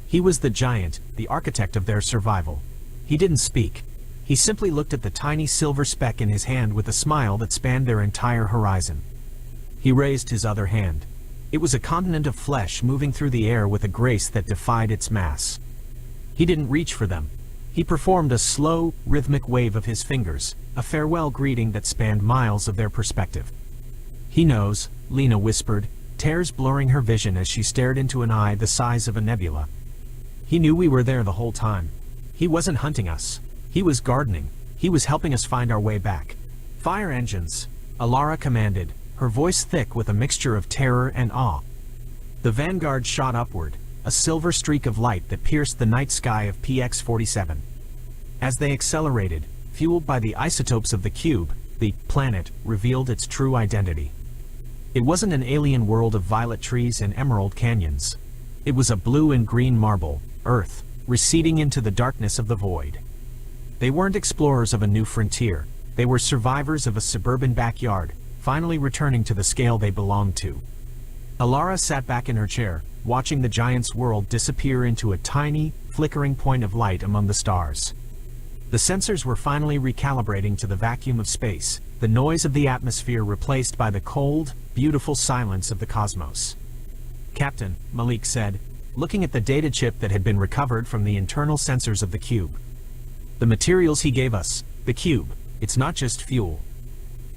He was the giant, the architect of their survival. He didn't speak. He simply looked at the tiny silver speck in his hand with a smile that spanned their entire horizon. He raised his other hand. It was a continent of flesh moving through the air with a grace that defied its mass. He didn't reach for them. He performed a slow, rhythmic wave of his fingers, a farewell greeting that spanned miles of their perspective. "He knows," Lena whispered, tears blurring her vision as she stared into an eye the size of a nebula. "He knew we were there the whole time. He wasn't hunting us. He was gardening. He was helping us find our way back." "Fire engines," Alara commanded, her voice thick with a mixture of terror and awe. The Vanguard shot upward, a silver streak of light that pierced the night sky of PX-47. As they accelerated, fueled by the isotopes of the cube, the planet revealed its true identity. It wasn't an alien world of violet trees and emerald canyons. It was a blue and green marble, Earth, receding into the darkness of the void. They weren't explorers of a new frontier. They were survivors of a suburban backyard, finally returning to the scale they belonged to. Alara sat back in her chair, watching the giant's world disappear into a tiny, flickering point of light among the stars. The sensors were finally recalibrating to the vacuum of space, the noise of the atmosphere replaced by the cold, beautiful silence of the cosmos. "Captain," Malik said, looking at the data chip that had been recovered from the internal sensors of the cube. "The materials he gave us, the cube, it's not just fuel.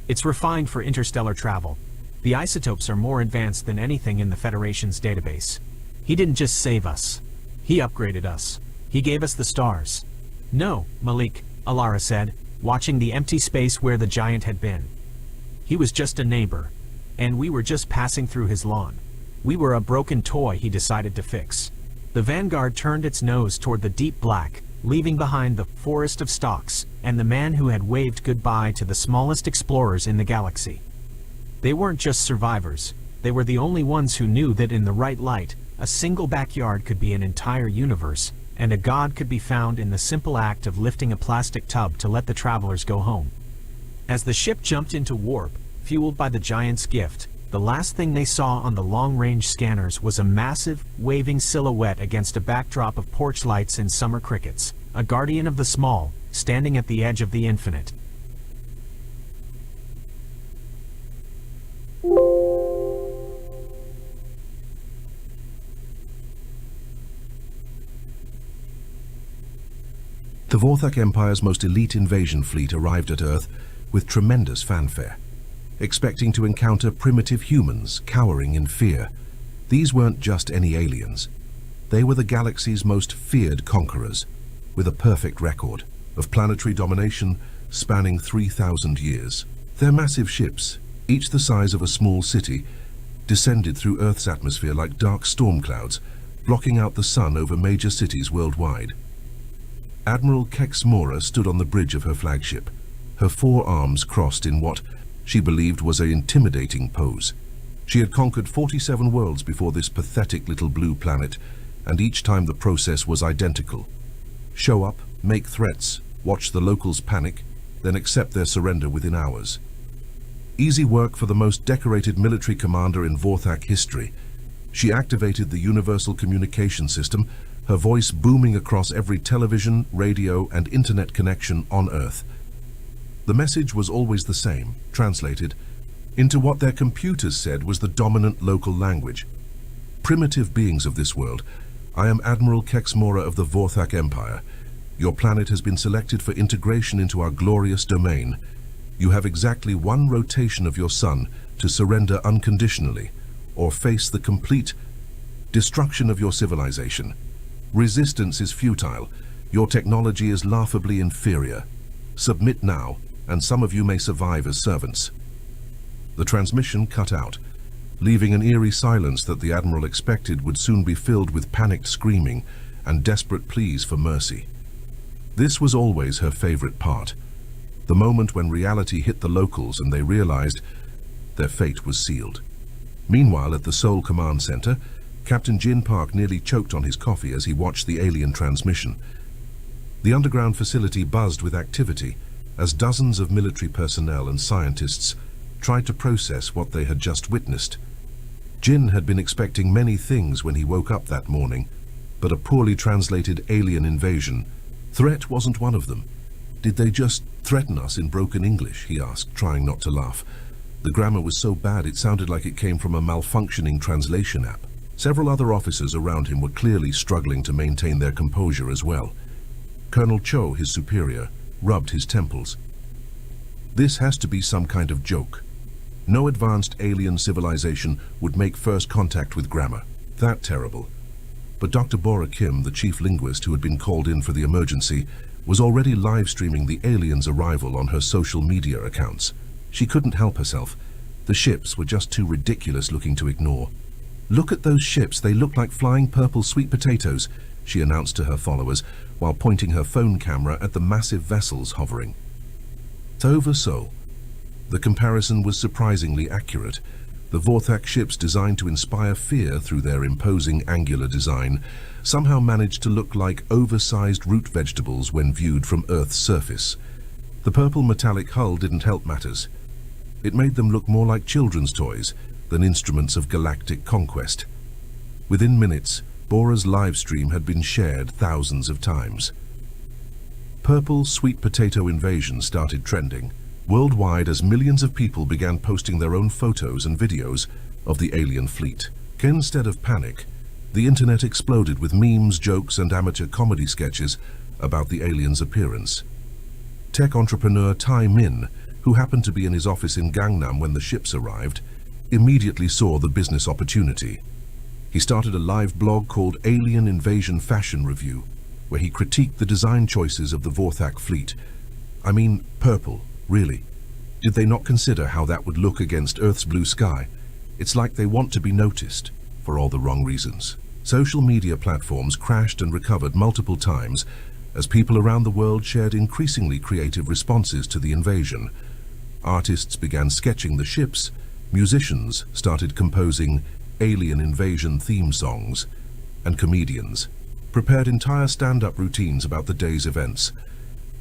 It's refined for interstellar travel. The isotopes are more advanced than anything in the Federation's database. He didn't just save us. He upgraded us. He gave us the stars." "No, Malik," Alara said, watching the empty space where the giant had been. "He was just a neighbor, and we were just passing through his lawn. We were a broken toy he decided to fix." The Vanguard turned its nose toward the deep black, leaving behind the forest of stalks and the man who had waved goodbye to the smallest explorers in the galaxy. They weren't just survivors, they were the only ones who knew that in the right light, a single backyard could be an entire universe, and a god could be found in the simple act of lifting a plastic tub to let the travelers go home. As the ship jumped into warp, fueled by the giant's gift, the last thing they saw on the long-range scanners was a massive, waving silhouette against a backdrop of porch lights and summer crickets, a guardian of the small, standing at the edge of the infinite. The Vorthak Empire's most elite invasion fleet arrived at Earth with tremendous fanfare, expecting to encounter primitive humans cowering in fear. These weren't just any aliens. They were the galaxy's most feared conquerors, with a perfect record of planetary domination spanning 3,000 years. Their massive ships, each the size of a small city, descended through Earth's atmosphere like dark storm clouds, blocking out the sun over major cities worldwide. Admiral Kex Mora stood on the bridge of her flagship, her four arms crossed in what she believed was an intimidating pose. She had conquered 47 worlds before this pathetic little blue planet, and each time the process was identical. Show up, make threats, watch the locals panic, then accept their surrender within hours. Easy work for the most decorated military commander in Vorthak history. She activated the Universal Communication System, her voice booming across every television, radio, and internet connection on Earth. The message was always the same, translated into what their computers said was the dominant local language. Primitive beings of this world, I am Admiral Kex Mora of the Vorthak Empire. Your planet has been selected for integration into our glorious domain. You have exactly one rotation of your sun to surrender unconditionally, or face the complete destruction of your civilization. Resistance is futile. Your technology is laughably inferior. Submit now, and some of you may survive as servants. The transmission cut out, leaving an eerie silence that the Admiral expected would soon be filled with panicked screaming and desperate pleas for mercy. This was always her favorite part, the moment when reality hit the locals and they realized their fate was sealed. Meanwhile, at the Seoul Command Center, Captain Jin Park nearly choked on his coffee as he watched the alien transmission. The underground facility buzzed with activity as dozens of military personnel and scientists tried to process what they had just witnessed. Jin had been expecting many things when he woke up that morning, but a poorly translated alien invasion threat wasn't one of them. Did they just threaten us in broken English? He asked, trying not to laugh. The grammar was so bad it sounded like it came from a malfunctioning translation app. Several other officers around him were clearly struggling to maintain their composure as well. Colonel Cho, his superior, rubbed his temples. This has to be some kind of joke. No advanced alien civilization would make first contact with grammar. That terrible. But Dr. Bora Kim, the chief linguist who had been called in for the emergency, was already live-streaming the aliens' arrival on her social media accounts. She couldn't help herself. The ships were just too ridiculous looking to ignore. "Look at those ships, they look like flying purple sweet potatoes," she announced to her followers while pointing her phone camera at the massive vessels hovering. Over Seoul. The comparison was surprisingly accurate. The Vorthak ships, designed to inspire fear through their imposing angular design, somehow managed to look like oversized root vegetables when viewed from Earth's surface. The purple metallic hull didn't help matters. It made them look more like children's toys than instruments of galactic conquest. Within minutes, Bora's live stream had been shared thousands of times. Purple sweet potato invasion started trending worldwide as millions of people began posting their own photos and videos of the alien fleet. Instead of panic, the internet exploded with memes, jokes, and amateur comedy sketches about the aliens' appearance. Tech entrepreneur Tai Min, who happened to be in his office in Gangnam when the ships arrived, immediately saw the business opportunity. He started a live blog called Alien Invasion Fashion Review, where he critiqued the design choices of the Vorthak fleet. I mean, purple, really. Did they not consider how that would look against Earth's blue sky? It's like they want to be noticed, for all the wrong reasons. Social media platforms crashed and recovered multiple times as people around the world shared increasingly creative responses to the invasion. Artists began sketching the ships, musicians started composing alien invasion theme songs, and comedians prepared entire stand-up routines about the day's events.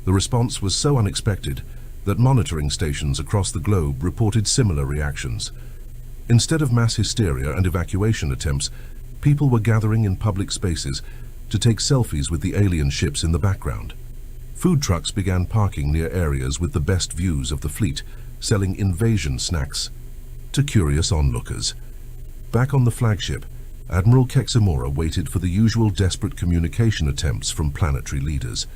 The response was so unexpected that monitoring stations across the globe reported similar reactions. Instead of mass hysteria and evacuation attempts, people were gathering in public spaces to take selfies with the alien ships in the background. Food trucks began parking near areas with the best views of the fleet, selling invasion snacks to curious onlookers. Back on the flagship, Admiral Keximura waited for the usual desperate communication attempts from planetary leaders.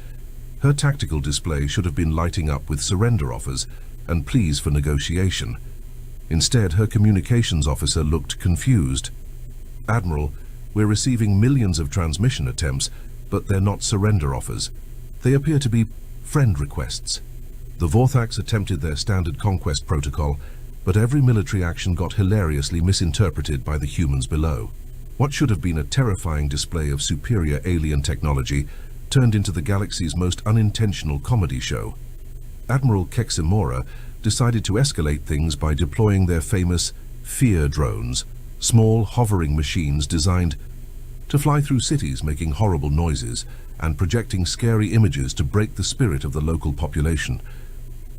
Her tactical display should have been lighting up with surrender offers and pleas for negotiation. Instead, her communications officer looked confused. "Admiral, we're receiving millions of transmission attempts, but they're not surrender offers. They appear to be friend requests." The Vorthaks attempted their standard conquest protocol, but every military action got hilariously misinterpreted by the humans below. What should have been a terrifying display of superior alien technology turned into the galaxy's most unintentional comedy show. Admiral Keximura decided to escalate things by deploying their famous fear drones, small hovering machines designed to fly through cities making horrible noises and projecting scary images to break the spirit of the local population.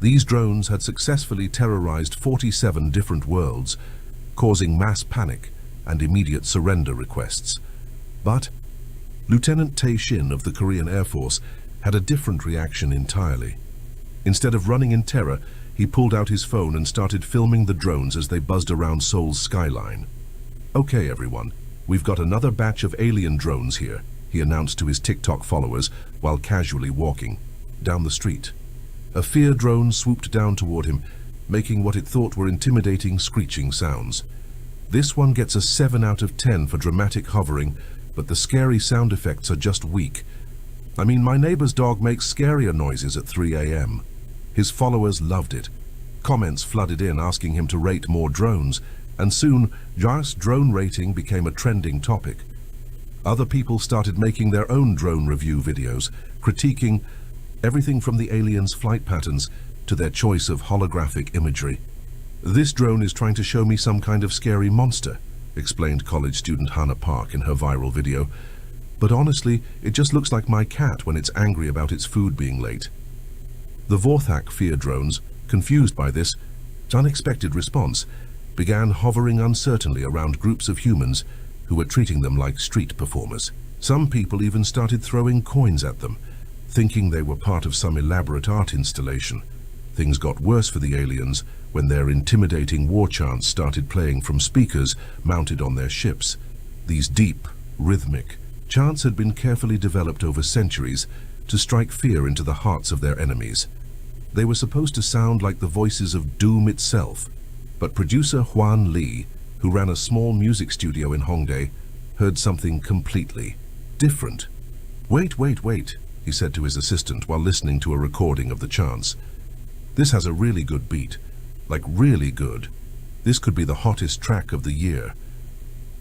These drones had successfully terrorized 47 different worlds, causing mass panic and immediate surrender requests. But Lieutenant Tae Shin of the Korean Air Force had a different reaction entirely. Instead of running in terror, he pulled out his phone and started filming the drones as they buzzed around Seoul's skyline. "Okay, everyone, we've got another batch of alien drones here," he announced to his TikTok followers while casually walking down the street. A fear drone swooped down toward him, making what it thought were intimidating screeching sounds. This one gets a 7 out of 10 for dramatic hovering, but the scary sound effects are just weak. I mean, my neighbor's dog makes scarier noises at 3 a.m. His followers loved it. Comments flooded in asking him to rate more drones, and soon Jar's drone rating became a trending topic. Other people started making their own drone review videos, critiquing everything from the aliens' flight patterns to their choice of holographic imagery. "This drone is trying to show me some kind of scary monster," explained college student Hannah Park in her viral video. "But honestly, it just looks like my cat when it's angry about its food being late." The Vorthak fear drones, confused by this unexpected response, began hovering uncertainly around groups of humans who were treating them like street performers. Some people even started throwing coins at them, thinking they were part of some elaborate art installation. Things got worse for the aliens when their intimidating war chants started playing from speakers mounted on their ships. These deep, rhythmic chants had been carefully developed over centuries to strike fear into the hearts of their enemies. They were supposed to sound like the voices of doom itself, but producer Hwan Lee, who ran a small music studio in Hongdae, heard something completely different. Wait, he said to his assistant while listening to a recording of the chants. "This has a really good beat, like really good. This could be the hottest track of the year."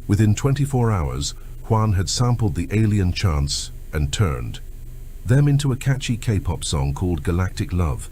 Within 24 hours, Hwan had sampled the alien chants and turned them into a catchy K-pop song called Galactic Love.